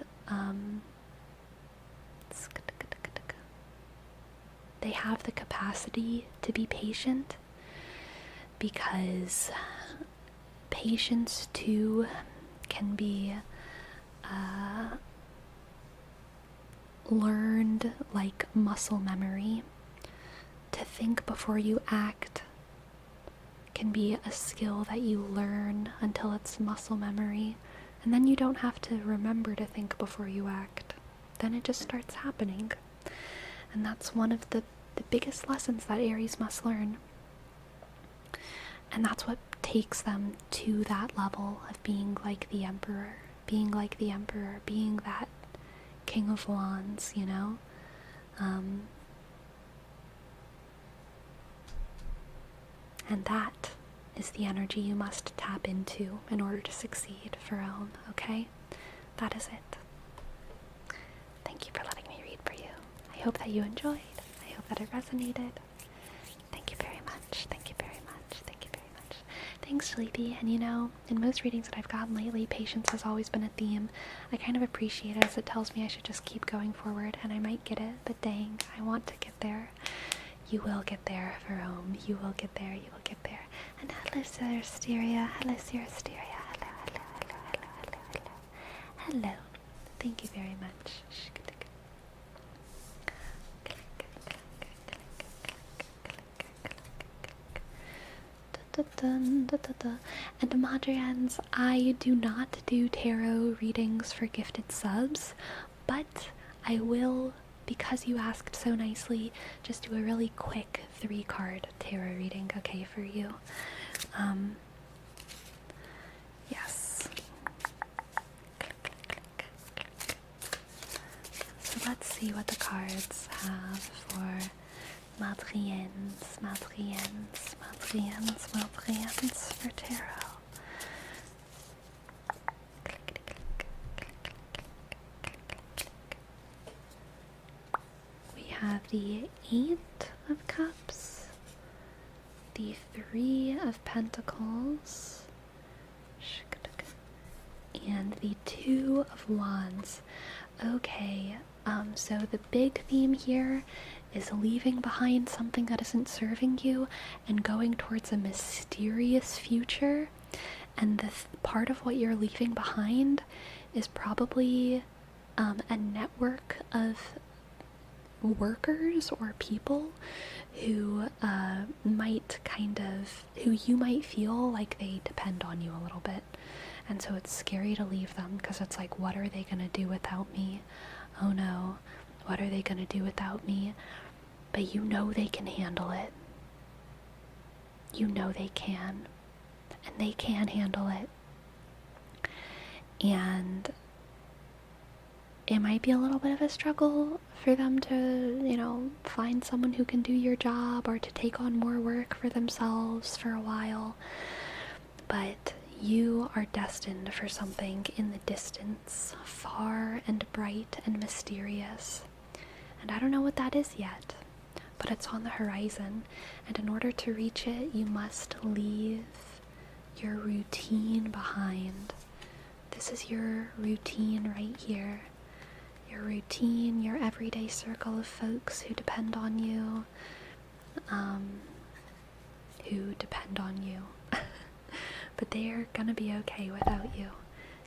they have the capacity to be patient, because patience too can be learned like muscle memory. To think before you act can be a skill that you learn until it's muscle memory, and then you don't have to remember to think before you act. Then it just starts happening. And that's one of the biggest lessons that Aries must learn. And that's what takes them to that level of being like the Emperor, being that King of Wands, And that is the energy you must tap into in order to succeed, Verone, okay? That is it. Thank you for letting me read for you. I hope that you enjoyed. I hope that it resonated. Thank you very much. Thank you very much. Thank you very much. Thanks, Sleepy. And you know, in most readings that I've gotten lately, patience has always been a theme. I kind of appreciate it as it tells me I should just keep going forward, and I might get it, but dang, I want to get there. You will get there, Verome. You will get there. You will get there. And hello, Sir Asteria. Hello, Sir Asteria. Hello, hello, hello, hello, hello, hello. Hello. Thank you very much. And Madrians, I do not do tarot readings for gifted subs, but I will, because you asked so nicely, just do a really quick 3-card tarot reading, okay, for you. Yes. So let's see what the cards have for Madriens for tarot. We have the 8 of Cups, the 3 of Pentacles, and the 2 of Wands. Okay, so the big theme here is leaving behind something that isn't serving you and going towards a mysterious future. And the part of what you're leaving behind is probably a network of workers or people who who you might feel like they depend on you a little bit. And so it's scary to leave them because it's like, what are they going to do without me? Oh no, what are they going to do without me? But you know they can handle it. You know they can. And they can handle it. And it might be a little bit of a struggle for them to, you know, find someone who can do your job or to take on more work for themselves for a while. But you are destined for something in the distance, far and bright and mysterious. And I don't know what that is yet, but it's on the horizon. And in order to reach it, you must leave your routine behind. This is your routine right here. Your routine, your everyday circle of folks who depend on you. But they are gonna be okay without you,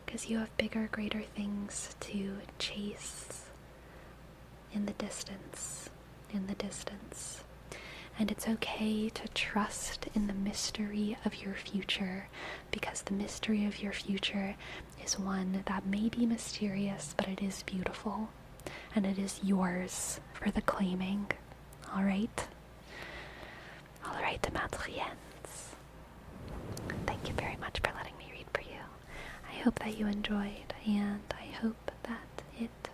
because you have bigger, greater things to chase in the distance. And it's okay to trust in the mystery of your future, because the mystery of your future is one that may be mysterious, but it is beautiful, and it is yours for the claiming. Alright, Madriens. Thank you very much for letting me read for you. I hope that you enjoyed, and I hope that it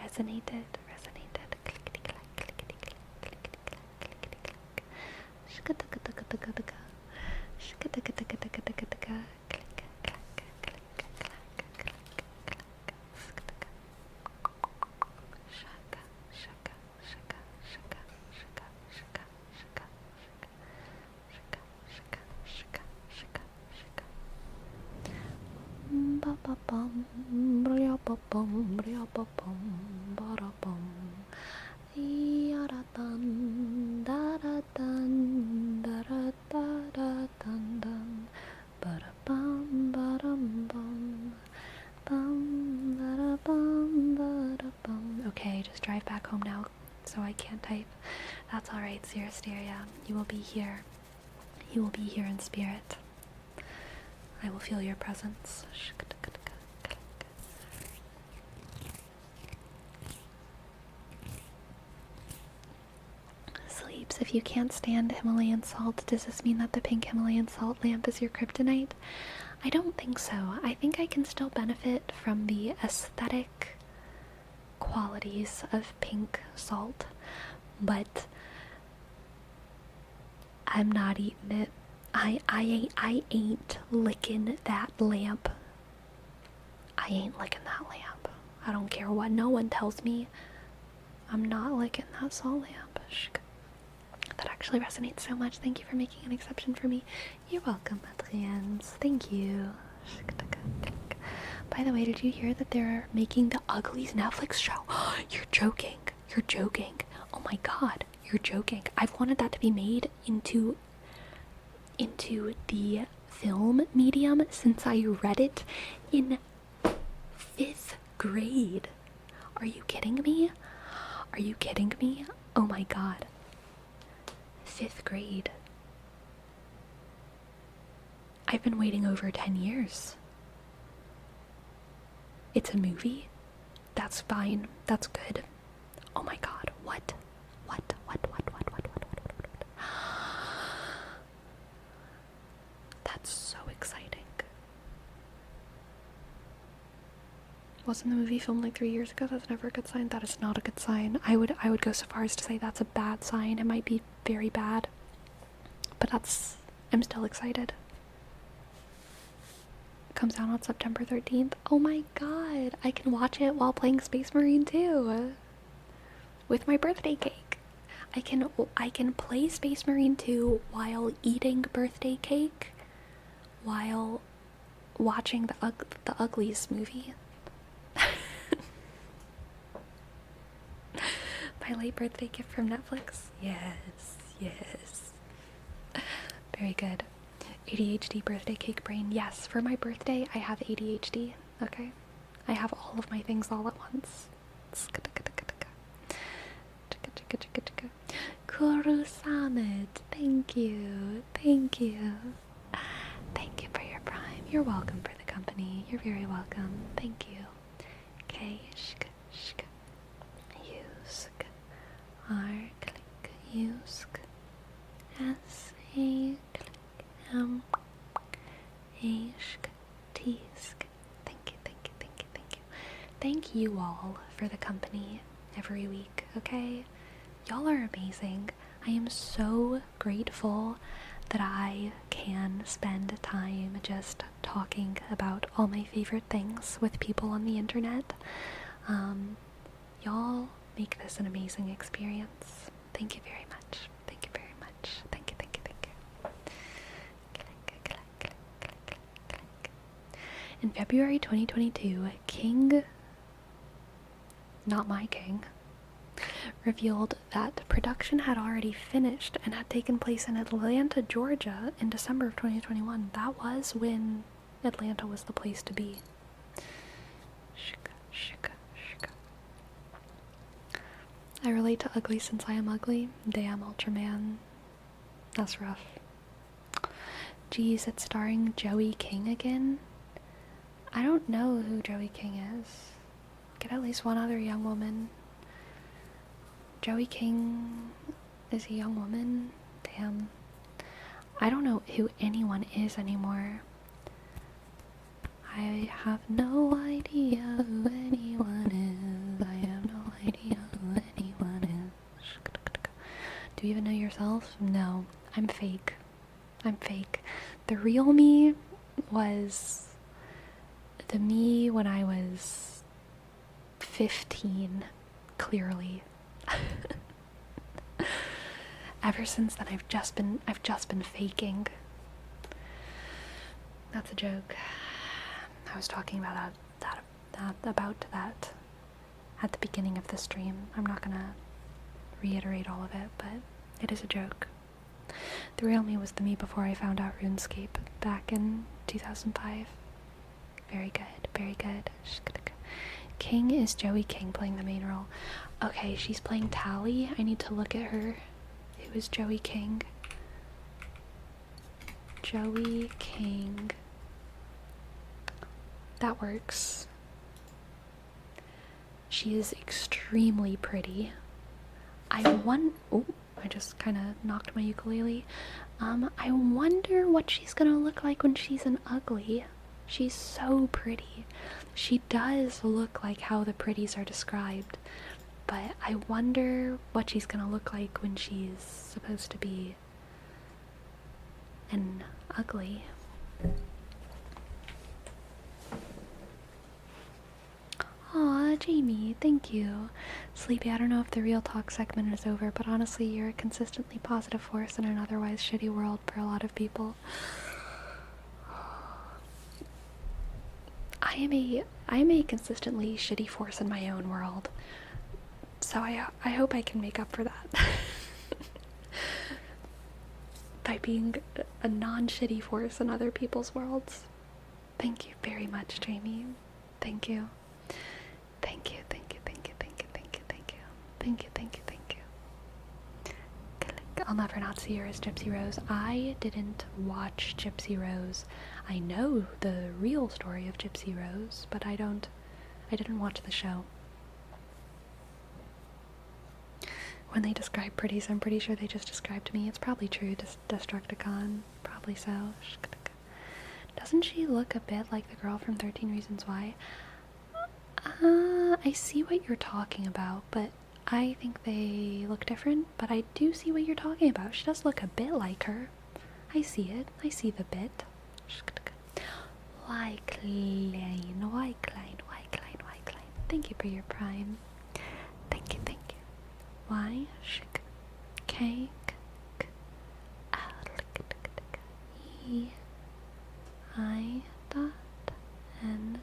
resonated. Okay, just drive back home now so I can't type. That's alright, Xerasteria. You will be here. You will be here in spirit. I will feel your presence. Sleeps, if you can't stand Himalayan salt, does this mean that the pink Himalayan salt lamp is your kryptonite? I don't think so. I think I can still benefit from the aesthetic qualities of pink salt, but I'm not eating it. I ain't licking that lamp. I ain't licking that lamp. I don't care what no one tells me. I'm not licking that salt lamp. That actually resonates so much. Thank you for making an exception for me. You're welcome, Adrians. Thank you. By the way, did you hear that they're making the Uglies Netflix show? You're joking. You're joking. Oh my god, you're joking. I've wanted that to be made into the film medium since I read it in 5th grade. Are you kidding me? Are you kidding me? Oh my god. 5th grade. I've been waiting over 10 years. It's a movie? That's fine. That's good. Oh my god. What? That's so exciting. Wasn't the movie filmed like 3 years ago? That's never a good sign. That is not a good sign. I would go so far as to say that's a bad sign. It might be very bad. But I'm still excited. It comes out on September 13th. Oh my god. I can watch it while playing Space Marine 2. With my birthday cake. I can play Space Marine 2 while eating birthday cake while watching the Uglies movie. My late birthday gift from Netflix. Yes. Very good. ADHD birthday cake brain. Yes, for my birthday I have ADHD. Okay? I have all of my things all at once. Kuru Summit. Thank you. Thank you for your prime. You're welcome for the company. You're very welcome. Thank you. K-shk, shk, yusk, R, click, yusk, S, A, click, M, A-shk, T-sk. Thank you. Thank you all for the company every week, okay? Y'all are amazing. I am so grateful that I can spend time just talking about all my favorite things with people on the internet. Y'all make this an amazing experience. Thank you very much. Thank you. In February 2022, not my king, revealed that production had already finished and had taken place in Atlanta, Georgia in December of 2021. That was when Atlanta was the place to be. I relate to ugly since I am ugly. Damn, Ultraman. That's rough. Geez, it's starring Joey King again? I don't know who Joey King is. Get at least one other young woman. Joey King is a young woman? Damn. I don't know who anyone is anymore. I have no idea who anyone is. I have no idea who anyone is. Do you even know yourself? No. I'm fake. The real me was the me when I was 15, clearly. Ever since then, I've just been faking. That's a joke. I was talking about that at the beginning of the stream. I'm not gonna reiterate all of it, but it is a joke. The real me was the me before I found out RuneScape back in 2005. Very good. King is Joey King playing the main role. Okay, she's playing Tally. I need to look at her. Who is Joey King? Joey King. That works. She is extremely pretty. Oh, I just kind of knocked my ukulele. I wonder what she's gonna look like when she's an ugly. She's so pretty. She does look like how the pretties are described, but I wonder what she's gonna look like when she's supposed to be and ugly. Aw, Jamie, thank you. Sleepy, I don't know if the real talk segment is over, but honestly, you're a consistently positive force in an otherwise shitty world for a lot of people. I am a consistently shitty force in my own world, so I hope I can make up for that by being a non-shitty force in other people's worlds. Thank you very much, Jamie. Thank you. Thank you, thank you, thank you, thank you, thank you, thank you. Thank you, thank you, thank you. I'll never not see her as Gypsy Rose. I didn't watch Gypsy Rose. I know the real story of Gypsy Rose, but I didn't watch the show. When they describe pretties, I'm pretty sure they just described me. It's probably true, Destructicon. Probably so. Doesn't she look a bit like the girl from 13 Reasons Why? I see what you're talking about, but I think they look different, but I do see what you're talking about. She does look a bit like her. I see it. I see the bit. Why Klein? Thank you for your prime. Thank you, thank you. Why? K. E. I. Dot. N.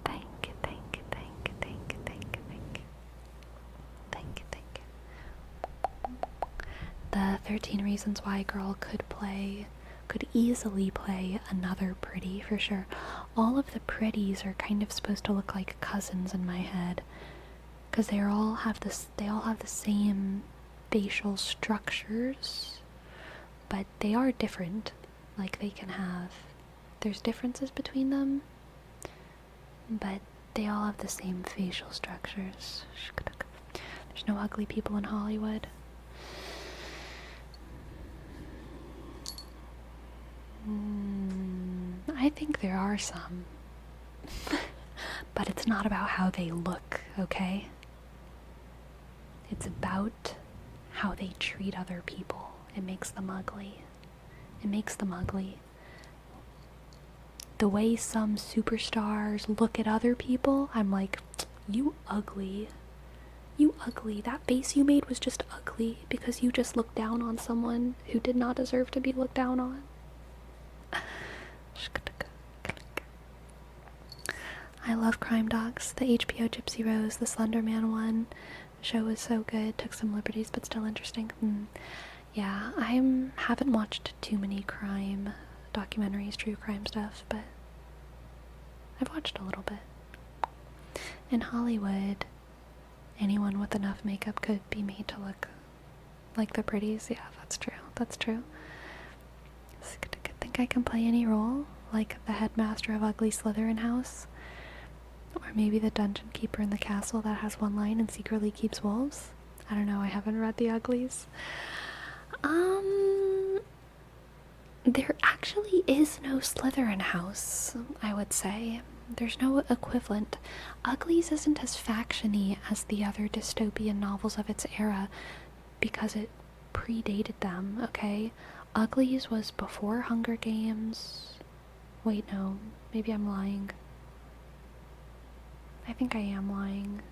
Thank you, thank you, thank you, thank you, thank you, thank you. Thank you, thank you. The 13 Reasons Why girl could easily play another pretty for sure. All of the pretties are kind of supposed to look like cousins in my head, because they all have the same facial structures, but they are different. Like there's differences between them, but they all have the same facial structures. There's no ugly people in Hollywood. I think there are some. But it's not about how they look, okay? It's about how they treat other people. It makes them ugly. It makes them ugly. The way some superstars look at other people, I'm like, you ugly. You ugly. That face you made was just ugly because you just looked down on someone who did not deserve to be looked down on. I love crime docs. The HBO Gypsy Rose, the Slender Man one. The show was so good. Took some liberties, but still interesting. Yeah, I haven't watched too many crime documentaries, true crime stuff, but I've watched a little bit. In Hollywood, anyone with enough makeup could be made to look like the pretties. Yeah, that's true. That's true. I think I can play any role, like the headmaster of Ugly Slytherin House. Or maybe the dungeon keeper in the castle that has one line and secretly keeps wolves. I don't know, I haven't read the Uglies. There actually is no Slytherin house, I would say. There's no equivalent. Uglies isn't as faction-y as the other dystopian novels of its era because it predated them, okay? Uglies was before Hunger Games. Wait, no. Maybe I'm lying. I think I am lying.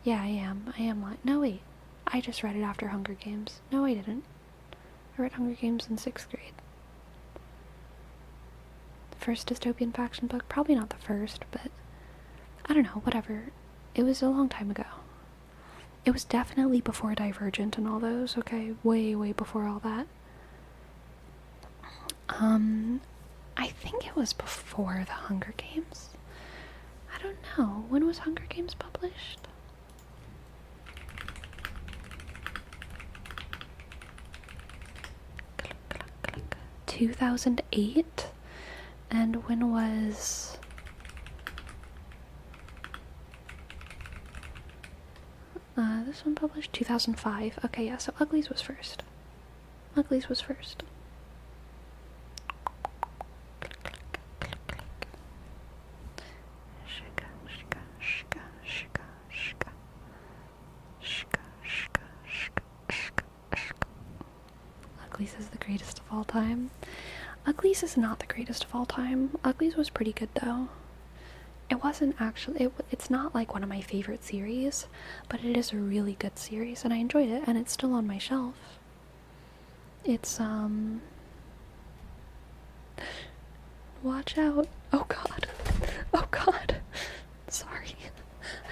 Yeah, I am. I am lying. No, wait. I just read it after Hunger Games. No, I didn't. I read Hunger Games in 6th grade. The first dystopian faction book? Probably not the first, but I don't know, whatever. It was a long time ago. It was definitely before Divergent and all those, okay? Way, way before all that. I think it was before the Hunger Games. I don't know. When was Hunger Games published? Click, click, click. 2008? And when was... this one published? 2005. Okay, yeah, so Uglies was first. Uglies was first. Uglies is the greatest of all time. Uglies is not the greatest of all time. Uglies was pretty good though. It wasn't actually, it's not like one of my favorite series, but it is a really good series and I enjoyed it and it's still on my shelf. It's, watch out. Oh god. Oh god. Sorry.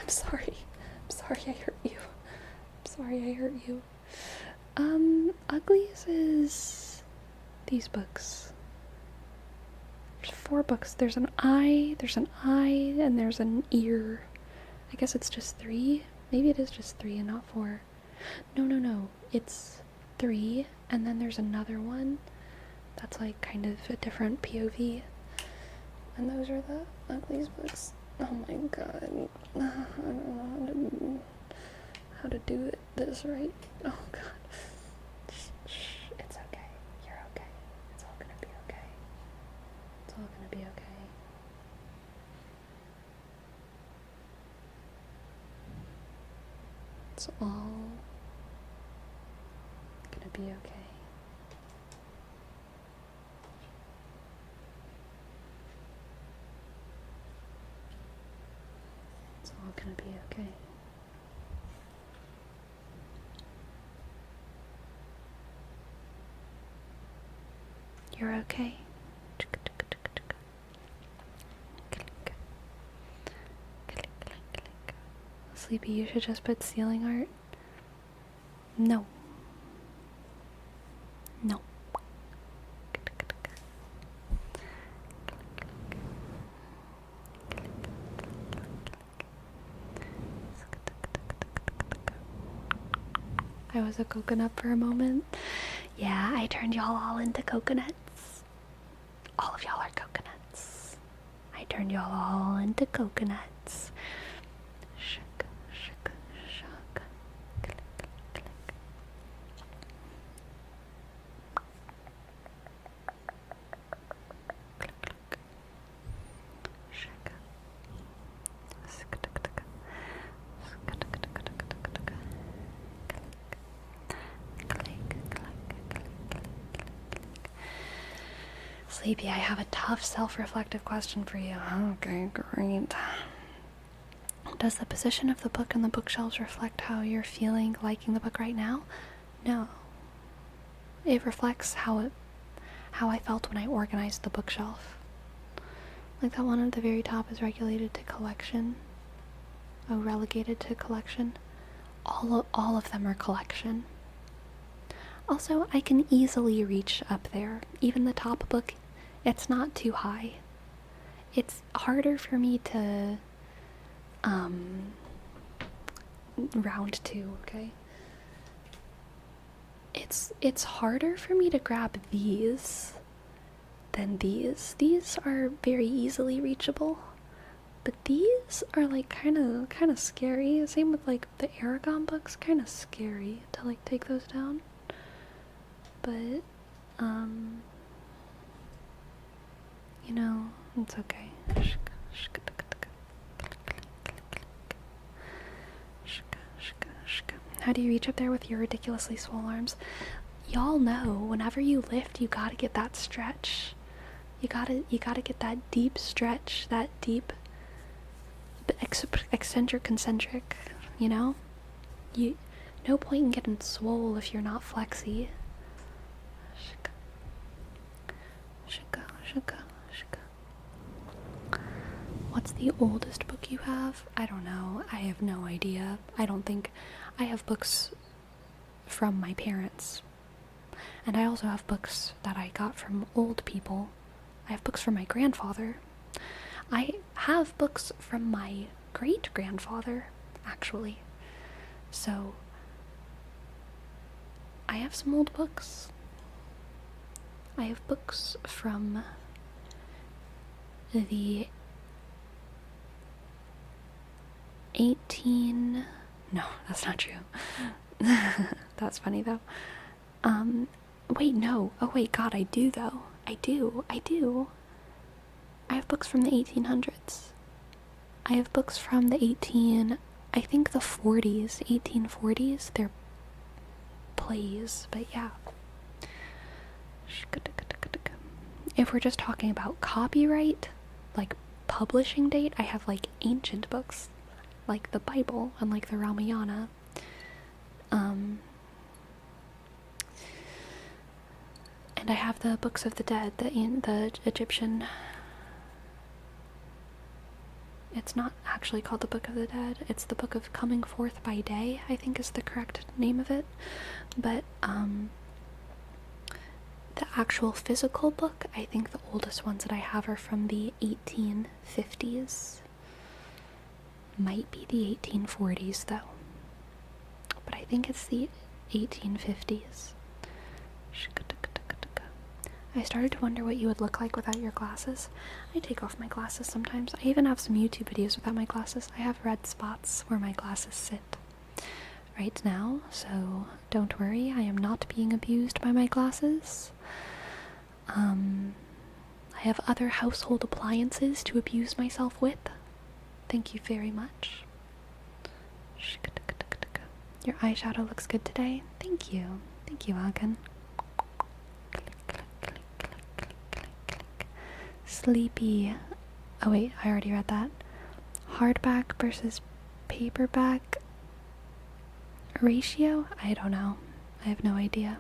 I'm sorry. I'm sorry I hurt you. I'm sorry I hurt you. Uglies is these books. There's 4 books. There's an eye, and there's an ear. I guess it's just 3. Maybe it is just 3 and not 4. No. It's 3, and then there's another one that's like kind of a different POV. And those are the Uglies books. Oh my god. I don't know how to do this right. Oh god. Shh. It's okay. You're okay. It's all gonna be okay. It's all gonna be okay. It's all gonna be okay. It's all gonna be okay. You're okay. Sleepy, you should just put ceiling art. No. No. I was a coconut for a moment. Yeah, I turned y'all all into coconuts. All of y'all are coconuts. I turned y'all all into coconuts. Shook, shook, shook. Click, click. Click, click. Shook. Sleepy, I have a tough self-reflective question for you. Okay, great. Does the position of the book on the bookshelves reflect how you're feeling liking the book right now? No. It reflects how I felt when I organized the bookshelf. Like that one at the very top is regulated to collection. Oh, relegated to collection. All of them are collection. Also, I can easily reach up there. Even the top book, it's not too high. It's harder for me to round to, okay? It's harder for me to grab these than these. These are very easily reachable. But these are like kind of scary. Same with like the Aragon books, kind of scary to like take those down. But you know, it's okay. How do you reach up there with your ridiculously swole arms? Y'all know, whenever you lift, you gotta get that stretch. You gotta get that deep stretch, that deep eccentric, concentric, you know? No point in getting swole if you're not flexy. What's the oldest book you have? I don't know. I have no idea. I don't think I have books from my parents. And I also have books that I got from old people. I have books from my grandfather. I have books from my great-grandfather, actually. So, I have some old books. I have books from the No, that's not true. That's funny, though. Wait, no. Oh, wait, God, I do, though. I do. I have books from the 1800s. I have books from the I think the 1840s. They're plays, but yeah. If we're just talking about copyright, like publishing date, I have like ancient books, like the Bible and like the Ramayana. And I have the Books of the Dead, the Egyptian. It's not actually called the Book of the Dead. It's the Book of Coming Forth by Day, I think is the correct name of it. But the actual physical book, I think the oldest ones that I have are from the 1850s. Might be the 1840s though. But I think it's the 1850s. I started to wonder what you would look like without your glasses. I take off my glasses sometimes. I even have some YouTube videos without my glasses. I have red spots where my glasses sit right now, so don't worry, I am not being abused by my glasses. I have other household appliances to abuse myself with. Thank you very much. Your eyeshadow looks good today. Thank you. Thank you, Hagen. Sleepy. Oh wait, I already read that. Hardback versus paperback ratio? I don't know. I have no idea.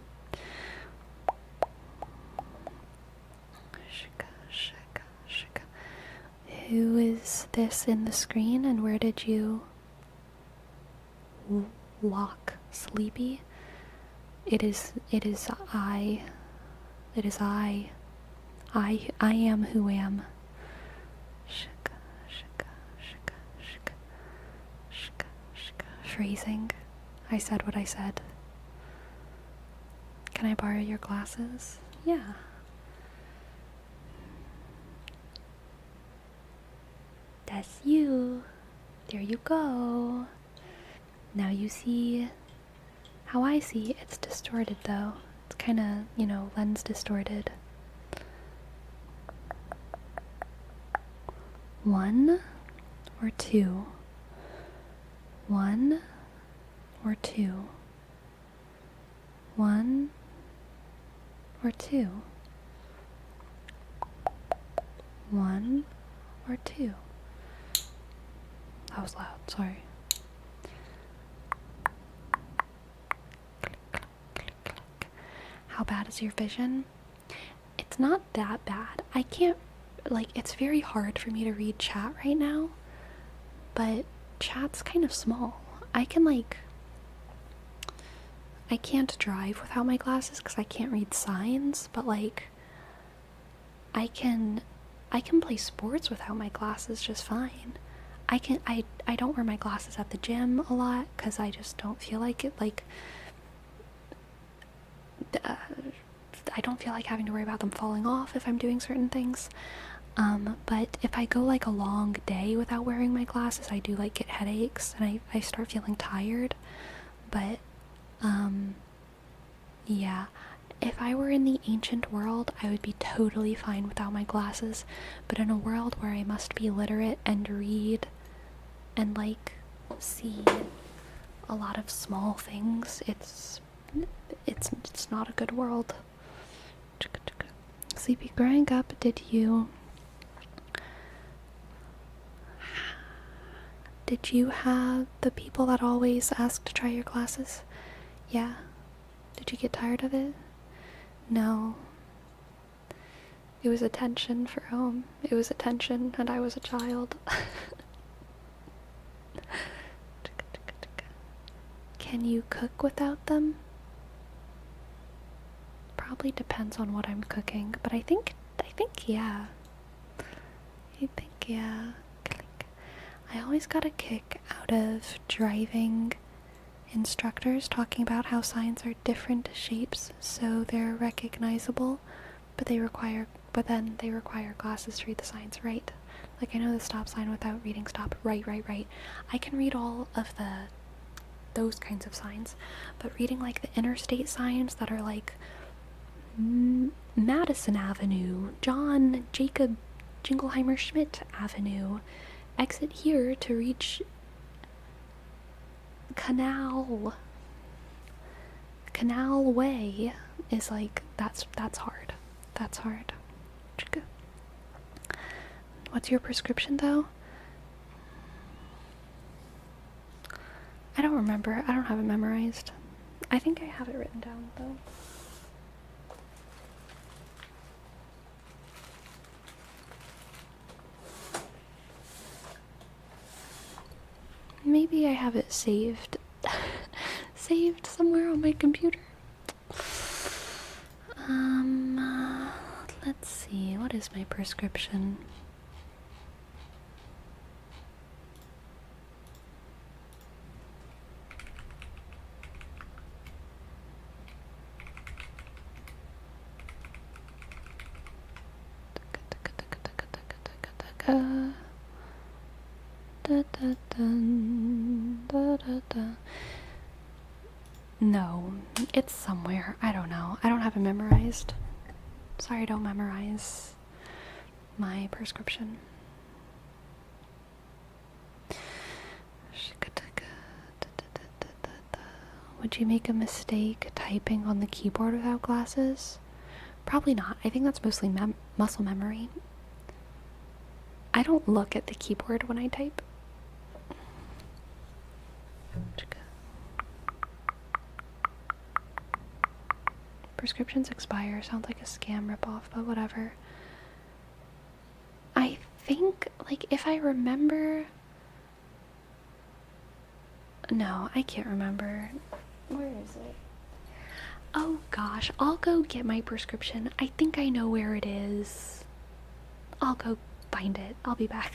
Who is this in the screen and where did you walk? Sleepy? It is I. It is I. I am who am. Phrasing. I said what I said. Can I borrow your glasses? Yeah. That's you. There you go. Now you see how I see. It's distorted though. It's kind of, lens distorted. 1 or 2? 1 or 2? 1 or 2? 1 or 2? That was loud, sorry. How bad is your vision? It's not that bad. I can't, it's very hard for me to read chat right now, but chat's kind of small. I can't drive without my glasses because I can't read signs, but I can play sports without my glasses just fine. I don't wear my glasses at the gym a lot because I just don't feel like it. I don't feel like having to worry about them falling off if I'm doing certain things. But if I go a long day without wearing my glasses, I do get headaches and I start feeling tired. But yeah, if I were in the ancient world, I would be totally fine without my glasses. But in a world where I must be literate and read and see a lot of small things, it's not a good world. Sleepy, growing up, did you have the people that always ask to try your glasses? Yeah. Did you get tired of it? No. It was attention for home. It was attention, and I was a child. Can you cook without them? Probably depends on what I'm cooking, but I think yeah. Yeah. I always got a kick out of driving instructors talking about how signs are different shapes, so they're recognizable, but then they require glasses to read the signs, right? I know the stop sign without reading stop, right. I can read all of those kinds of signs, but reading the interstate signs that are Madison Avenue, John Jacob Jingleheimer Schmidt Avenue, exit here to reach Canal Way is That's hard. That's hard. What's your prescription though? I don't remember. I don't have it memorized. I think I have it written down though. Maybe I have it saved. Saved somewhere on my computer. Let's see. What is my prescription? No, it's somewhere. I don't know. I don't have it memorized. Sorry, I don't memorize my prescription. Would you make a mistake typing on the keyboard without glasses? Probably not. I think that's mostly muscle memory. I don't look at the keyboard when I type. Prescriptions expire. Sounds like a scam ripoff, but whatever. I think, like, if I remember... No, I can't remember. Where is it? Oh gosh, I'll go get my prescription. I think I know where it is. I'll go find it. I'll be back.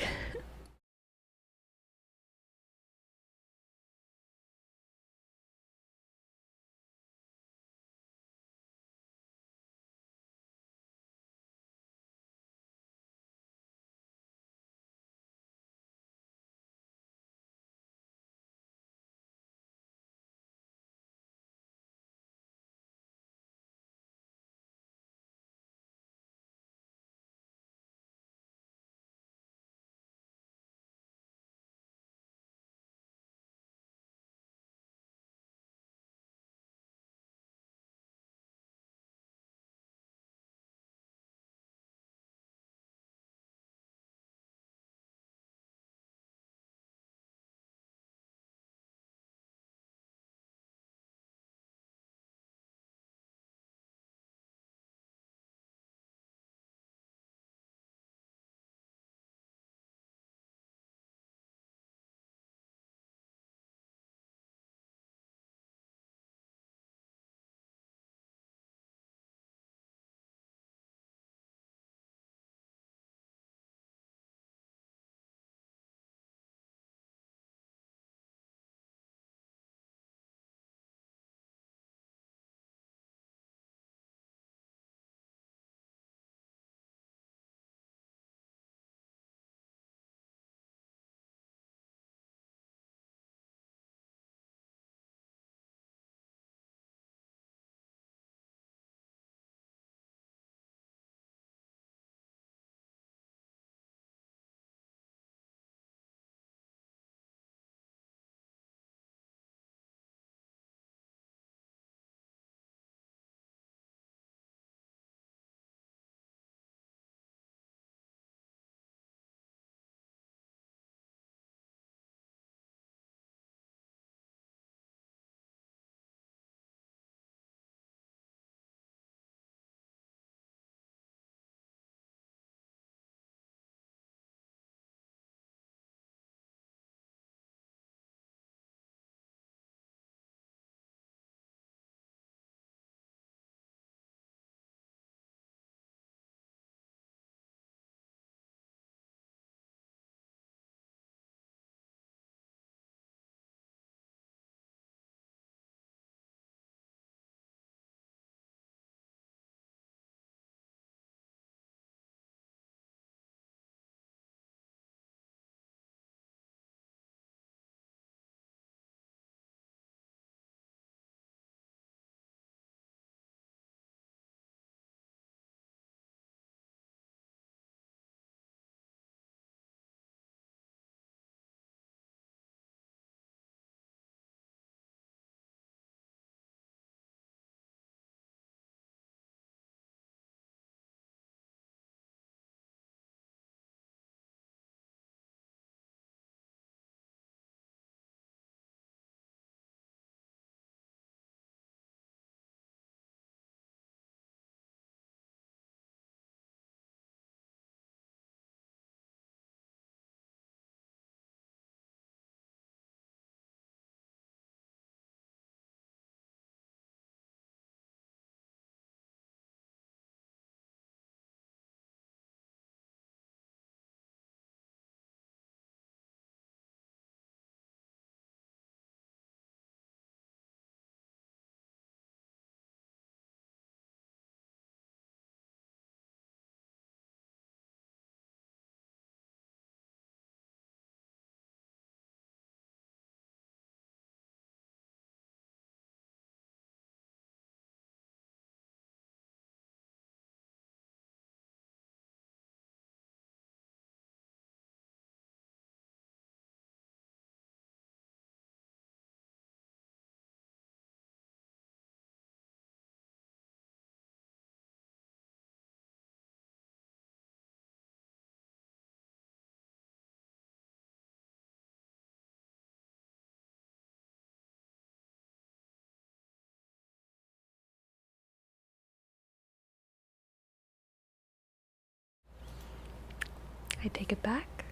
I take it back.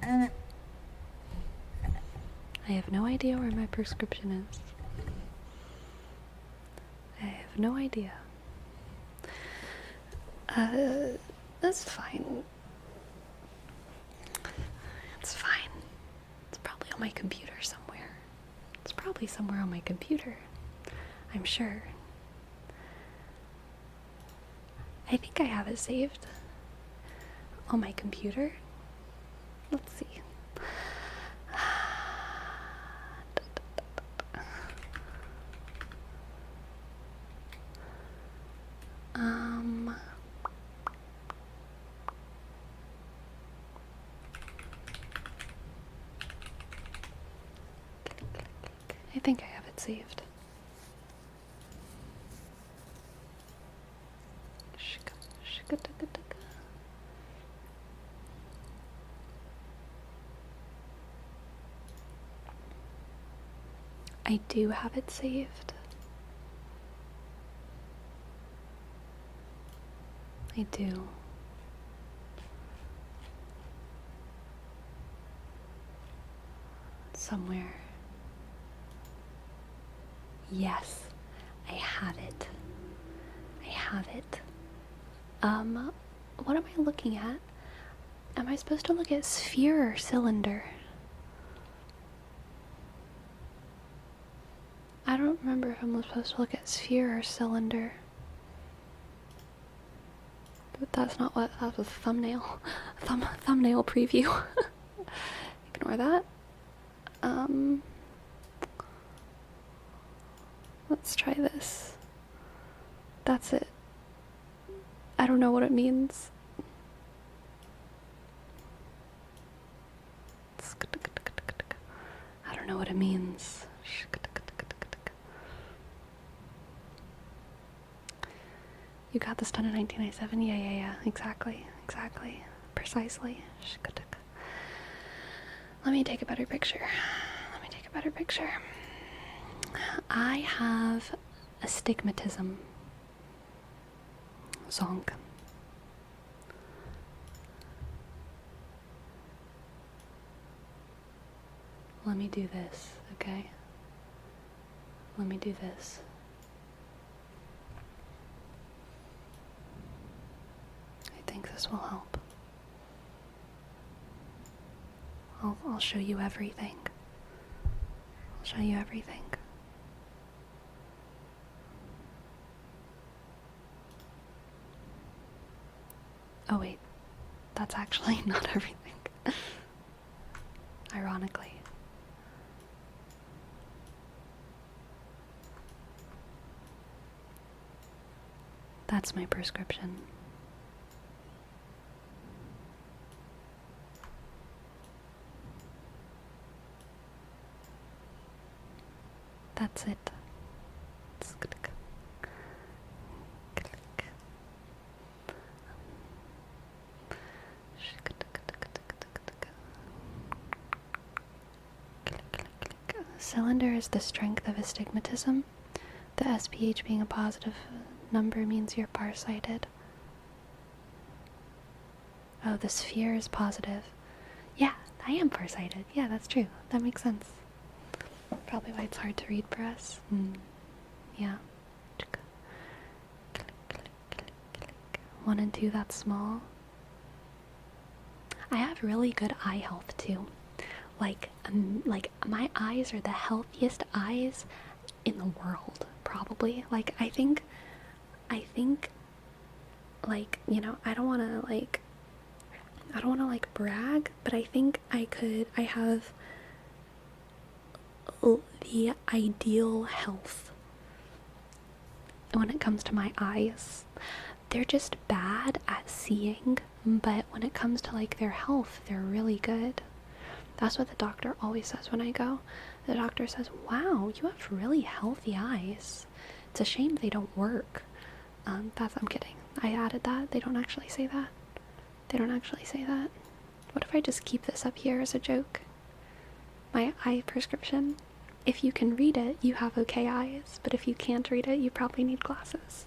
I have no idea where my prescription is. I have no idea. That's fine. It's fine. It's probably on my computer somewhere. It's probably somewhere on my computer. I'm sure. I think I have it saved on my computer. Let's see. I think I have it saved. I do have it saved. I do. Somewhere. Yes, I have it. I have it. What am I looking at? Am I supposed to look at sphere or cylinder? I don't remember if I'm supposed to look at sphere or cylinder. But that's not what that was. Thumbnail. Thumbnail preview. Ignore that. Let's try this. That's it. I don't know what it means. I don't know what it means. You got this done in 1997? Yeah. Exactly. Precisely. Let me take a better picture. I have astigmatism. Zonk. Let me do this, okay? Let me do this. I think this will help. I'll show you everything. Oh wait, that's actually not everything. Ironically. That's my prescription. That's it. Cylinder is the strength of astigmatism. The SPH being a positive number means you're farsighted. Oh, the sphere is positive. Yeah, I am farsighted. Yeah, that's true. That makes sense. Probably why it's hard to read for us. Yeah. 1 and 2, that's small. I have really good eye health too. Like my eyes are the healthiest eyes in the world, probably. Like I think like, you know, I don't want to like brag, but I think I have the ideal health when it comes to my eyes. They're just bad at seeing, but when it comes to like their health, they're really good. That's what the doctor always says when I go. The doctor says, wow, you have really healthy eyes. It's a shame they don't work. I'm kidding. I added that. They don't actually say that. What if I just keep this up here as a joke? My eye prescription. If you can read it, you have okay eyes. But if you can't read it, you probably need glasses.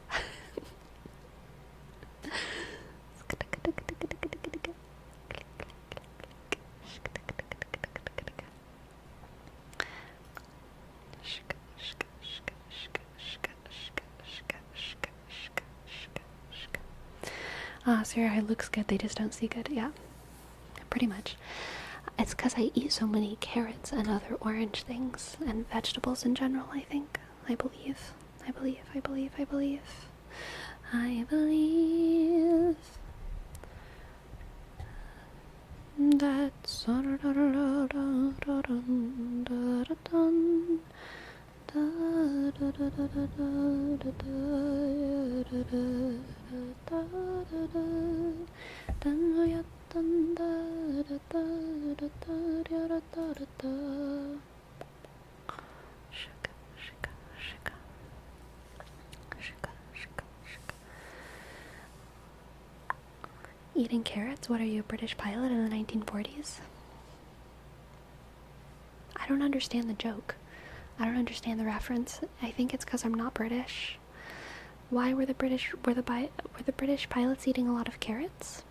So your eye looks good, they just don't see good. Yeah, pretty much. It's because I eat so many carrots and other orange things and vegetables in general, I think. I believe. I believe. I believe. I believe. I believe. That's eating carrots? What are you, a British pilot in the 1940s? I don't understand the joke. I don't understand the reference. I think it's because I'm not British. Why were the British pilots eating a lot of carrots?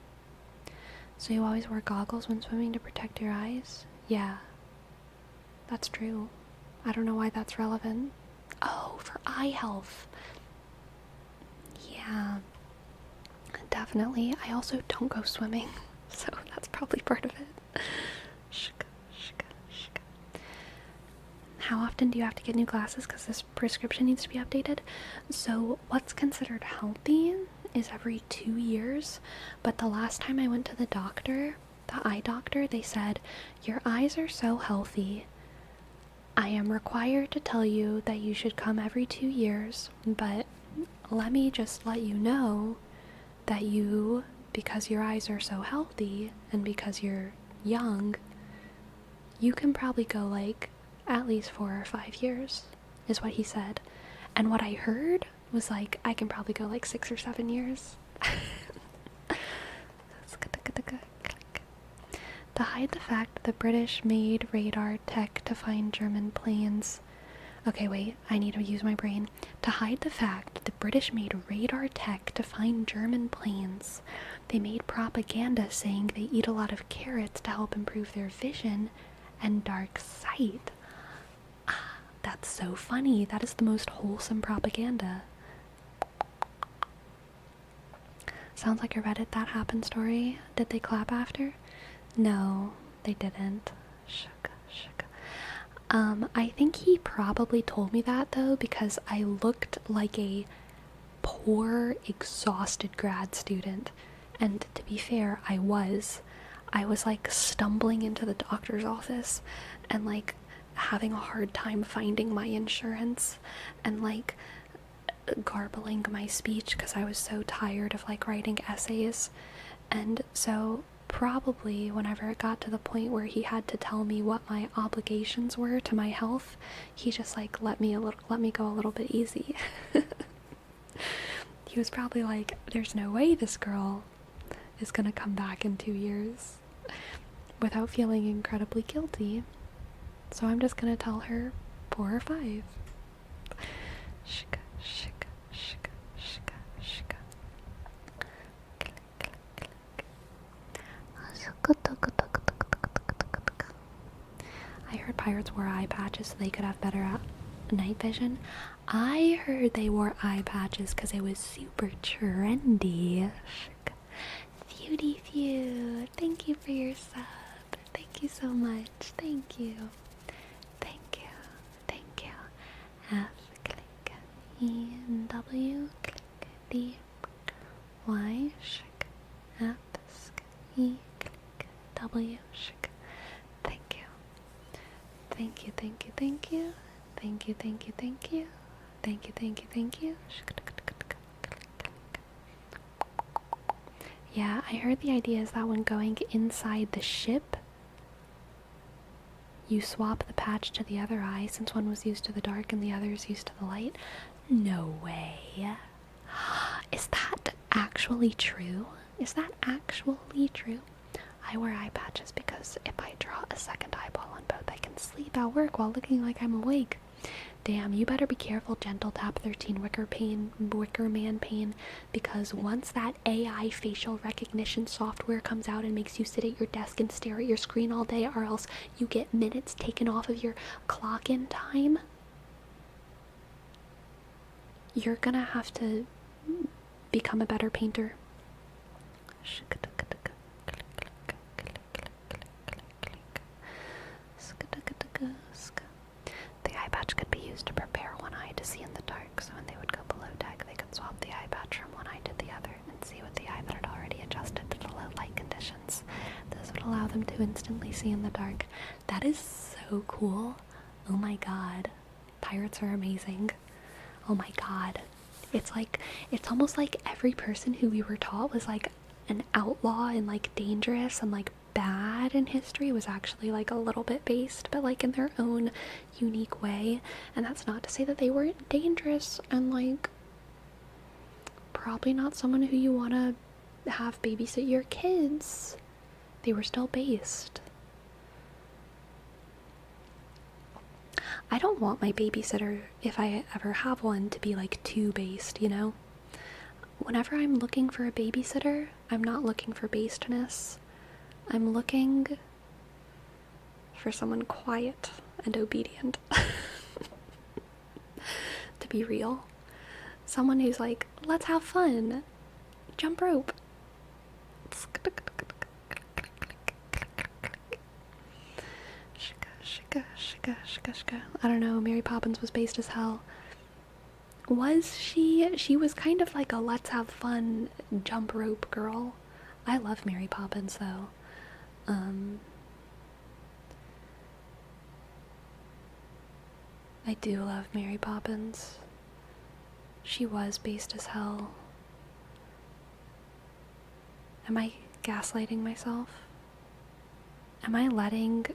So you always wear goggles when swimming to protect your eyes? Yeah, that's true. I don't know why that's relevant. Oh, for eye health. Yeah, definitely. I also don't go swimming, so that's probably part of it. How often do you have to get new glasses? Because this prescription needs to be updated. So what's considered healthy is every 2 years. But the last time I went to the doctor, the eye doctor, they said, your eyes are so healthy. I am required to tell you that you should come every 2 years. But let me just let you know that you, because your eyes are so healthy and because you're young, you can probably go like at least 4 or 5 years, is what he said. And what I heard was like, I can probably go like 6 or 7 years. To hide the fact the British made radar tech to find German planes. Okay, wait, I need to use my brain. To hide the fact the British made radar tech to find German planes, they made propaganda saying they eat a lot of carrots to help improve their vision and dark sight. That's so funny. That is the most wholesome propaganda. Sounds like a Reddit that happened story. Did they clap after? No, they didn't. I think he probably told me that though, because I looked like a poor, exhausted grad student. And to be fair, I was like stumbling into the doctor's office and like having a hard time finding my insurance and like garbling my speech because I was so tired of like writing essays. And so probably whenever it got to the point where he had to tell me what my obligations were to my health, he just like let me go a little bit easy. He was probably like, there's no way this girl is gonna come back in 2 years without feeling incredibly guilty, so I'm just gonna tell her 4 or 5. I heard pirates wore eye patches so they could have better night vision. I heard they wore eye patches because it was super trendy. Few, thank you for your sub. Thank you so much. Thank you. Thank you. Thank you. F click E and W click D Y shik F sk E click W shik. Thank you. Thank you, thank you, thank you. Thank you, thank you, thank you. Thank you, thank you, thank you. Yeah, I heard the idea is that when going inside the ship, you swap the patch to the other eye since one was used to the dark and the other is used to the light. No way. Is that actually true? Is that actually true? I wear eye patches because if I draw a second eyeball on both, I can sleep at work while looking like I'm awake. Damn, you better be careful, Gentle Tap 13 Wicker Man Pain, because once that AI facial recognition software comes out and makes you sit at your desk and stare at your screen all day, or else you get minutes taken off of your clock-in time, you're gonna have to become a better painter. The eye patch could be used to prepare one eye to see in the dark, so when they would go below deck, they could swap the eye patch from one eye to the other and see with the eye that had already adjusted to the low light conditions. This would allow them to instantly see in the dark. That is so cool. Oh my god. Pirates are amazing. Oh my god. It's almost like every person who we were taught was like an outlaw and like dangerous and like bad in history was actually like a little bit based, but like in their own unique way. And that's not to say that they weren't dangerous and like probably not someone who you want to have babysit your kids. They were still based. I don't want my babysitter, if I ever have one, to be like too based, you know? Whenever I'm looking for a babysitter, I'm not looking for basedness. I'm looking for someone quiet and obedient. To be real. Someone who's like, let's have fun. Jump rope. I don't know, Mary Poppins was based as hell. Was she? She was kind of like a let's have fun jump rope girl. I love Mary Poppins though. I do love Mary Poppins. She was based as hell. Am I gaslighting myself? Am I letting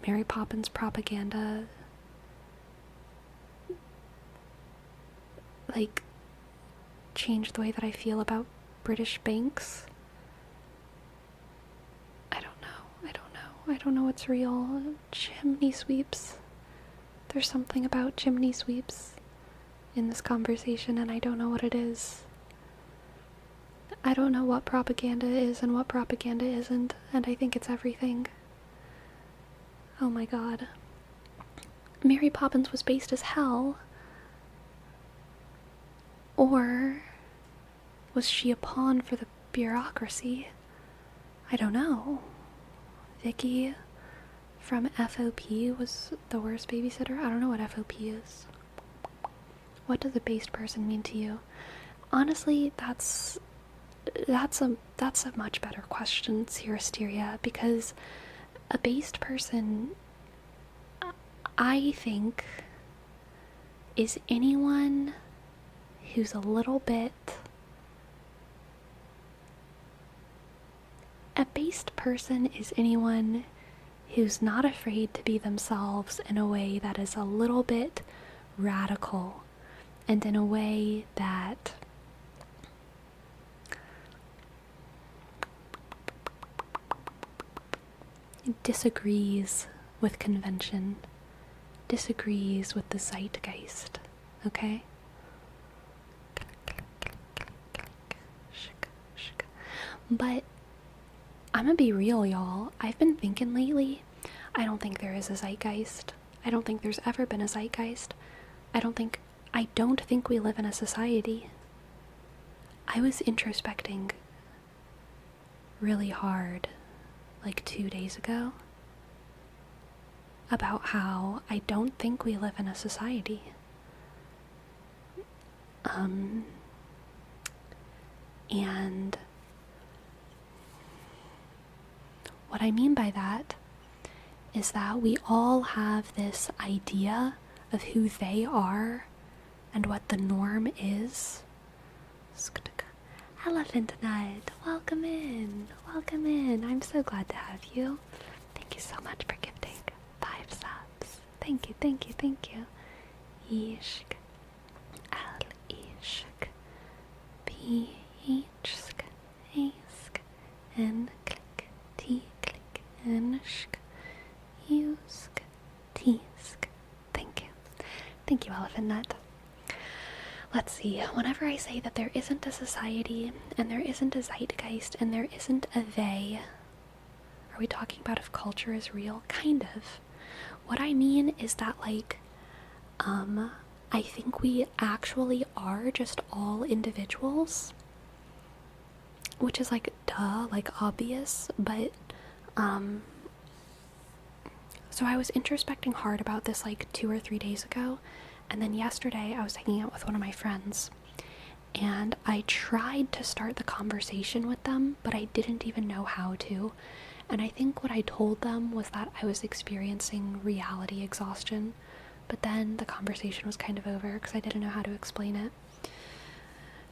Mary Poppins propaganda like change the way that I feel about British banks? I don't know what's real. Chimney sweeps. There's something about chimney sweeps in this conversation and I don't know what it is. I don't know what propaganda is and what propaganda isn't, and I think it's everything. Oh my god. Mary Poppins was based as hell. Or was she a pawn for the bureaucracy? I don't know. Vicky from FOP was the worst babysitter? I don't know what FOP is. What does a based person mean to you? Honestly, that's a much better question, Siristeria, because a based person, I think, is anyone who's a little bit... A based person is anyone who's not afraid to be themselves in a way that is a little bit radical and in a way that disagrees with convention, disagrees with the zeitgeist, okay? But I'm gonna be real, y'all. I've been thinking lately, I don't think there is a zeitgeist. I don't think there's ever been a zeitgeist. I don't think we live in a society. I was introspecting really hard like 2 days ago about how I don't think we live in a society. And what I mean by that is that we all have this idea of who they are and what the norm is. Elephant Nut, welcome in, welcome in. I'm so glad to have you. Thank you so much for gifting 5 subs. Thank you, thank you, thank you. Ishk, L Ishk, P Ishk, Isk, N click, T click, N shk, Usk, Tsk. Thank you. Thank you, Elephant Nut. Let's see, whenever I say that there isn't a society, and there isn't a zeitgeist, and there isn't a they, are we talking about if culture is real? Kind of. What I mean is that, like, I think we actually are just all individuals. which is like duh, like obvious, but so I was introspecting hard about this like 2 or 3 days ago, and then yesterday I was hanging out with one of my friends, and I tried to start the conversation with them, but I didn't even know how to. And I think what I told them was that I was experiencing reality exhaustion, but then the conversation was kind of over because I didn't know how to explain it.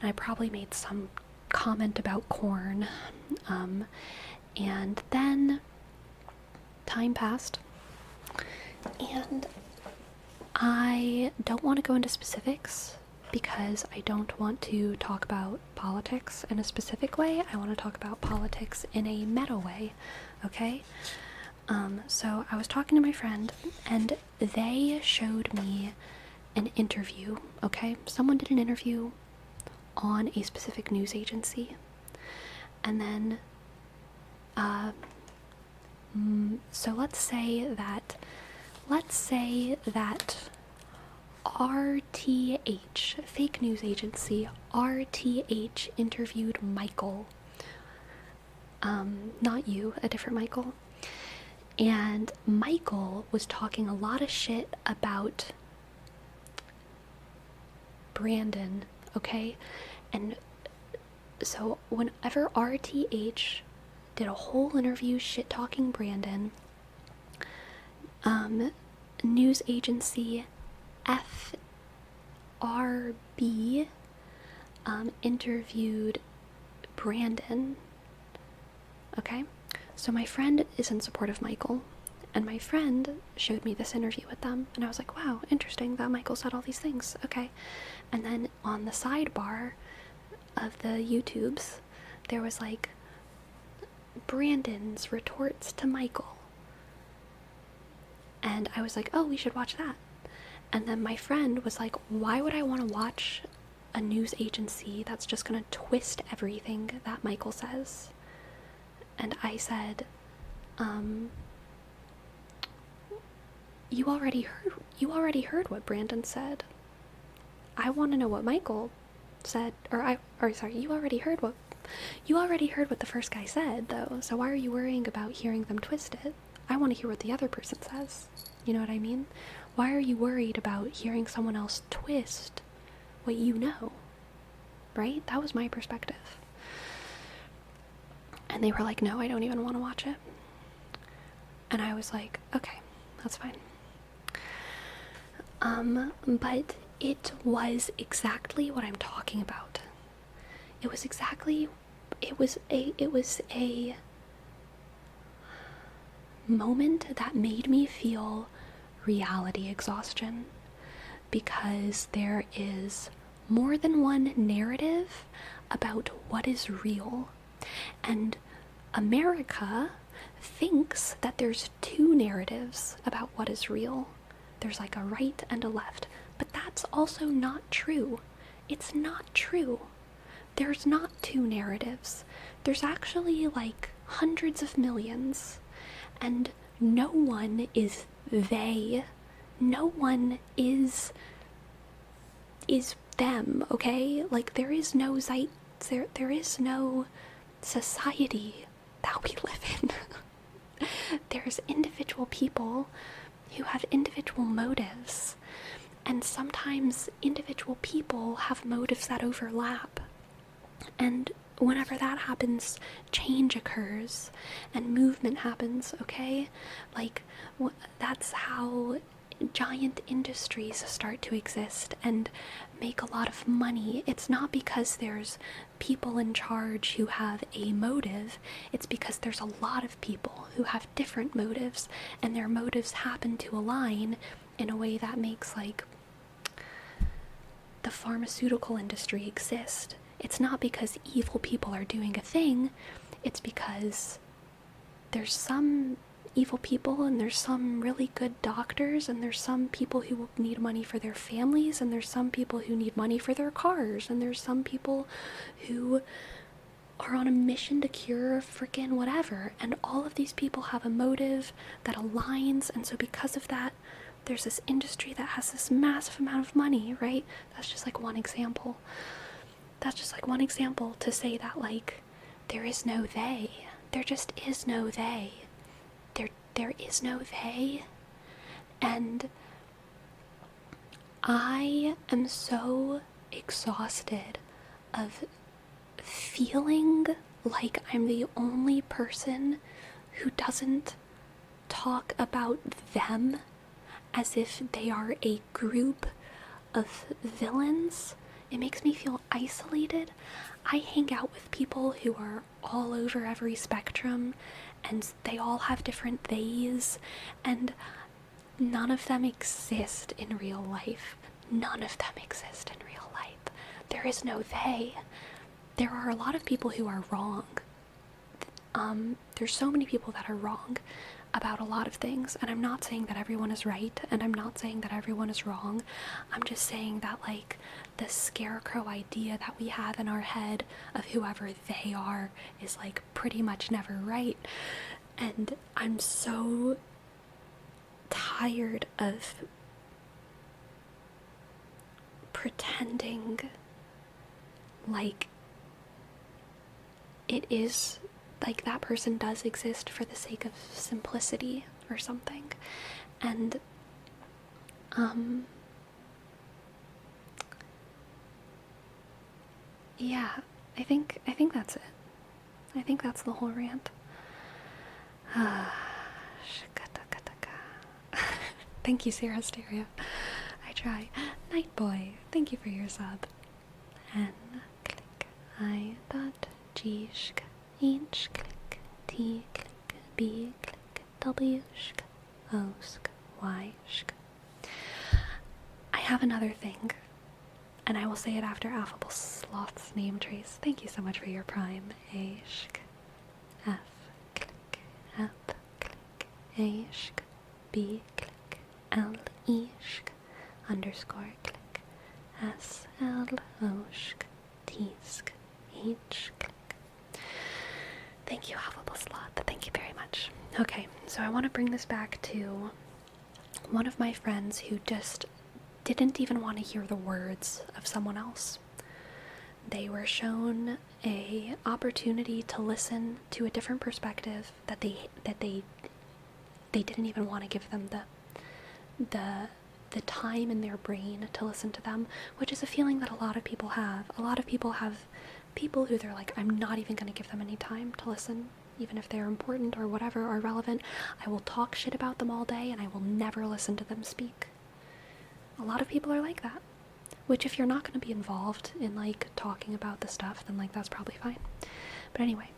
And I probably made some comment about corn. And then time passed, and I don't want to go into specifics because I don't want to talk about politics in a specific way. I want to talk about politics in a meta way, okay? So I was talking to my friend, and they showed me an interview, okay? Someone did an interview on a specific news agency, and then, so let's say that RTH, fake news agency, RTH interviewed Michael. Not you, a different Michael. And Michael was talking a lot of shit about Brandon, okay? And so whenever RTH did a whole interview shit-talking Brandon, news agency FRB interviewed Brandon. Okay? So my friend is in support of Michael, and my friend showed me this interview with them, and I was like, wow, interesting that Michael said all these things. Okay. And then on the sidebar of the YouTubes, there was like Brandon's retorts to Michael. And I was like, oh, we should watch that. And then my friend was like, why would I want to watch a news agency that's just going to twist everything that Michael says? And I said, you already heard what Brandon said. I want to know what Michael said, you already heard what the first guy said, though, so why are you worrying about hearing them twist it? I want to hear what the other person says. You know what I mean? Why are you worried about hearing someone else twist what you know? Right? That was my perspective. And they were like, no, I don't even want to watch it. And I was like, okay, that's fine. But it was exactly what I'm talking about. It was a moment that made me feel reality exhaustion, because there is more than one narrative about what is real, and America thinks that there's two narratives about what is real. There's like a right and a left, but that's also not true. It's not true. There's not two narratives. There's actually like hundreds of millions, and no one is they. No one is them, okay? Like, there is no there is no society that we live in. There's individual people who have individual motives, and sometimes individual people have motives that overlap. And whenever that happens, change occurs and movement happens, okay? Like, that's how giant industries start to exist and make a lot of money. It's not because there's people in charge who have a motive, it's because there's a lot of people who have different motives, and their motives happen to align in a way that makes, like, the pharmaceutical industry exist. It's not because evil people are doing a thing, it's because there's some evil people, and there's some really good doctors, and there's some people who need money for their families, and there's some people who need money for their cars, and there's some people who are on a mission to cure freaking whatever, and all of these people have a motive that aligns, and so because of that, there's this industry that has this massive amount of money, right? That's just like one example. That's just like one example to say that, like, there is no they. There just is no they. There is no they. And I am so exhausted of feeling like I'm the only person who doesn't talk about them as if they are a group of villains. It makes me feel isolated. I hang out with people who are all over every spectrum, and they all have different theys, and none of them exist in real life. None of them exist in real life. There is no they. There are a lot of people who are wrong. There's so many people that are wrong about a lot of things, and I'm not saying that everyone is right, and I'm not saying that everyone is wrong. I'm just saying that, like, the scarecrow idea that we have in our head of whoever they are is, like, pretty much never right. And I'm so tired of pretending like it is, like, that person does exist for the sake of simplicity or something. And yeah, I think that's it. I think that's the whole rant. Thank you, Sarah Stereo. I try. Night Boy, thank you for your sub. N click I dot G shk H click T click B click W shk O shk Y shk. I have another thing, and I will say it after Affable Sloth's name trace. Thank you so much for your prime. A shk F click F click A shk B click L E shk underscore click S L O shk T shk H click. Thank you, Affable Sloth. Thank you very much. Okay, so I want to bring this back to one of my friends who just didn't even want to hear the words of someone else. They were shown a opportunity to listen to a different perspective that they didn't even want to give them the time in their brain to listen to them, which is a feeling that a lot of people have. A lot of people have people who they're like, I'm not even going to give them any time to listen, even if they're important or whatever or relevant. I will talk shit about them all day and I will never listen to them speak. A lot of people are like that, which if you're not going to be involved in, like, talking about the stuff, then, like, that's probably fine. But anyway,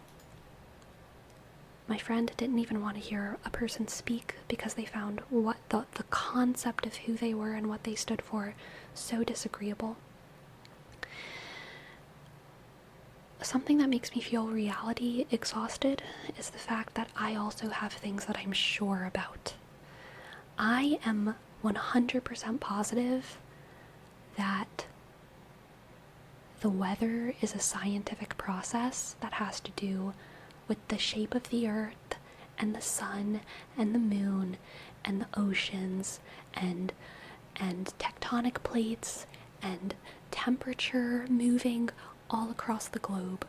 my friend didn't even want to hear a person speak because they found what the concept of who they were and what they stood for so disagreeable. Something that makes me feel reality exhausted is the fact that I also have things that I'm sure about. I am 100% positive that the weather is a scientific process that has to do with the shape of the earth and the sun and the moon and the oceans and tectonic plates and temperature moving all across the globe.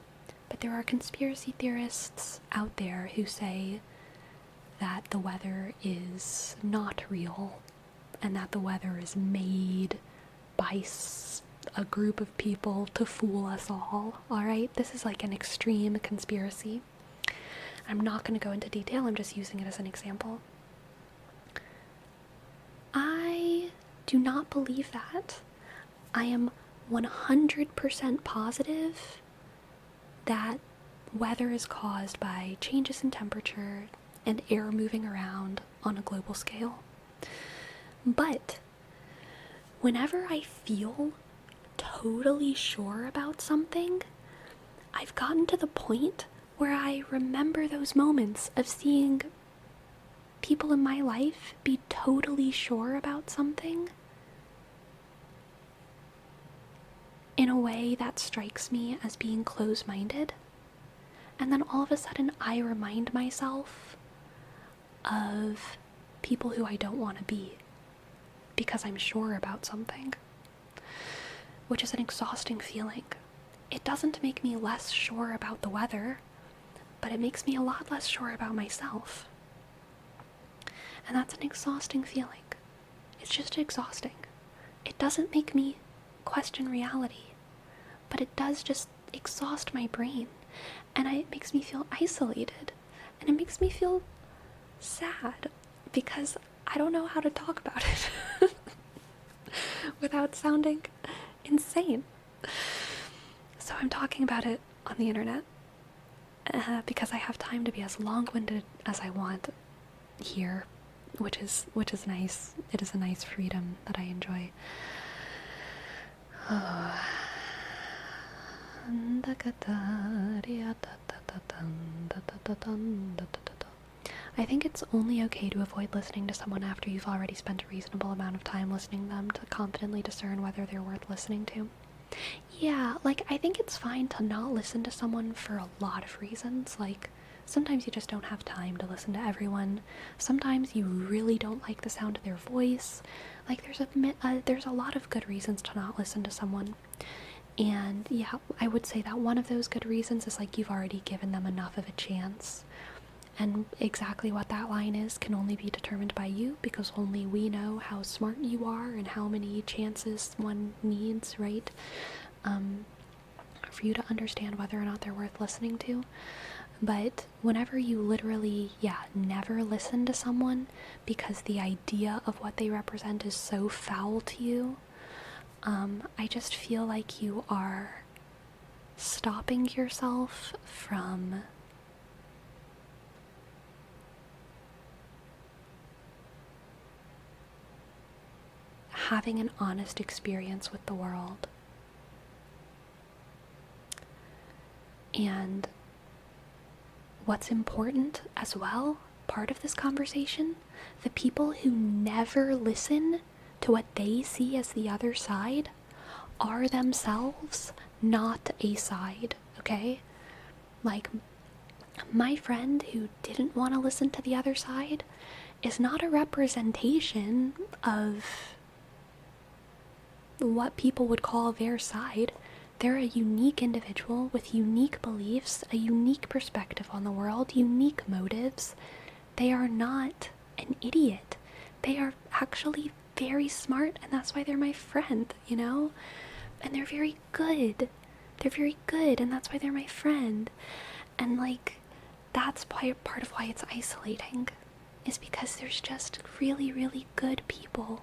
But there are conspiracy theorists out there who say that the weather is not real and that the weather is made by a group of people to fool us all. Alright? This is like an extreme conspiracy. I'm not going to go into detail, I'm just using it as an example. I do not believe that. I am 100% positive that weather is caused by changes in temperature and air moving around on a global scale. But whenever I feel totally sure about something, I've gotten to the point where I remember those moments of seeing people in my life be totally sure about something in a way that strikes me as being close-minded. And then all of a sudden I remind myself of people who I don't want to be because I'm sure about something, which is an exhausting feeling. It doesn't make me less sure about the weather. but it makes me a lot less sure about myself. And that's an exhausting feeling. It's just exhausting. It doesn't make me question reality, but it does just exhaust my brain. And it makes me feel isolated. And it makes me feel sad because I don't know how to talk about it without sounding insane. So I'm talking about it on the internet because I have time to be as long-winded as I want here, which is nice. It is a nice freedom that I enjoy. I think it's only okay to avoid listening to someone after you've already spent a reasonable amount of time listening to them to confidently discern whether they're worth listening to. Yeah, like, I think it's fine to not listen to someone for a lot of reasons. Like, sometimes you just don't have time to listen to everyone. Sometimes you really don't like the sound of their voice. Like, there's a lot of good reasons to not listen to someone. And yeah, I would say that one of those good reasons is like you've already given them enough of a chance. And exactly what that line is can only be determined by you, because only we know how smart you are and how many chances one needs, right? For you to understand whether or not they're worth listening to. But whenever you literally, never listen to someone because the idea of what they represent is so foul to you, I just feel like you are stopping yourself from having an honest experience with the world. And what's important as well, part of this conversation, the people who never listen to what they see as the other side are themselves not a side, okay? Like, my friend who didn't want to listen to the other side is not a representation of what people would call their side. They're a unique individual with unique beliefs, a unique perspective on the world, unique motives. They are not an idiot. They are actually very smart, and that's why they're my friend, you know? And they're very good. They're very good, and that's why they're my friend. And, like, that's part of why it's isolating, is because there's just really, really good people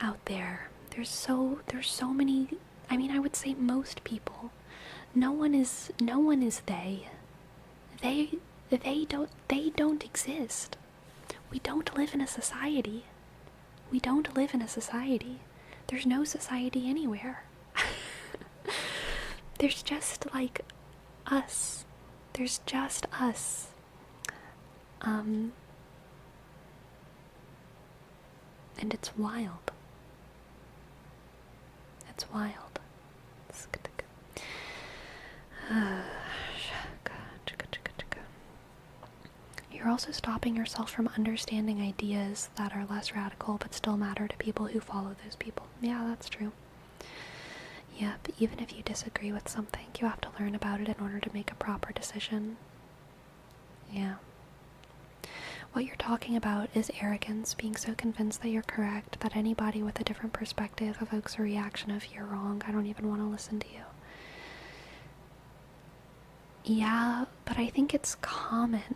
out there. There's so many. I mean, I would say most people. No one is they. They don't exist. We don't live in a society. We don't live in a society. There's no society anywhere. There's just, like, us. There's just us. And it's wild. It's wild. You're also stopping yourself from understanding ideas that are less radical but still matter to people who follow those people. Yeah, that's true. Yeah, but even if you disagree with something, you have to learn about it in order to make a proper decision. Yeah. What you're talking about is arrogance, being so convinced that you're correct that anybody with a different perspective evokes a reaction of "you're wrong, I don't even want to listen to you." Yeah, but I think it's common.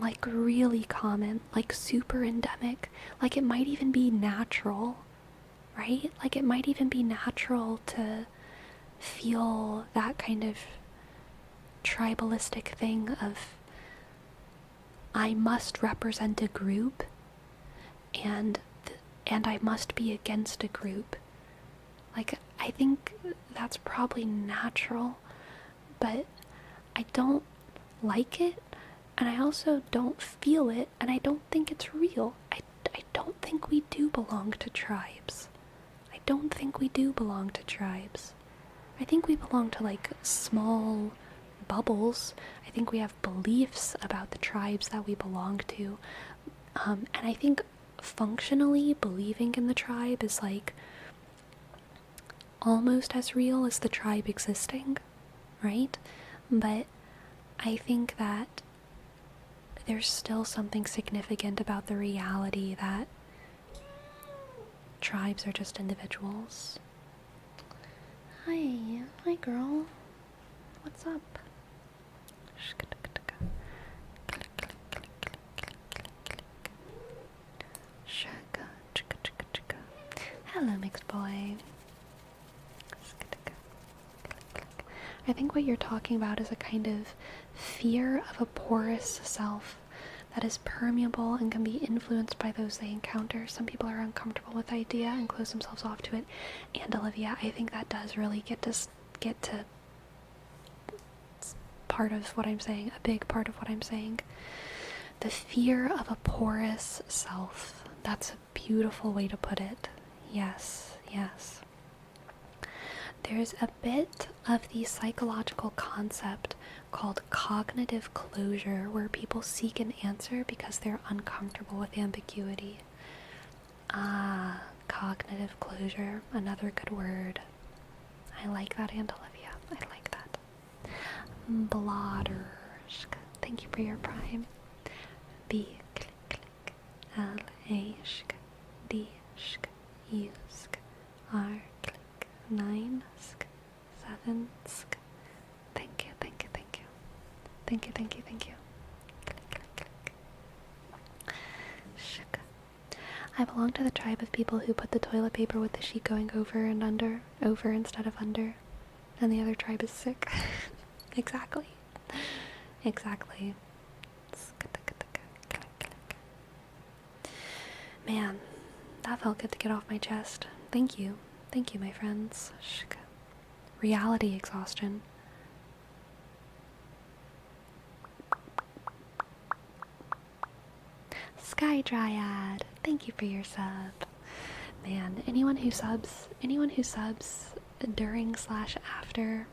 Like, really common. Like, super endemic. Like, it might even be natural, right? Like, it might even be natural to feel that kind of tribalistic thing of, I must represent a group, and I must be against a group. Like, I think that's probably natural, but I don't like it, and I also don't feel it, and I don't think it's real. I don't think we do belong to tribes. I don't think we do belong to tribes. I think we belong to, like, small bubbles. I think we have beliefs about the tribes that we belong to. And I think functionally believing in the tribe is, like, almost as real as the tribe existing. right? But I think that there's still something significant about the reality that tribes are just individuals. Hi girl. What's up? Hello, mixed boy. I think what you're talking about is a kind of fear of a porous self that is permeable and can be influenced by those they encounter. Some people are uncomfortable with the idea and close themselves off to it. And Olivia, I think that does really get to part of what I'm saying, a big part of what I'm saying. The fear of a porous self. That's a beautiful way to put it. Yes, yes. There's a bit of the psychological concept called cognitive closure, where people seek an answer because they're uncomfortable with ambiguity. Ah, cognitive closure, another good word. I like that, Aunt Olivia. I like that. Blotter. Thank you for your prime. B, click, click. L, A, shk. D, shk. U, sk. R, click. 9, sk. 7, sk. Thank you, thank you, thank you. Thank you, thank you, thank you. Click, click, click. Shk. I belong to the tribe of people who put the toilet paper with the sheet going over and under, over instead of under. And the other tribe is sick. Exactly. Exactly. Man, that felt good to get off my chest. Thank you. Thank you, my friends. Reality exhaustion. Sky Dryad, thank you for your sub. Man, anyone who subs during / after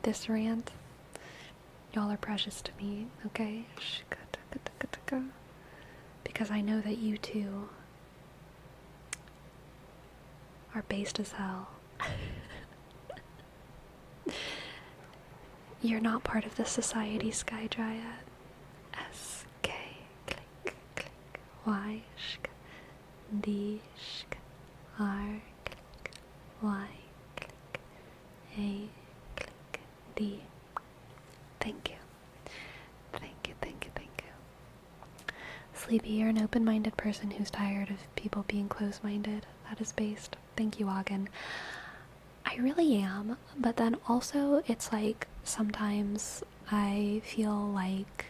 this rant, y'all are precious to me, okay? Because I know that you too are based as hell. You're not part of this society, Sky Dryad. S-K, click, click, Y, shk, D, shk, R, click, Y, click, A, click, D. Thank you. Thank you, thank you, thank you. Sleepy, you're an open-minded person who's tired of people being close-minded. That is based. Thank you, Ogden. I really am, but then also it's like sometimes I feel like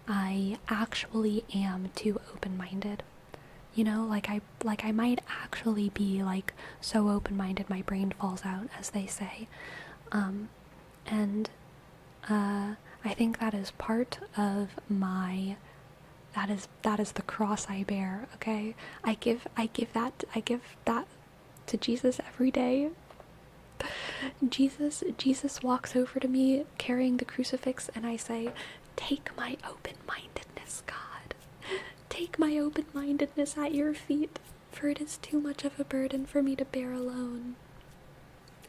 I actually am too open-minded. You know, like I might actually be like so open-minded my brain falls out, as they say. And I think that is part of my that is the cross I bear, okay? I give that to Jesus every day. Jesus walks over to me carrying the crucifix, and I say, "Take my open-mindedness, God. Take my open-mindedness at your feet, for it is too much of a burden for me to bear alone."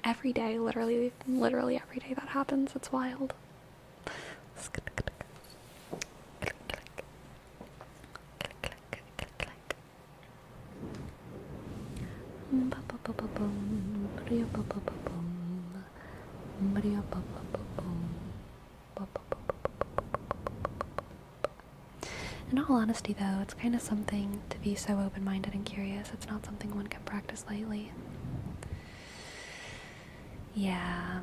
Every day, literally every day that happens. It's wild. In all honesty, though, it's kind of something to be so open-minded and curious. It's not something one can practice lightly. Yeah,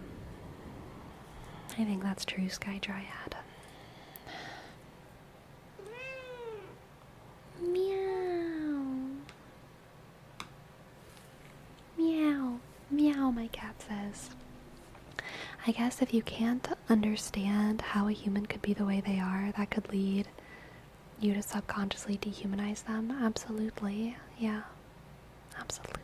I think that's true, Sky Dryad. Meow. Meow. Meow, my cat says. I guess if you can't understand how a human could be the way they are, that could lead you to subconsciously dehumanize them. Absolutely. Yeah. Absolutely.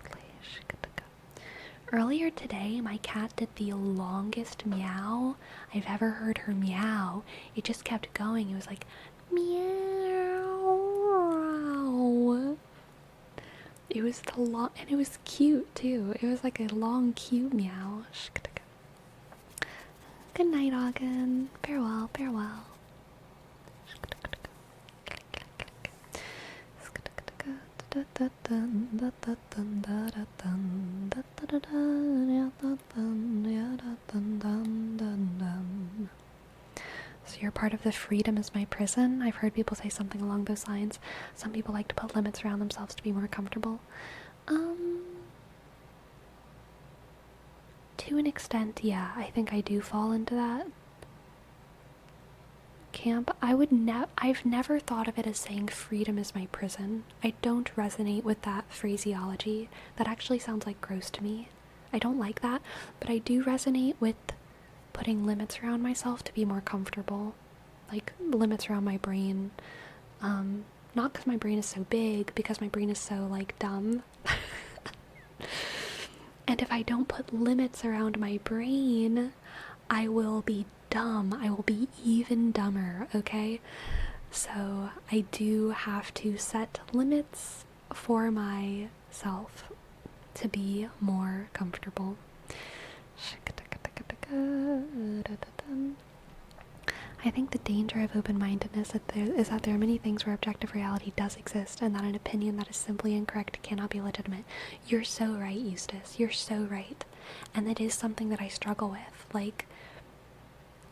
Earlier today, my cat did the longest meow I've ever heard her meow. It just kept going. It was like, meow. It was and it was cute too. It was like a long, cute meow. Good night, Ogden. Farewell, farewell. So you're part of the freedom is my prison? I've heard people say something along those lines. Some people like to put limits around themselves to be more comfortable. To an extent, yeah, I think I do fall into that camp. I've never thought of it as saying freedom is my prison. I don't resonate with that phraseology. That actually sounds like gross to me. I don't like that, but I do resonate with putting limits around myself to be more comfortable. Like limits around my brain. Not because my brain is so big, because my brain is so like dumb. And if I don't put limits around my brain, I will be dumb. I will be even dumber, okay? So I do have to set limits for myself to be more comfortable. I think the danger of open-mindedness is that there are many things where objective reality does exist and that an opinion that is simply incorrect cannot be legitimate. You're so right, Eustace. You're so right. And it is something that I struggle with. Like,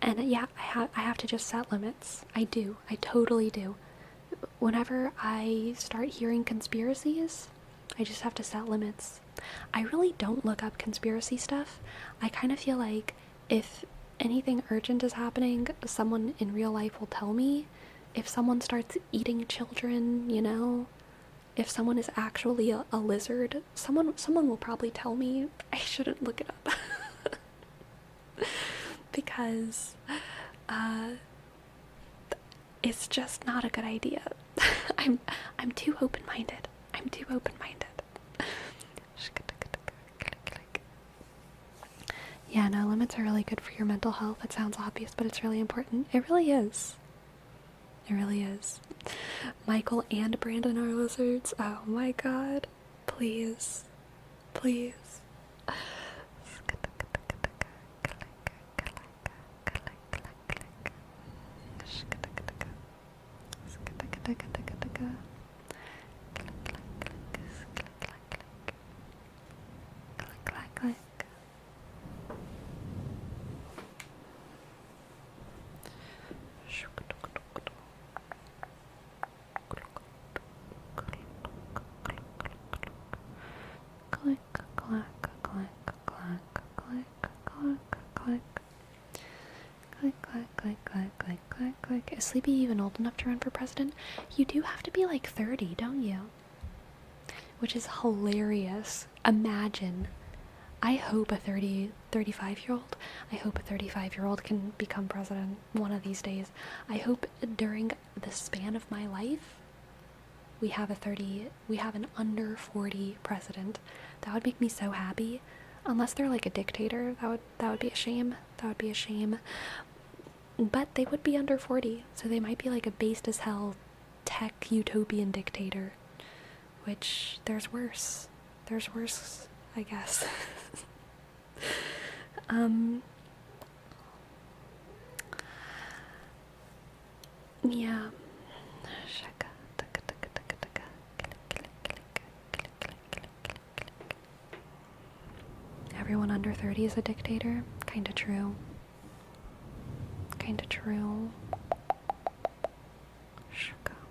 and yeah, I have to just set limits. I do. I totally do. Whenever I start hearing conspiracies, I just have to set limits. I really don't look up conspiracy stuff. I kind of feel like if anything urgent is happening, someone in real life will tell me. If someone starts eating children, you know, if someone is actually a lizard, someone will probably tell me. I shouldn't look it up. Because it's just not a good idea. I'm too open-minded. I'm too open-minded. Yeah, no, limits are really good for your mental health. It sounds obvious, but it's really important. It really is. It really is. Michael and Brandon are lizards. Oh my god. Please. Please. Is Sleepy even old enough to run for president? You do have to be like 30, don't you? Which is hilarious. Imagine. I hope a 35-year-old, I hope a 35-year-old can become president one of these days. I hope during the span of my life, we have an under 40 president. That would make me so happy. Unless they're like a dictator, that would be a shame. That would be a shame. But they would be under 40, so they might be like a based as hell tech utopian dictator. Which, there's worse. There's worse, I guess. Yeah. Everyone under 30 is a dictator? Kinda true. Kinda true.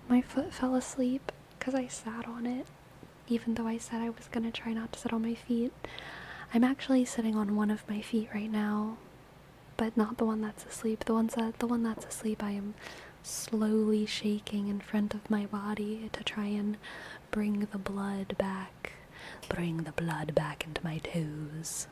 My foot fell asleep because I sat on it, even though I said I was gonna try not to sit on my feet. I'm actually sitting on one of my feet right now, but not the one that's asleep. The one that's asleep I am slowly shaking in front of my body to try and bring the blood back. Bring the blood back into my toes.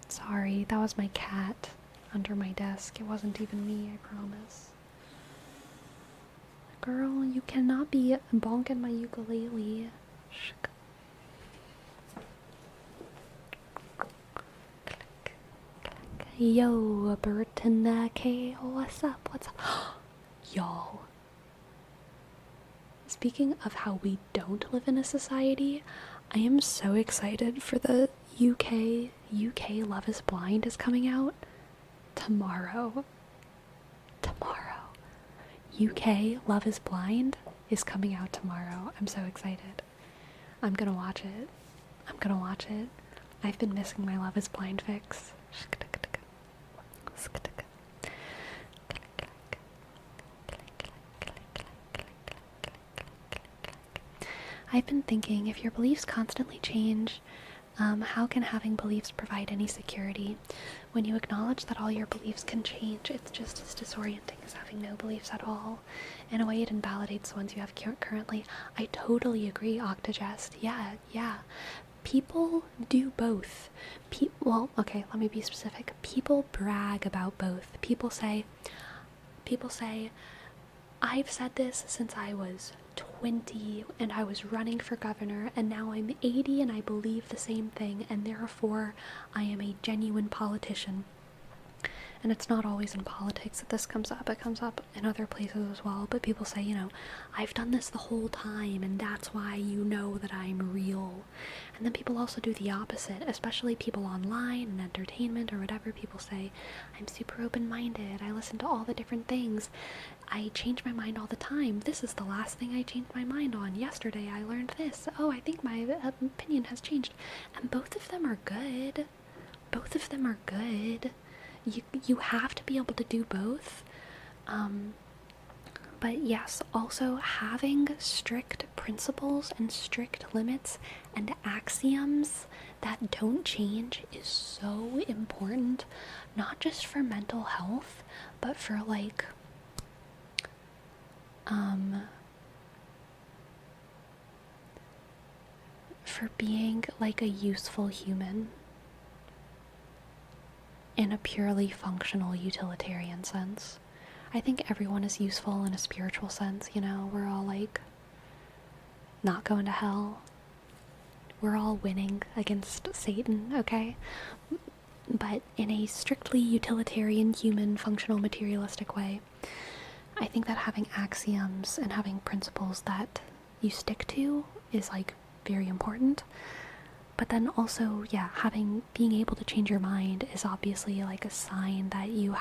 Sorry, that was my cat under my desk. It wasn't even me, I promise. Girl, you cannot be bonking my ukulele. Yo, Botanical, what's up? What's up? Y'all, speaking of how we don't live in a society, I am so excited for the UK Love is Blind is coming out tomorrow. UK Love is Blind is coming out tomorrow. I'm so excited. I'm gonna watch it. I've been missing my Love is Blind fix. I've been thinking, if your beliefs constantly change, how can having beliefs provide any security? When you acknowledge that all your beliefs can change, it's just as disorienting as having no beliefs at all. In a way, it invalidates the ones you have currently. I totally agree, Octogest. Yeah. People do both. Well, okay, let me be specific. People brag about both. People say, I've said this since I was 20 and I was running for governor, and now I'm 80 and I believe the same thing, and therefore I am a genuine politician. And it's not always in politics that this comes up. It comes up in other places as well. But people say, I've done this the whole time, and that's why you know that I'm real. And then people also do the opposite, especially people online and entertainment or whatever. People say, I'm super open-minded. I listen to all the different things. I change my mind all the time. This is the last thing I changed my mind on. Yesterday I learned this. Oh, I think my opinion has changed. And both of them are good. You have to be able to do both. But yes, also having strict principles and strict limits and axioms that don't change is so important, not just for mental health, but for for being like a useful human in a purely functional utilitarian sense. I think everyone is useful in a spiritual sense, we're all not going to hell. We're all winning against Satan, okay? But in a strictly utilitarian, human, functional, materialistic way, I think that having axioms and having principles that you stick to is very important. But then also, being able to change your mind is obviously a sign that you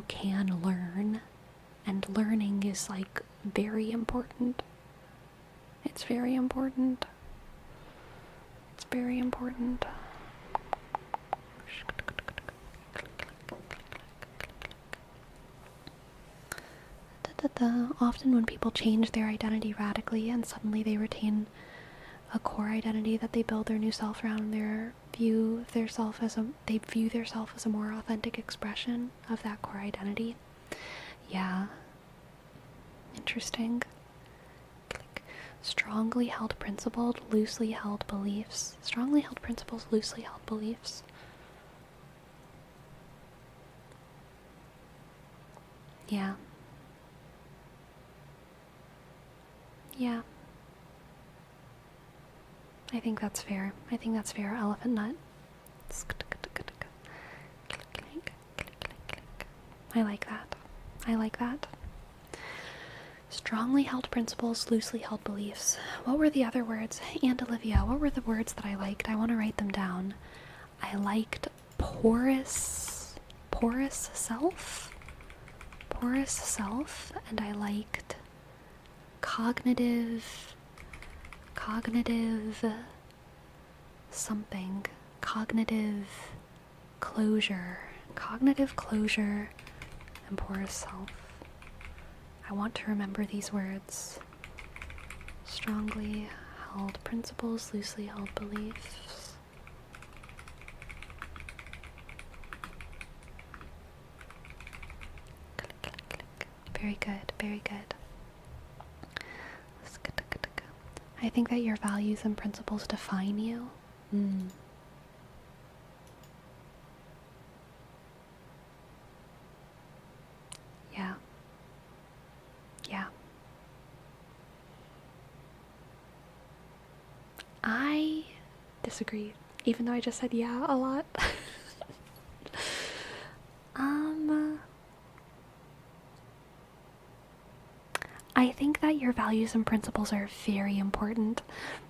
can learn, and learning is very important. It's very important. Often when people change their identity radically and suddenly they retain a core identity that they build their new self around, they view their self as a more authentic expression of that core identity. Yeah. Interesting. Strongly held principled, loosely held beliefs. Strongly held principles, loosely held beliefs. Yeah. I think that's fair. Elephant nut. I like that. Strongly held principles, loosely held beliefs. What were the other words? And Olivia, what were the words that I liked? I want to write them down. I liked porous self, and I liked cognitive something. Cognitive closure and porous self. I want to remember these words. Strongly held principles, loosely held beliefs. Very good. I think that your values and principles define you. Yeah. I disagree, even though I just said yeah a lot. that your values and principles are very important,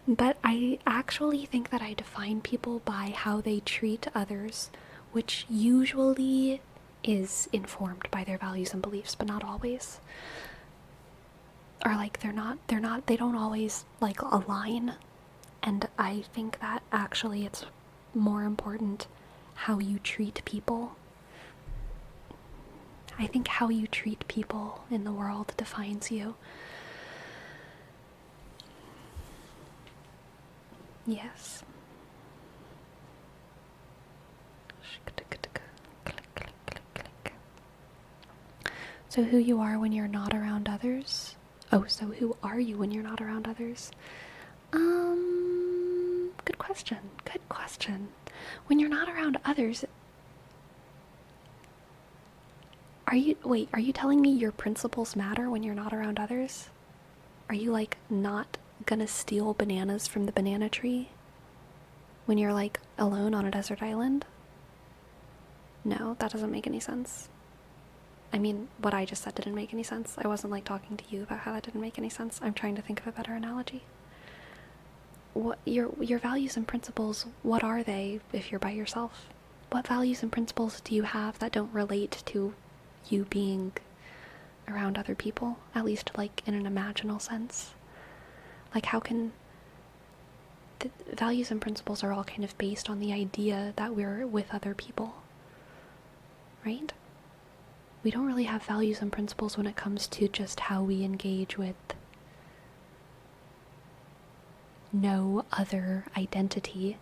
but I actually think that I define people by how they treat others, which usually is informed by their values and beliefs, but not always. Or like they don't always like align. And I think that actually it's more important how you treat people. I think how you treat people in the world defines you. Yes. So who you are when you're not around others? Oh, so who are you when you're not around others? Good question. Good question. When you're not around others, are you telling me your principles matter when you're not around others? Are you like not gonna steal bananas from the banana tree when you're like alone on a desert island? No, that doesn't make any sense. I mean, what I just said didn't make any sense. I wasn't like talking to you about how that didn't make any sense. I'm trying to think of a better analogy. What your values and principles, what are they if you're by yourself? What values and principles do you have that don't relate to you being around other people, at least like in an imaginal sense? Like how can the values and principles are all kind of based on the idea that we're with other people, right? We don't really have values and principles when it comes to just how we engage with no other identity.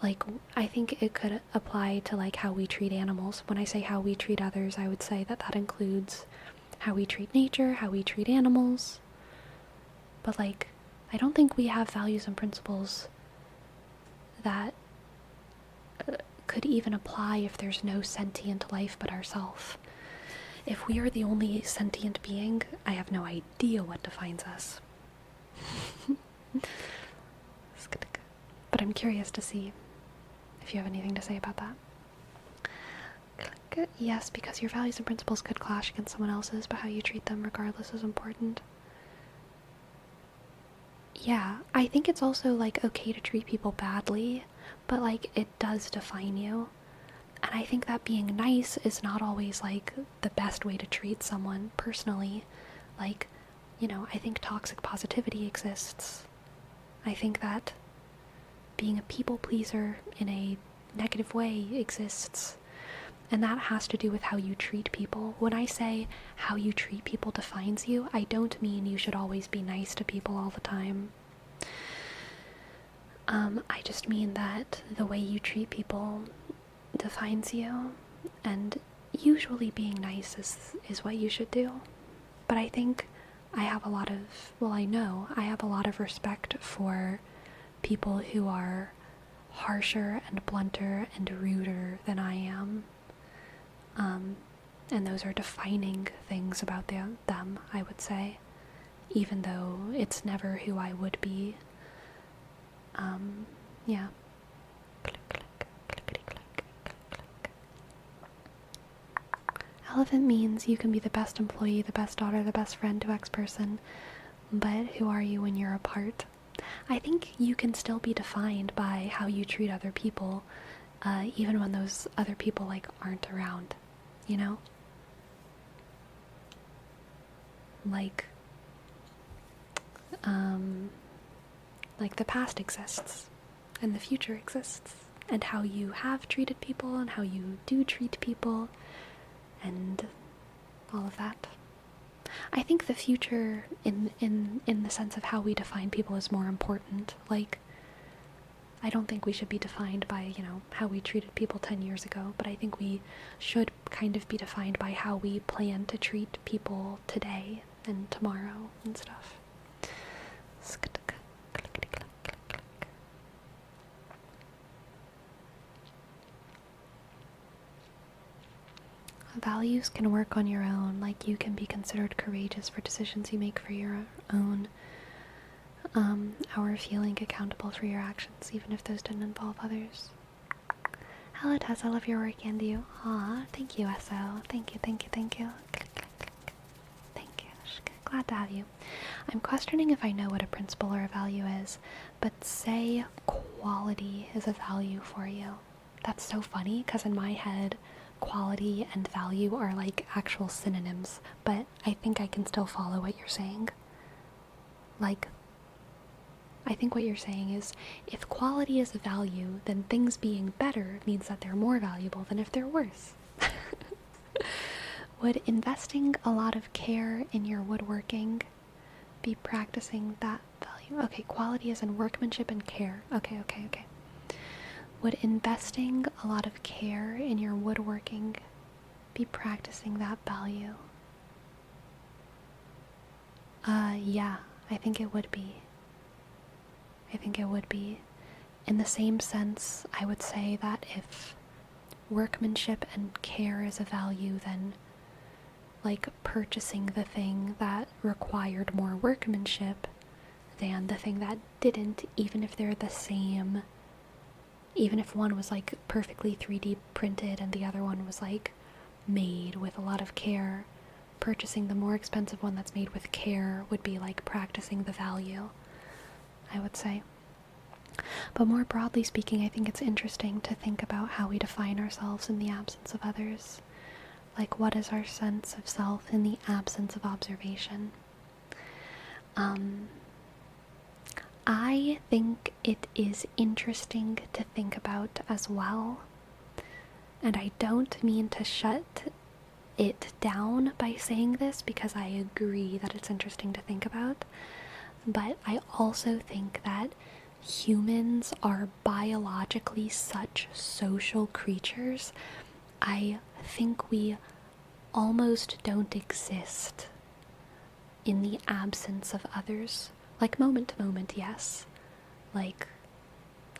Like, I think it could apply to like how we treat animals. When I say how we treat others, I would say that that includes how we treat nature, how we treat animals. But like, I don't think we have values and principles that could even apply if there's no sentient life but ourselves. If we are the only sentient being, I have no idea what defines us. But I'm curious to see if you have anything to say about that. Yes, because your values and principles could clash against someone else's, but how you treat them regardless is important. Yeah, I think it's also like okay to treat people badly, but like it does define you. And I think that being nice is not always like the best way to treat someone personally. Like, you know, I think toxic positivity exists. I think that being a people pleaser in a negative way exists. And that has to do with how you treat people. When I say how you treat people defines you, I don't mean you should always be nice to people all the time. I just mean that the way you treat people defines you, and usually being nice is what you should do. But I think I have a lot of, well, I know I have a lot of respect for people who are harsher and blunter and ruder than I am. And those are defining things about them, I would say, even though it's never who I would be. Yeah. Click, click, clickety, click, click, click. Elephant means you can be the best employee, the best daughter, the best friend to X person, but who are you when you're apart? I think you can still be defined by how you treat other people, even when those other people like aren't around, you know? Like the past exists and the future exists, and how you have treated people and how you do treat people and all of that. I think the future in the sense of how we define people is more important. Like, I don't think we should be defined by, you know, how we treated people 10 years ago, but I think we should kind of be defined by how we plan to treat people today and tomorrow and stuff. Values can work on your own, like you can be considered courageous for decisions you make for your own, or feeling accountable for your actions, even if those didn't involve others. Hello Tess, I love your work and you. Aw, thank you SO. Thank you, thank you, thank you. Thank you. Glad to have you. I'm questioning if I know what a principle or a value is, but say quality is a value for you. That's so funny, because in my head, quality and value are like actual synonyms, but I think I can still follow what you're saying. Like, I think what you're saying is, if quality is a value, then things being better means that they're more valuable than if they're worse. Would investing a lot of care in your woodworking be practicing that value? Okay, quality is in workmanship and care. Okay. Would investing a lot of care in your woodworking be practicing that value? Yeah, I think it would be. In the same sense, I would say that if workmanship and care is a value, then like purchasing the thing that required more workmanship than the thing that didn't, even if they're the same, even if one was like perfectly 3D printed and the other one was like made with a lot of care, purchasing the more expensive one that's made with care would be like practicing the value, I would say. But more broadly speaking, I think it's interesting to think about how we define ourselves in the absence of others. Like, what is our sense of self in the absence of observation? I think it is interesting to think about as well. And I don't mean to shut it down by saying this, because I agree that it's interesting to think about. But I also think that humans are biologically such social creatures. I think we almost don't exist in the absence of others. Like moment to moment, yes. Like,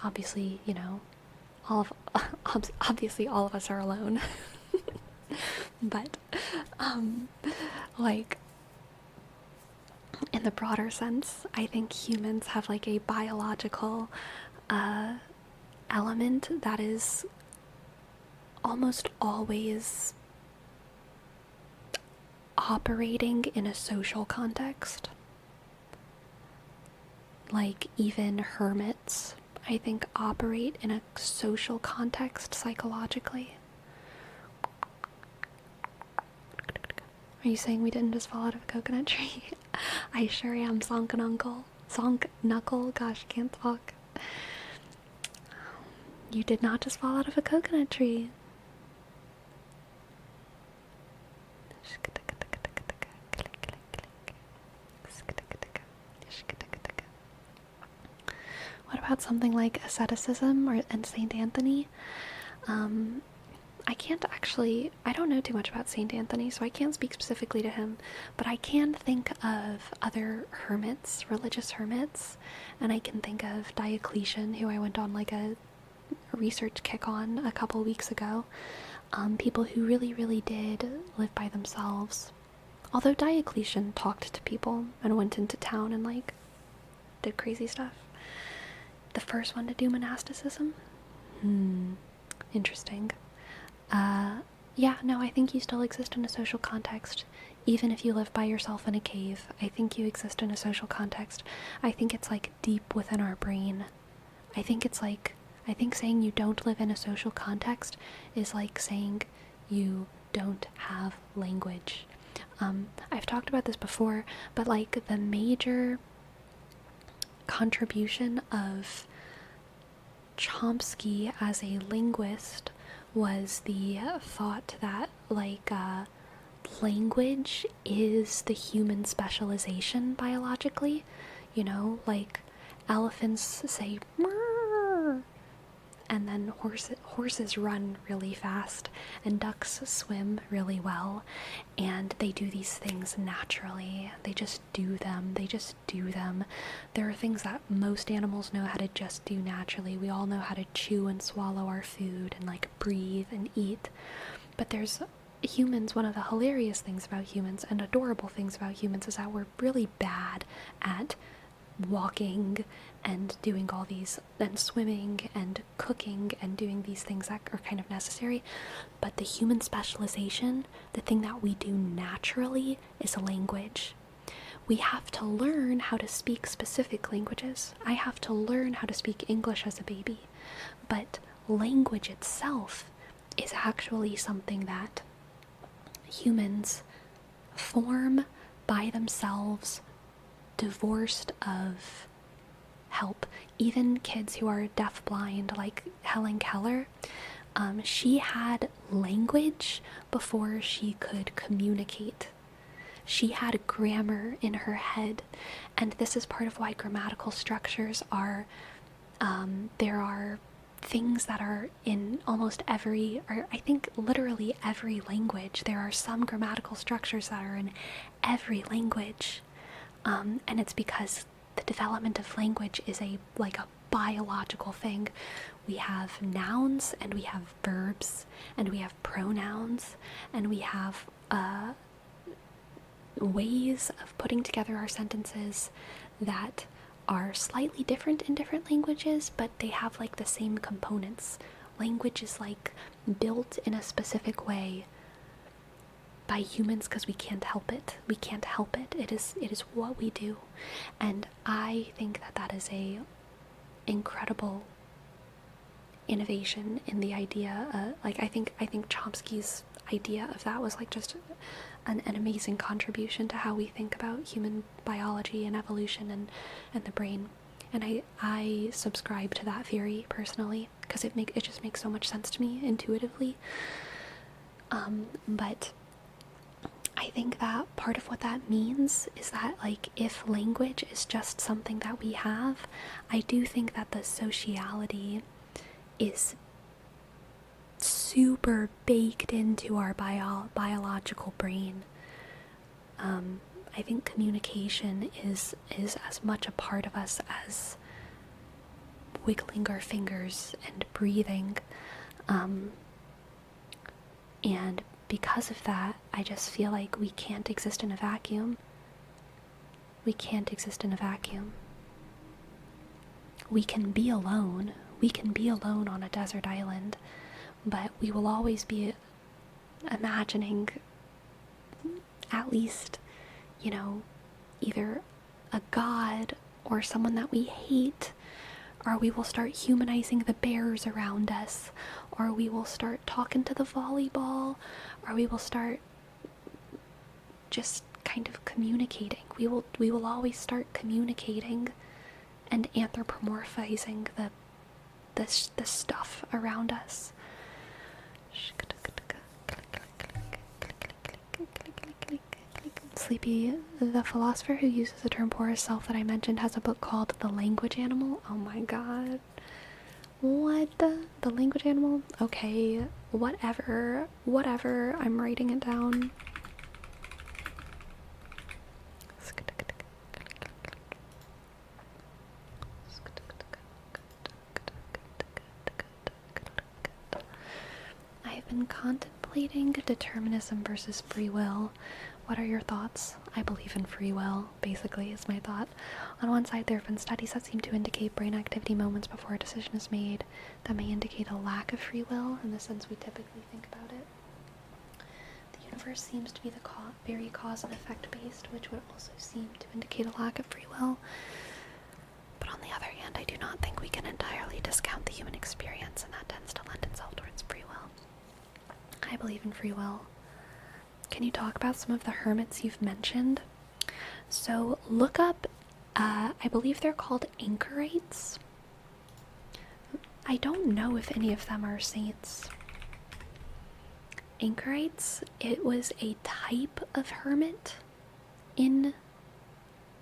obviously, you know, obviously all of us are alone. But, like, in the broader sense, I think humans have like a biological element that is almost always operating in a social context. Like, even hermits, I think, operate in a social context psychologically. Are you saying we didn't just fall out of a coconut tree? I sure am, Zonk Knuckle. Zonk Knuckle, gosh, can't talk. You did not just fall out of a coconut tree. What about something like asceticism and Saint Anthony? I don't know too much about Saint Anthony, so I can't speak specifically to him, but I can think of other hermits, religious hermits, and I can think of Diocletian, who I went on like a research kick on a couple weeks ago. People who really, really did live by themselves. Although Diocletian talked to people and went into town and like did crazy stuff. The first one to do monasticism? Interesting. Yeah, no, I think you still exist in a social context. Even if you live by yourself in a cave, I think you exist in a social context. I think it's like deep within our brain. I think saying you don't live in a social context is like saying you don't have language. I've talked about this before, but like the major contribution of Chomsky as a linguist was the thought that like language is the human specialization biologically. You know, like elephants say "Mrrr," and then horses run really fast, and ducks swim really well, and they do these things naturally. They just do them. There are things that most animals know how to just do naturally. We all know how to chew and swallow our food and like breathe and eat. But there's humans, one of the hilarious things about humans and adorable things about humans is that we're really bad at walking and doing all these, and swimming and cooking and doing these things that are kind of necessary. But the human specialization, the thing that we do naturally, is language. we have to learn how to speak specific languages. I have to learn how to speak English as a baby. But language itself is actually something that humans form by themselves, divorced of help. Even kids who are deafblind, like Helen Keller, she had language before she could communicate. She had grammar in her head, and this is part of why grammatical structures are, there are things that are in almost every, or I think literally every language. There are some grammatical structures that are in every language, and it's because the development of language is a biological thing. We have nouns, and we have verbs, and we have pronouns, and we have ways of putting together our sentences that are slightly different in different languages, but they have like the same components. Language is like built in a specific way by humans because we can't help it. We can't help it. It is what we do. And I think that that is a incredible innovation in the idea. I think Chomsky's idea of that was like just an amazing contribution to how we think about human biology and evolution and the brain. And I subscribe to that theory personally because it just makes so much sense to me intuitively. But I think that part of what that means is that, like, if language is just something that we have, I do think that the sociality is super baked into our biological brain. I think communication is as much a part of us as wiggling our fingers and breathing. And because of that, I just feel like we can't exist in a vacuum. We can't exist in a vacuum. We can be alone. We can be alone on a desert island, but we will always be imagining at least, either a god or someone that we hate, or we will start humanizing the bears around us, or we will start talking to the volleyball, or we will start just kind of communicating. We will always start communicating and anthropomorphizing the stuff around us. Sleepy, the philosopher who uses the term porous self that I mentioned, has a book called The Language Animal. Oh my god. What? The Language Animal? Okay, whatever, I'm writing it down. I've been contemplating determinism versus free will. What are your thoughts? I believe in free will, basically, is my thought. On one side, there have been studies that seem to indicate brain activity moments before a decision is made that may indicate a lack of free will, in the sense we typically think about it. The universe seems to be very cause and effect based, which would also seem to indicate a lack of free will. But on the other hand, I do not think we can entirely discount the human experience, and that tends to lend itself towards free will. I believe in free will. Can you talk about some of the hermits you've mentioned? So look up, I believe they're called anchorites. I don't know if any of them are saints. Anchorites, it was a type of hermit in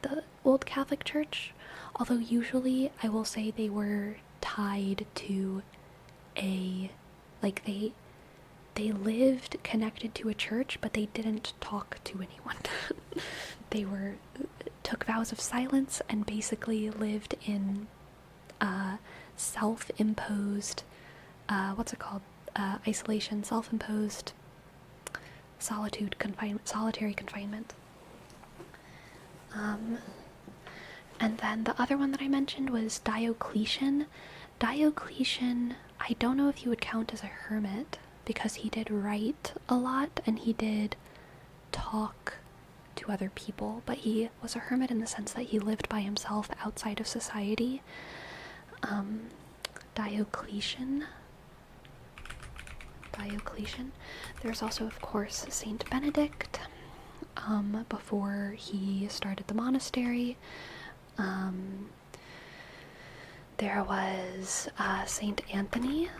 the Old Catholic Church, although usually I will say they were tied to they lived connected to a church, but they didn't talk to anyone. They took vows of silence and basically lived in self-imposed, isolation, self-imposed solitary confinement. And then the other one that I mentioned was Diocletian. Diocletian, I don't know if you would count as a hermit, because he did write a lot and he did talk to other people, but he was a hermit in the sense that he lived by himself outside of society. Diocletian. There's also, of course, Saint Benedict, before he started the monastery. There was Saint Anthony,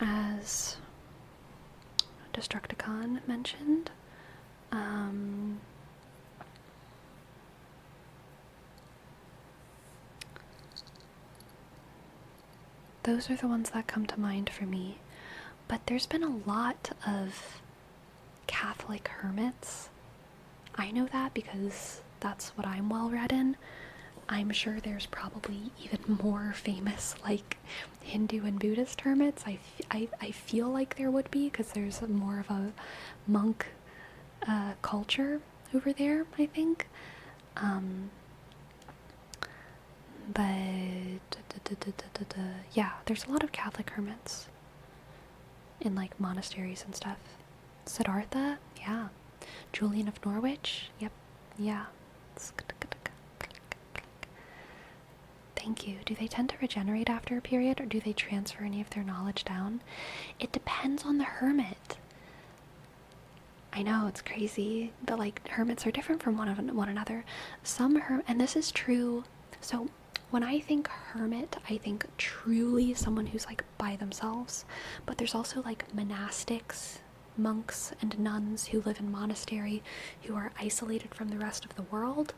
as Destructicon mentioned. Those are the ones that come to mind for me. But there's been a lot of Catholic hermits. I know that because that's what I'm well read in. I'm sure there's probably even more famous, like, Hindu and Buddhist hermits. I feel like there would be, because there's more of a monk culture over there, I think. But yeah, there's a lot of Catholic hermits in, like, monasteries and stuff. Siddhartha, yeah. Julian of Norwich, yep, yeah. Thank you. Do they tend to regenerate after a period, or do they transfer any of their knowledge down? It depends on the hermit. I know, it's crazy, but, like, hermits are different from one another. And this is true. So when I think hermit, I think truly someone who's, like, by themselves. But there's also, like, monastics, monks and nuns who live in monastery, who are isolated from the rest of the world,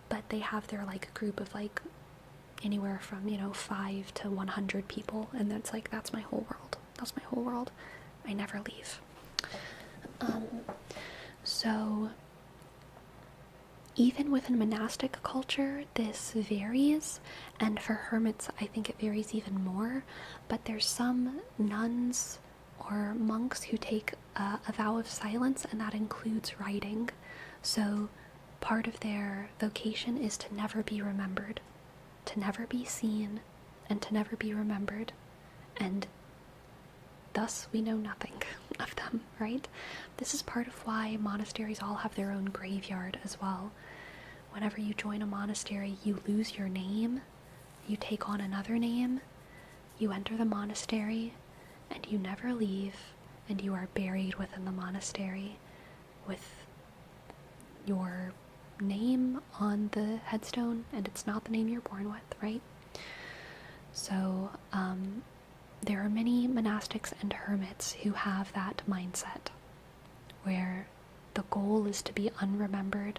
but they have their, like, group of, like, anywhere from, 5 to 100 people, and that's, like, that's my whole world. I never leave. So even within monastic culture, this varies, and for hermits, I think it varies even more. But there's some nuns or monks who take a vow of silence, and that includes writing. So part of their vocation is to never be remembered, to never be seen, and to never be remembered. And thus we know nothing of them, right? This is part of why monasteries all have their own graveyard as well. Whenever you join a monastery, you lose your name, you take on another name, you enter the monastery, and you never leave, and you are buried within the monastery with your name on the headstone, and it's not the name you're born with, right? So, there are many monastics and hermits who have that mindset, where the goal is to be unremembered,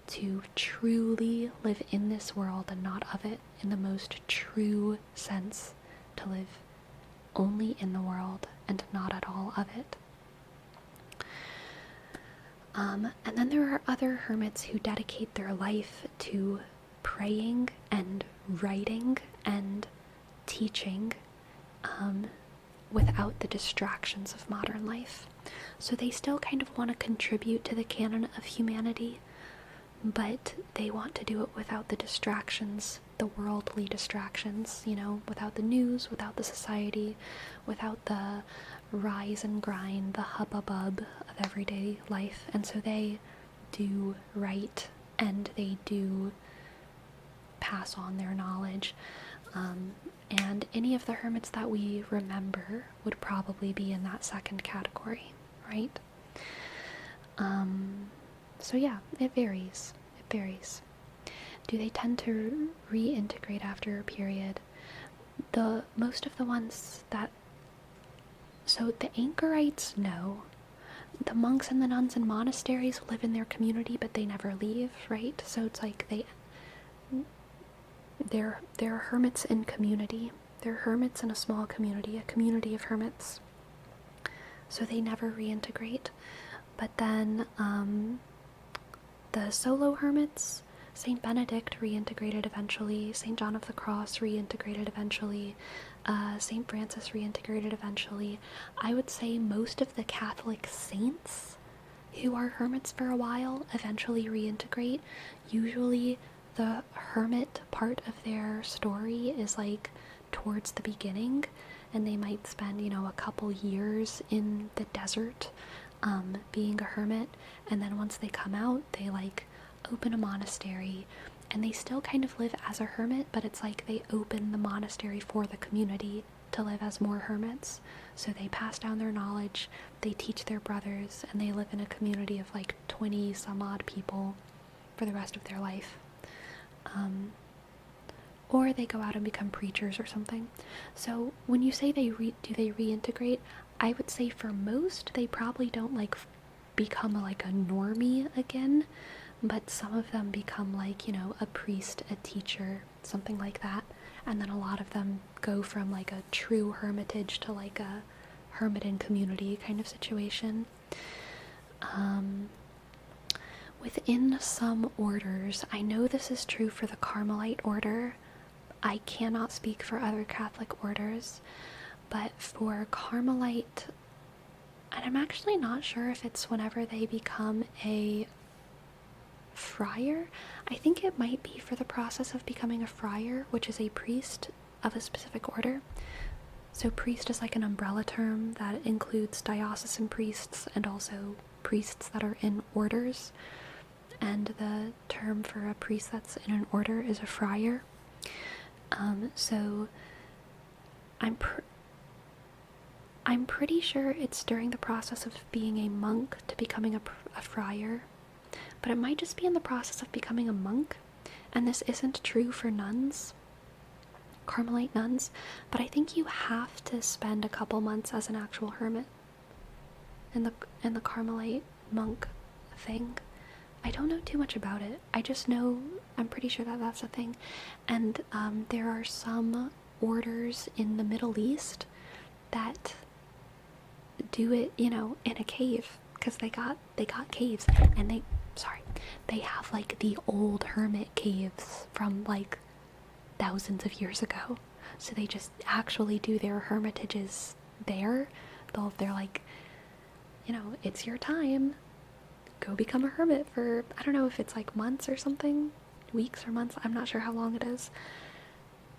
to truly live in this world and not of it, in the most true sense, to live only in the world and not at all of it. And then there are other hermits who dedicate their life to praying and writing and teaching, without the distractions of modern life. So they still kind of want to contribute to the canon of humanity, but they want to do it without the distractions, the worldly distractions, without the news, without the society, without the rise and grind, the hubbub of everyday life. And so they do write, and they do pass on their knowledge. And any of the hermits that we remember would probably be in that second category, right? So yeah, it varies. Do they tend to reintegrate after a period? Most of the ones that... So the anchorites, no. The monks and the nuns in monasteries live in their community, but they never leave, right? So it's like they're hermits in community. They're hermits in a small community, a community of hermits. So they never reintegrate. But then the solo hermits, Saint Benedict reintegrated eventually, Saint John of the Cross reintegrated eventually, Saint Francis reintegrated eventually. I would say most of the Catholic saints who are hermits for a while eventually reintegrate. Usually the hermit part of their story is, like, towards the beginning, and they might spend, a couple years in the desert, being a hermit, and then once they come out, they like open a monastery, and they still kind of live as a hermit, but it's like they open the monastery for the community to live as more hermits. So they pass down their knowledge, they teach their brothers, and they live in a community of like 20 some odd people for the rest of their life. Or they go out and become preachers or something. So when you say do they reintegrate, I would say for most they probably don't like become like a normie again, but some of them become like, you know, a priest, a teacher, something like that. And then a lot of them go from like a true hermitage to like a hermit in community kind of situation. Within some orders, I know this is true for the Carmelite order. I cannot speak for other Catholic orders, but for Carmelite, and I'm actually not sure if it's whenever they become a friar. I think it might be for the process of becoming a friar, which is a priest of a specific order. So priest is like an umbrella term that includes diocesan priests and also priests that are in orders. And the term for a priest that's in an order is a friar. So I'm pretty sure it's during the process of being a monk to becoming a friar, but it might just be in the process of becoming a monk, and this isn't true for nuns, Carmelite nuns, but I think you have to spend a couple months as an actual hermit in the Carmelite monk thing. I don't know too much about it. I just know, I'm pretty sure that that's a thing. And there are some orders in the Middle East that do it, you know, in a cave, because they got caves, and they have like the old hermit caves from like thousands of years ago. So they just actually do their hermitages there. They're like, you know, it's your time. Go become a hermit for, I don't know if it's like months or something, weeks or months, I'm not sure how long it is,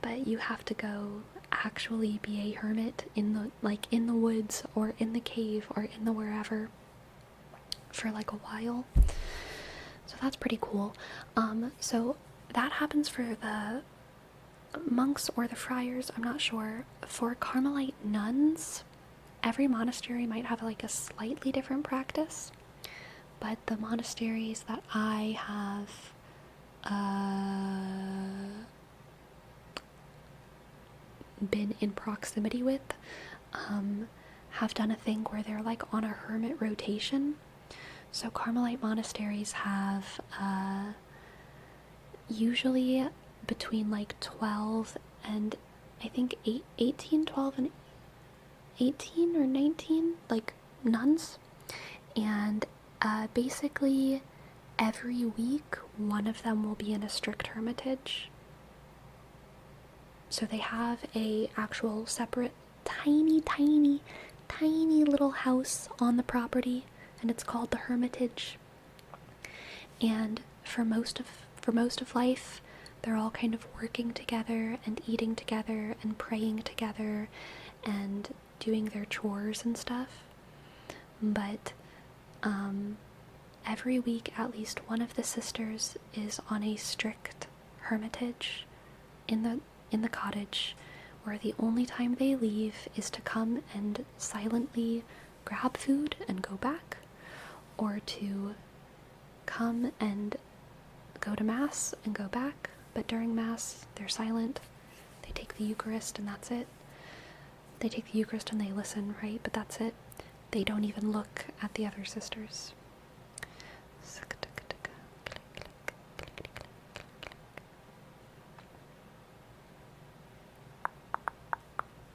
but you have to go actually be a hermit in the woods or in the cave or in the wherever for like a while. So that's pretty cool. So that happens for the monks or the friars, I'm not sure. For Carmelite nuns, every monastery might have like a slightly different practice. But the monasteries that I have been in proximity with have done a thing where they're like on a hermit rotation. So Carmelite monasteries have usually between like 12 and I think 18, 12 and 18 or 19 like nuns, and basically every week one of them will be in a strict hermitage. So they have a actual separate tiny little house on the property, and it's called the hermitage. And for most of life, they're all kind of working together and eating together and praying together and doing their chores and stuff. But every week at least one of the sisters is on a strict hermitage in the cottage, where the only time they leave is to come and silently grab food and go back, or to come and go to mass and go back, but during mass they're silent. They take the Eucharist and that's it. They take the Eucharist and they listen, right? But that's it. They don't even look at the other sisters.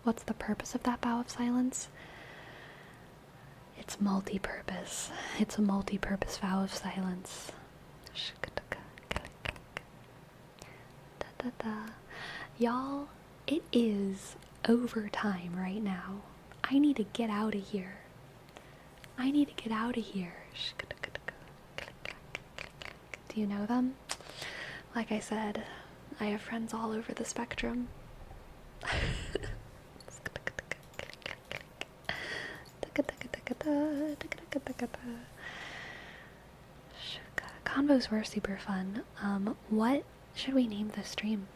What's the purpose of that vow of silence? It's multi-purpose. It's a multi-purpose vow of silence. Y'all, it is overtime right now. I need to get out of here. Do you know them? Like I said, I have friends all over the spectrum. Convos were super fun. What should we name the stream?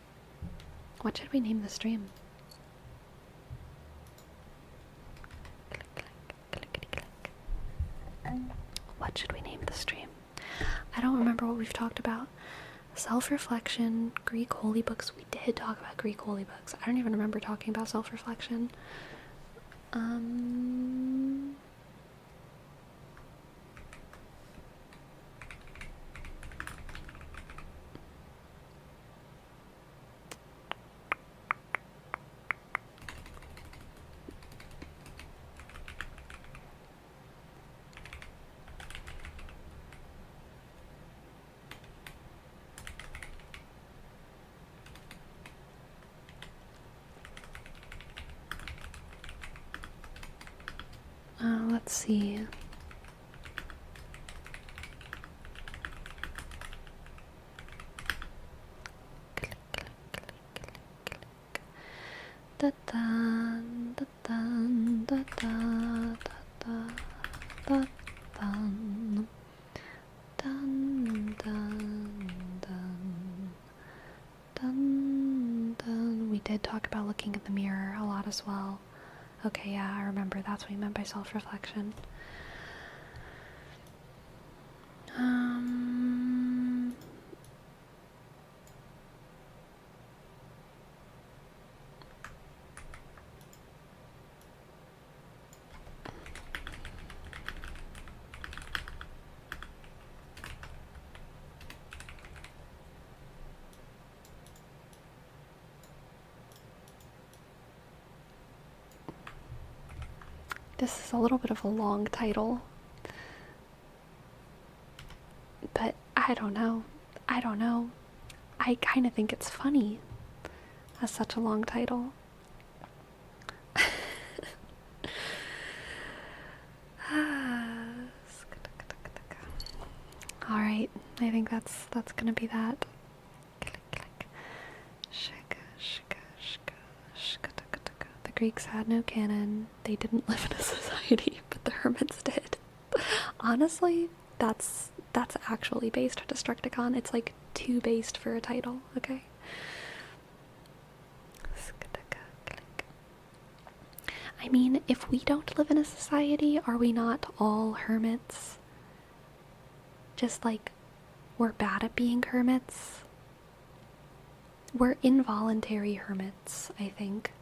What should we name the stream? What should we name the stream? I don't remember what we've talked about. Self-reflection, Greek holy books. We did talk about Greek holy books. I don't even remember talking about self-reflection. Let's see. Da-dun, da-dun, da-da, da-da, da-dun. Dun, dun, dun, dun, dun. We did talk about looking at the mirror a lot as well. Okay, yeah, I remember. That's what we meant by self-reflection. This is a little bit of a long title, but I don't know. I kind of think it's funny as such a long title. Alright, I think that's gonna be that. The Greeks had no canon. They didn't live in a society, but the Hermits did. Honestly, that's actually based on Destructicon. It's like too based for a title, okay? I mean, if we don't live in a society, are we not all hermits? Just like, we're bad at being hermits? We're involuntary hermits, I think.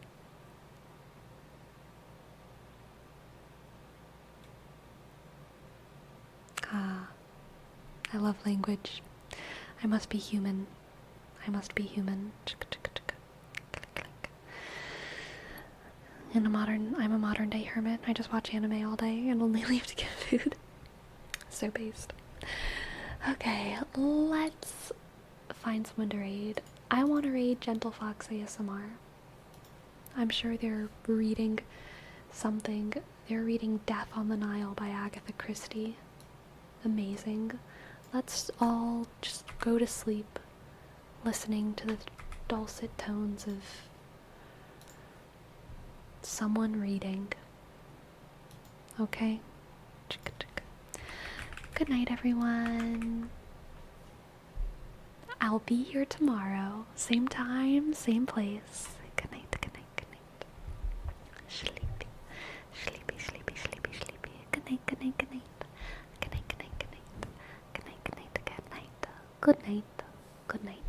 I love language. I must be human. I'm a modern day hermit. I just watch anime all day and only leave to get food. So based. Okay, let's find someone to raid. I want to raid Gentle Fox ASMR. I'm sure they're reading something. They're reading Death on the Nile by Agatha Christie. Amazing. Let's all just go to sleep listening to the dulcet tones of someone reading. Okay? Good night, everyone. I'll be here tomorrow. Same time, same place. Good night, good night, good night. Sleepy. Good night, good night, good night. Good night, good night, good night. Good night, good night, good night. Good night, good night.